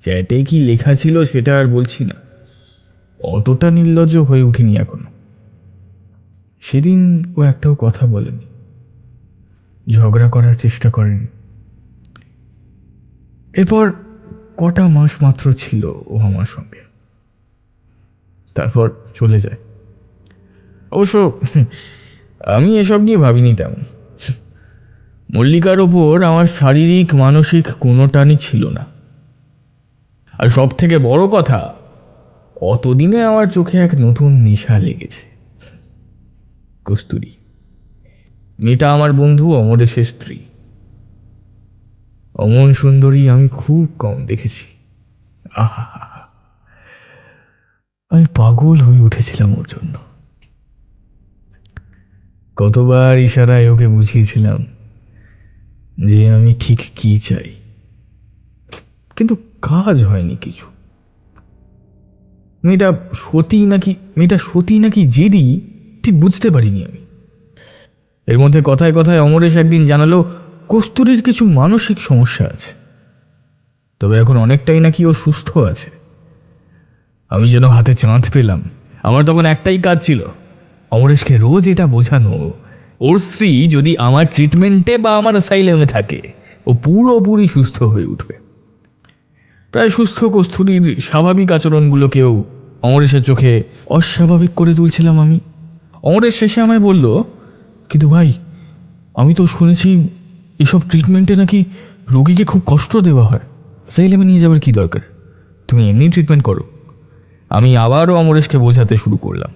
চ্যাটে কি লেখা ছিল সেটা আর বলছি না, অতটা নির্লজ্জ হয়ে উঠিনি এখনো। সেদিন ও একটাও কথা বলেনি, ঝগড়া করার চেষ্টা করেনি। এরপর কটা মাস মাত্র ছিল ও আমার সঙ্গে, তারপর চলে যায়। অবশ্য আমি এসব নিয়ে ভাবিনি তেমন। মল্লিকার ওপর আমার শারীরিক মানসিক কোনো টানই ছিল না। আর সব থেকে বড় কথা, অতদিনে আমার চোখে এক নতুন নেশা লেগেছে। কস্তুরী মেয়েটা আমার বন্ধু অমরেশের স্ত্রী। অমন সুন্দরী আমি খুব কম দেখেছি। আহা, আমি পাগল হয়ে উঠেছিলাম ওর জন্য। কতবার ইশারায় ওকে বুঝিয়েছিলাম যে আমি ঠিক কি চাই, কিন্তু কাজ হয়নি কিছু। মেয়েটা সতী নাকি জেদি ঠিক বুঝতে পারিনি আমি। এর মধ্যে কথায় কথায় অমরেশ একদিন জানালো কস্তুরীর কিছু মানসিক সমস্যা আছে, তবে এখন অনেকটাই নাকি ও সুস্থ আছে। আমি যেন হাতে চাঁদ পেলাম। আমার তখন একটাই কাজ ছিল, অমরেশকে রোজ এটা বোঝানো ওর স্ত্রী যদি আমার ট্রিটমেন্টে বা আমার অ্যাসাইলেমে থাকে ও পুরোপুরি সুস্থ হয়ে উঠবে। প্রায় সুস্থ কস্তুরীর স্বাভাবিক আচরণগুলোকেও অমরেশের চোখে অস্বাভাবিক করে তুলছিলাম আমি। অমরেশ শেষে আমায় বলল, কিন্তু ভাই আমি তো শুনেছি এসব ট্রিটমেন্টে নাকি রোগীকে খুব কষ্ট দেওয়া হয়, অ্যাসাইলেমে নিয়ে যাবার কী দরকার, তুমি এমনি ট্রিটমেন্ট করো। আমি আবারও অমরেশকে বোঝাতে শুরু করলাম।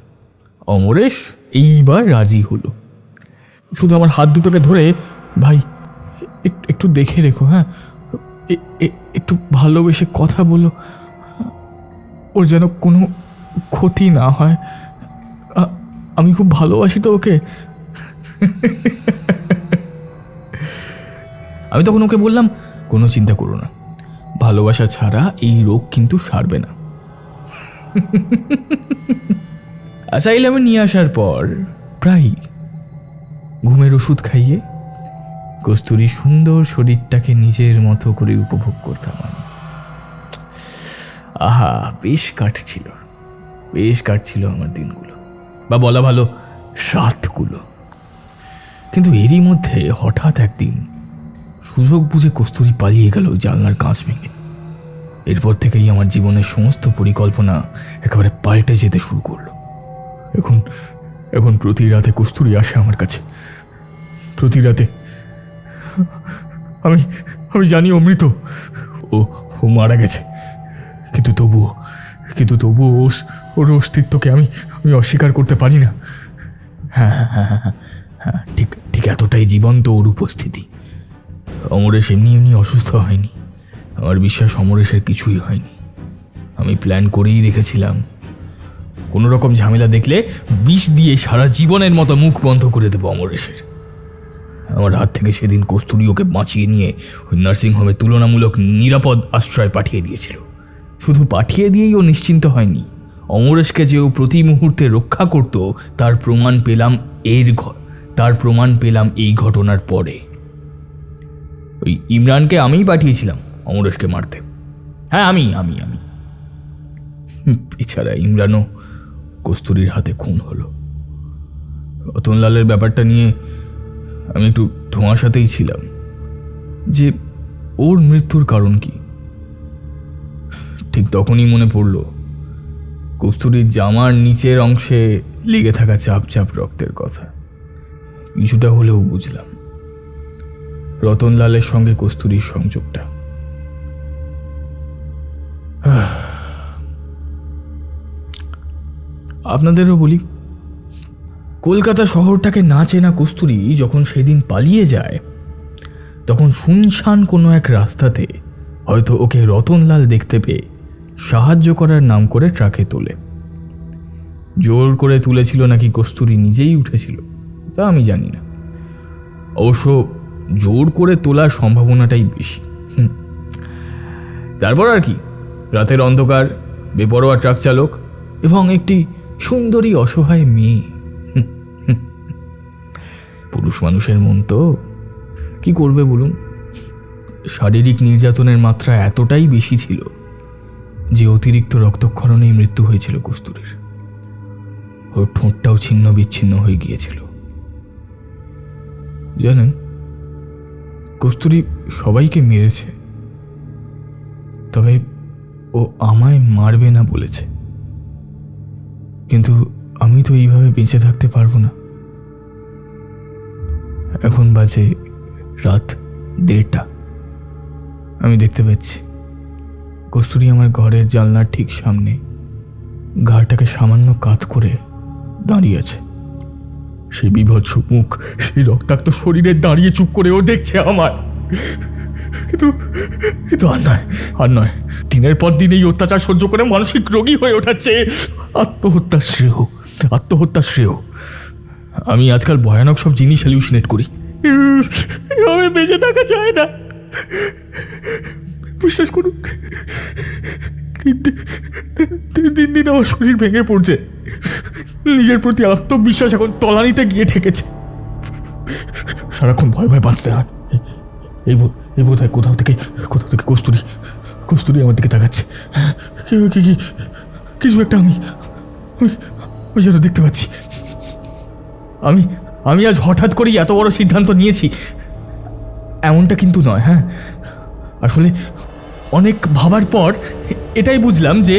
অমরেশ এইবার রাজি হলো, শুধু আমার হাত দুটোকে ধরে, ভাই একটু দেখে রেখো, হ্যাঁ একটু ভালোবেসে কথা বলো, ওর যেন কোনো ক্ষতি না হয়, আমি খুব ভালোবাসি তো ওকে। আমি তখন ওকে বললাম, কোনো চিন্তা করো না, ভালোবাসা ছাড়া এই রোগ কিন্তু সারবে না। অ্যাসাইলামে নিয়ে আসার পর প্রায় ঘুমের ওষুধ খাইয়ে কস্তুরী সুন্দর শরীরটাকে নিজের মতো করে উপভোগ করতাম আমি। আহা, বেশ কাটছিল আমার দিনগুলো, বা বলা ভালো রাতগুলো। কিন্তু এরই মধ্যে হঠাৎ একদিন সুযোগ বুঝে কস্তুরী পালিয়ে গেল জানলার কাঁচ ভেঙে। এরপর থেকেই আমার জীবনের সমস্ত পরিকল্পনা একেবারে পাল্টে যেতে শুরু করলো। এখন প্রতি রাতে কস্তুরী আসে আমার কাছে, প্রতি রাতে। আমি জানি ও মৃত, ও মারা গেছে, কিন্তু তবুও ওর অস্তিত্বকে আমি অস্বীকার করতে পারি না। হ্যাঁ, ঠিক এতটাই জীবন্ত ওর উপস্থিতি। অমরেশ এমনি অসুস্থ হয়নি, আমার বিশ্বাস অমরেশের কিছুই হয়নি। আমি প্ল্যান করেই রেখেছিলাম, কোনো রকম ঝামেলা দেখলে বিষ দিয়ে সারা জীবনের মতো মুখ বন্ধ করে দেবো অমরেশের। আমার হাত থেকে সেদিন কস্তুরী ওকে বাঁচিয়ে নিয়ে ওই নার্সিংহোমে তুলনামূলক নিরাপদ আশ্রয় পাঠিয়ে দিয়েছিল। শুধু পাঠিয়ে দিয়েই ও নিশ্চিন্ত হয়নি, অমরেশকে যে ও প্রতি মুহূর্তে রক্ষা করত তার প্রমাণ পেলাম এই ঘটনার পরে। ওই ইমরানকে আমিই পাঠিয়েছিলাম অমরেশকে মারতে। হ্যাঁ, আমি এছাড়া ইমরানও কস্তুরীর হাতে খুন হলো। রতনলালের ব্যাপারটা নিয়ে আমি একটু ধোঁয়াশাতেই ছিলাম যে ওর মৃত্যুর কারণ কি। ঠিক তখনই মনে পড়ল কস্তুরীর জামার নিচের অংশে লেগে থাকা চাপ রক্তের কথা। কিছুটা হলেও বুঝলাম রতনলালের সঙ্গে কস্তুরীর সংযোগটা। আপনাদেরও বলি, কলকাতা শহরটাকে না চেনা কস্তুরী যখন সেদিন পালিয়ে যায়, তখন শুনশান কোনো এক রাস্তাতে হয়তো ওকে রতনলাল দেখতে পেয়ে সাহায্য করার নাম করে ট্রাকে তোলে। জোর করে তুলেছিল নাকি কস্তুরী নিজেই উঠেছিল তা আমি জানি না, অবশ্য জোর করে তোলার সম্ভাবনাটাই বেশি। তারপর আর কি, রাতের অন্ধকার, বেপরোয়া ট্রাক চালক এবং একটি সুন্দরী অসহায় মেয়ে। পুরুষ মানুষের মন তো, কি করবে বলুন। শারীরিক নির্যাতনের মাত্রা এতটাই বেশি ছিল যে অতিরিক্ত রক্তক্ষরণেই মৃত্যু হয়েছিল কস্তুরীর। ওর ঠোঁটটাও ছিন্ন বিচ্ছিন্ন হয়ে গিয়েছিল। জানেন, কস্তুরী সবাইকে মেরেছে, তবে ও আমায় মারবে না বলেছে। কিন্তু আমি তো এইভাবে বেঁচে থাকতে পারবো না। এখন বাজে রাত 1:30। আমি দেখতে পাচ্ছি কস্তুরী আমার ঘরের জানলার ঠিক সামনে ঘাড়টাকে সামান্য কাত করে দাঁড়িয়ে আছে। সেই বিভৎস মুখ, সেই রক্তাক্ত শরীরে দাঁড়িয়ে চুপ করে ও দেখছে আমার। কিন্তু আর নয়, দিনের পর দিন এই অত্যাচার সহ্য করে মানসিক রোগী হয়ে ওঠাচ্ছে। আত্মহত্যা শ্রেয়। আমি আজকাল ভয়ানক সব জিনিস হ্যালুসিনেট করি। এভাবে বেঁচে থাকা যায় না, বিশ্বাস করুন। দিন দিন আমার শরীর ভেঙে পড়ছে, নিজের প্রতি আত্মবিশ্বাস এখন তলানিতে গিয়ে ঠেকেছে। সারাক্ষণ ভয় বাঁচতে হয়। এই বোধ হয় কোথাও থেকে কস্তুরী আমার দিকে তাকাচ্ছে। কিছু একটা আমি ওই যেন দেখতে পাচ্ছি। আমি আজ হঠাৎ করেই এত বড় সিদ্ধান্ত নিয়েছি এমনটা কিন্তু নয়। হ্যাঁ, আসলে অনেক ভাবার পর এটাই বুঝলাম যে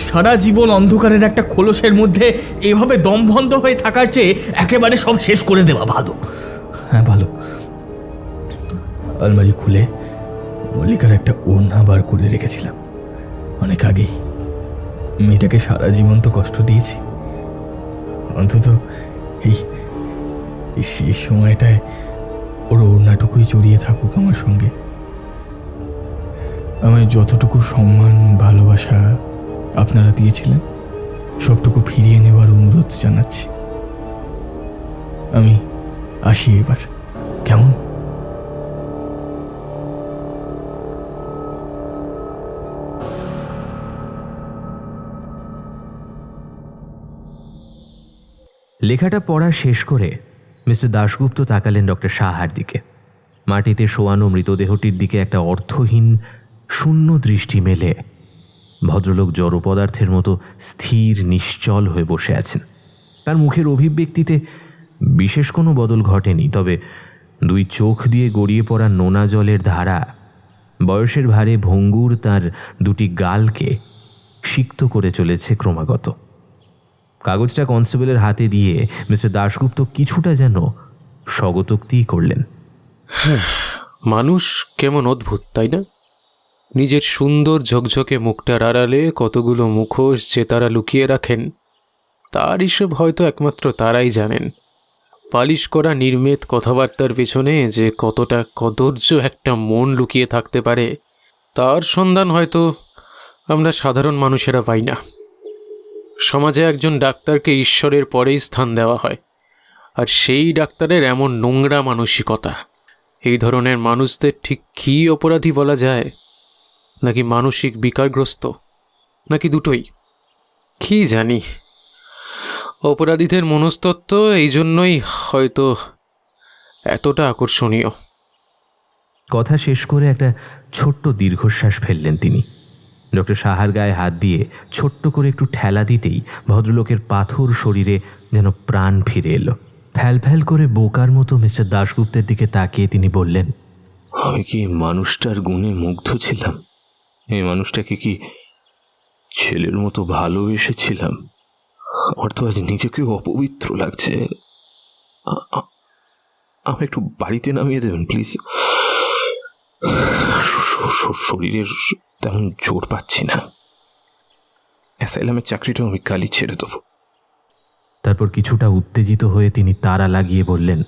সারা জীবন অন্ধকারের একটা খোলসের মধ্যে এভাবে দমবন্ধ হয়ে থাকার চেয়ে একেবারে সব শেষ করে দেওয়া ভালো। হ্যাঁ, ভালো। আলমারি খুলে মল্লিকার একটা ওড়না বার করে রেখেছিলাম অনেক আগেই। মেয়েটাকে সারা জীবন তো কষ্ট দিয়েছি, অন্তত এই শেষ সময়টায় ওর ওড়নাটুকুই জড়িয়ে থাকুক আমার সঙ্গে। আমায় যতটুকু সম্মান ভালোবাসা আপনারা দিয়েছিলেন সবটুকু ফিরিয়ে নেওয়ার অনুরোধ জানাচ্ছি। আমি আসি এবার, কেমন? লেখাটা পড়া শেষ করে মিস্টার দাশগুপ্ত তাকালেন ডক্টর সাহার দিকে। মাটিতে শোয়ানো মৃতদেহটির দিকে একটা অর্থহীন শূন্য দৃষ্টি মেলে ভদ্রলোক জড় পদার্থের মতো স্থির নিশ্চল হয়ে বসে আছেন। তার মুখের অভিব্যক্তিতে বিশেষ কোনো বদল ঘটেনি, তবে দুই চোখ দিয়ে গড়িয়ে পড়া নোনা জলের ধারা বয়সের ভারে ভঙ্গুর তার দুটি গালকে সিক্ত করে চলেছে ক্রমাগত। কাগজটা কনস্টেবলের হাতে দিয়ে মিস্টার দাশগুপ্ত কিছুটা যেন স্বগতোক্তিই করলেন। মানুষ কেমন অদ্ভুত, তাই না? নিজের সুন্দর ঝকঝকে মুখটার আড়ালে কতগুলো মুখোশ যে তারা লুকিয়ে রাখেন, তার হিসেব হয়তো একমাত্র তারাই জানেন। পালিশ করা নির্মেত কথাবার্তার পেছনে যে কতটা কদর্য একটা মন লুকিয়ে থাকতে পারে, তার সন্ধান হয়তো আমরা সাধারণ মানুষেরা পাই না। সমাজে একজন ডাক্তারকে ঈশ্বরের পরেই স্থান দেওয়া হয়, আর সেই ডাক্তারের এমন নোংরা মানসিকতা। এই ধরনের মানুষদের ঠিক কী অপরাধী বলা যায়? নাকি মানসিক বিকারগ্রস্ত, নাকি দুটোই? কি জানি। অপরাধীদের মনস্তত্ত্ব এই জন্যই হয়তো এতটা আকর্ষণীয়। কথা শেষ করে একটা ছোট্ট দীর্ঘশ্বাস ফেললেন তিনি। ডক্টর সাহার গায়ে হাত দিয়ে ছোট্ট করে একটু ঠেলা দিতেই ভদ্রলোকের পাথর শরীরে যেন প্রাণ ফিরে এলো। ফ্যাল ফ্যাল করে বোকার মতো মিস্টার দাশগুপ্তের দিকে তাকিয়ে তিনি বললেন, আমি কি মানুষটার গুণে মুগ্ধ ছিলাম? এই মানুষটাকে কি ছেলের মতো ভালোবেসেছিলাম? আমার তো আজ নিজেকেও অপবিত্র লাগছে। আমার একটু বাড়িতে নামিয়ে দেবেন প্লিজ। শরীরের তেমন জোর পাচ্ছি না। অ্যাসাইলামের চাকরিটাও আমি কালই ছেড়ে দেবো। তারপর কিছুটা উত্তেজিত হয়ে তিনি তাড়া লাগিয়ে বললেন,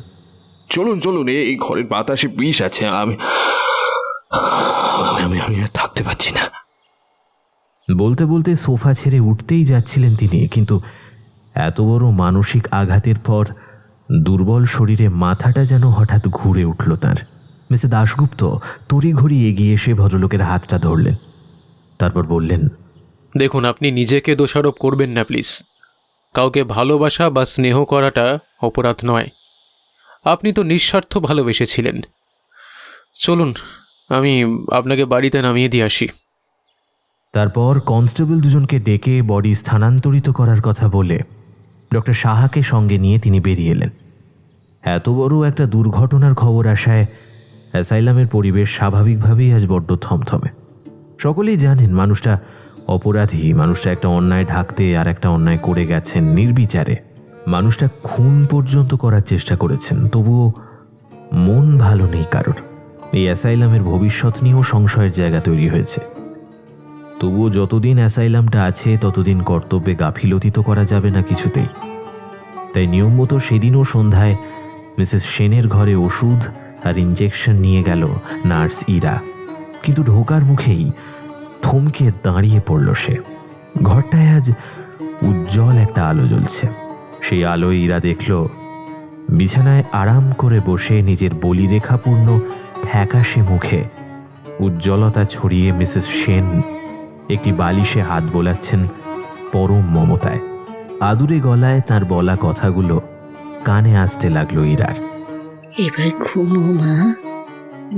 চলুন চলুন, এই ঘরের বাতাসে বিষ আছে। আমি আমি আমি আর থাকতে পারছি না। বলতে বলতে সোফা ছেড়ে উঠতেই যাচ্ছিলেন তিনি, কিন্তু এত বড় মানসিক আঘাতের পর দুর্বল শরীরে মাথাটা যেন হঠাৎ ঘুরে উঠল তার। মিস্টার দাশগুপ্ত তড়িঘড়ি এগিয়ে এসে ভদ্রলোকের হাতটা ধরলেন, তারপর বললেন, দেখুন, আপনি নিজেকে দোষারোপ করবেন না প্লিজ। কাউকে ভালোবাসা বা স্নেহ করাটা অপরাধ নয়। আপনি তো নিঃস্বার্থ ভালোবেসেছিলেন। চলুন, আমি আপনাকে বাড়িতে নামিয়ে দিয়ে আসি। তারপর কনস্টেবল দুজনকে ডেকে বডি স্থানান্তরিত করার কথা বলে ডক্টর সাহাকে সঙ্গে নিয়ে তিনি বেরিয়ে এলেন। এত বড় একটা দুর্ঘটনার খবর আসায় অ্যাসাইলামের পরিবেশ স্বাভাবিকভাবেই আজ বড্ড থমথমে। সকলেই জানেন মানুষটা অপরাধী, মানুষটা একটা অন্যায় ঢাকতে আর একটা অন্যায় করে গেছেন নির্বিচারে। মানুষটা খুন পর্যন্ত করার চেষ্টা করেছেন, তবুও মন ভালো নেই কারোর। এই অ্যাসাইলামের ভবিষ্যৎ নিয়েও সংশয়ের জায়গা তৈরি হয়েছে। তবুও যতদিন অ্যাসাইলামটা আছে ততদিন কর্তব্যে গাফিলতি তো করা যাবে না কিছুতেই। তাই নিয়ম মতো সেদিনও সন্ধ্যায় মিসেস সেনের ঘরে ওষুধ আর ইঞ্জেকশন নিয়ে গেল নার্স ইরা। কিন্তু ঢোকার মুখেই থমকে দাঁড়িয়ে পড়ল সে। ঘরটায় আজ উজ্জ্বল একটা আলো জ্বলছে। সেই আলোয় ইরা দেখল বিছানায় আরাম করে বসে নিজের বলিরেখাপূর্ণ ফ্যাকাশে মুখে উজ্জ্বলতা ছড়িয়ে মিসেস সেন একটি বালিশে হাত বোলাচ্ছেন পরম মমতায়। আদুরে গলায় তার বলা কথাগুলো কানে আসতে লাগলো ইরার। এবার ঘুমো মা,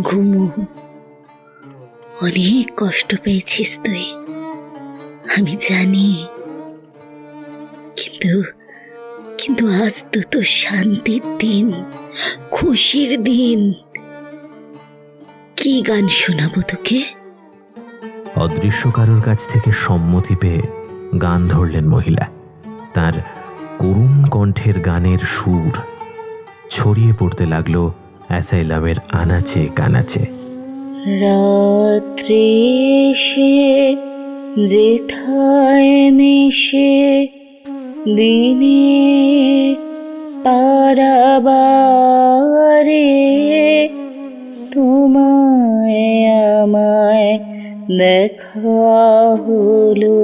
ঘুমো। অনেক কষ্ট পেয়েছিস তুই, আমি জানি। কিন্তু কিন্তু আজ তো শান্তির দিন, খুশির দিন। কি গান শোনাবো তোকে? অদৃশ্য কারোর কাছ থেকে সম্মতি পেয়ে গান ধরলেন মহিলা। তার করুণ কণ্ঠের গানের সুর ছড়িয়ে পড়তে লাগলো অ্যাসাইলামের আনাচে কানাচে। রাত্রে এসে যেথায় মিশে দিনের পারাবারে, তোমায় আমায় দেখা হলো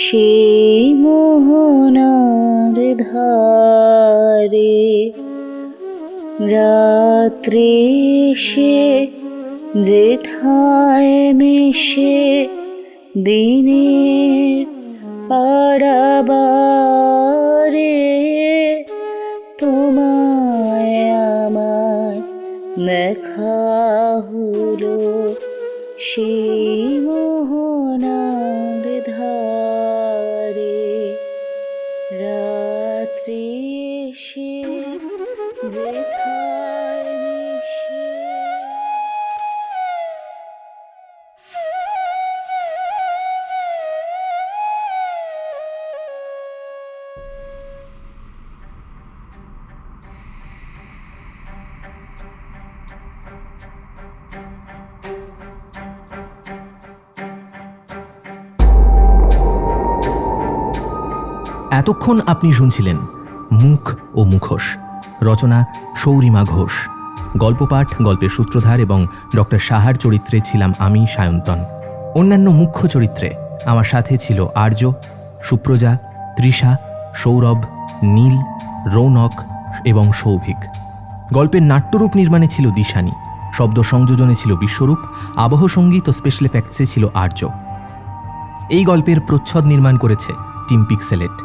সেই মোহনার ধারে। রাত্রে এসে যেথায় মিশে দিনের পারাবারে, তোমায় আমায় দেখা হলো সেই মোহনার ধারে। রাত্রি এসে যেথায় মিশে। এতক্ষণ আপনি শুনছিলেন মুখ ও মুখোশ, রচনা সৌরিমা ঘোষ, গল্প পাঠ, গল্পের সূত্রধার এবং ডক্টর সাহার চরিত্রে ছিলাম আমি সায়ন্তন। অন্যান্য মুখ্য চরিত্রে আমার সাথে ছিল আর্য, সুপ্রজা, তৃষা, সৌরভ, নীল, রৌনক এবং সৌভিক। গল্পের নাট্যরূপ নির্মাণে ছিল দিশানি, শব্দ সংযোজনে ছিল বিশ্বরূপ, আবহ সঙ্গীত ও স্পেশাল এফেক্টসে ছিল আর্য। এই গল্পের প্রচ্ছদ নির্মাণ করেছে টিম পিক্সেলেট।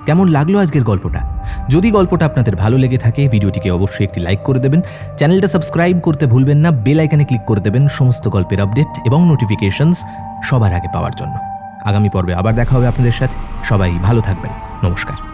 কেমন লাগলো আজকের গল্পটা? যদি গল্পটা আপনাদের ভালো লেগে থাকে ভিডিওটিকে অবশ্যই একটি লাইক করে দেবেন, চ্যানেলটা সাবস্ক্রাইব করতে ভুলবেন না, বেল আইকনে ক্লিক করে দেবেন সমস্ত গল্পের আপডেট এবং নোটিফিকেশনস সবার আগে পাওয়ার জন্য। আগামী পর্বে আবার দেখা হবে আপনাদের সাথে। সবাই ভালো থাকবেন। নমস্কার।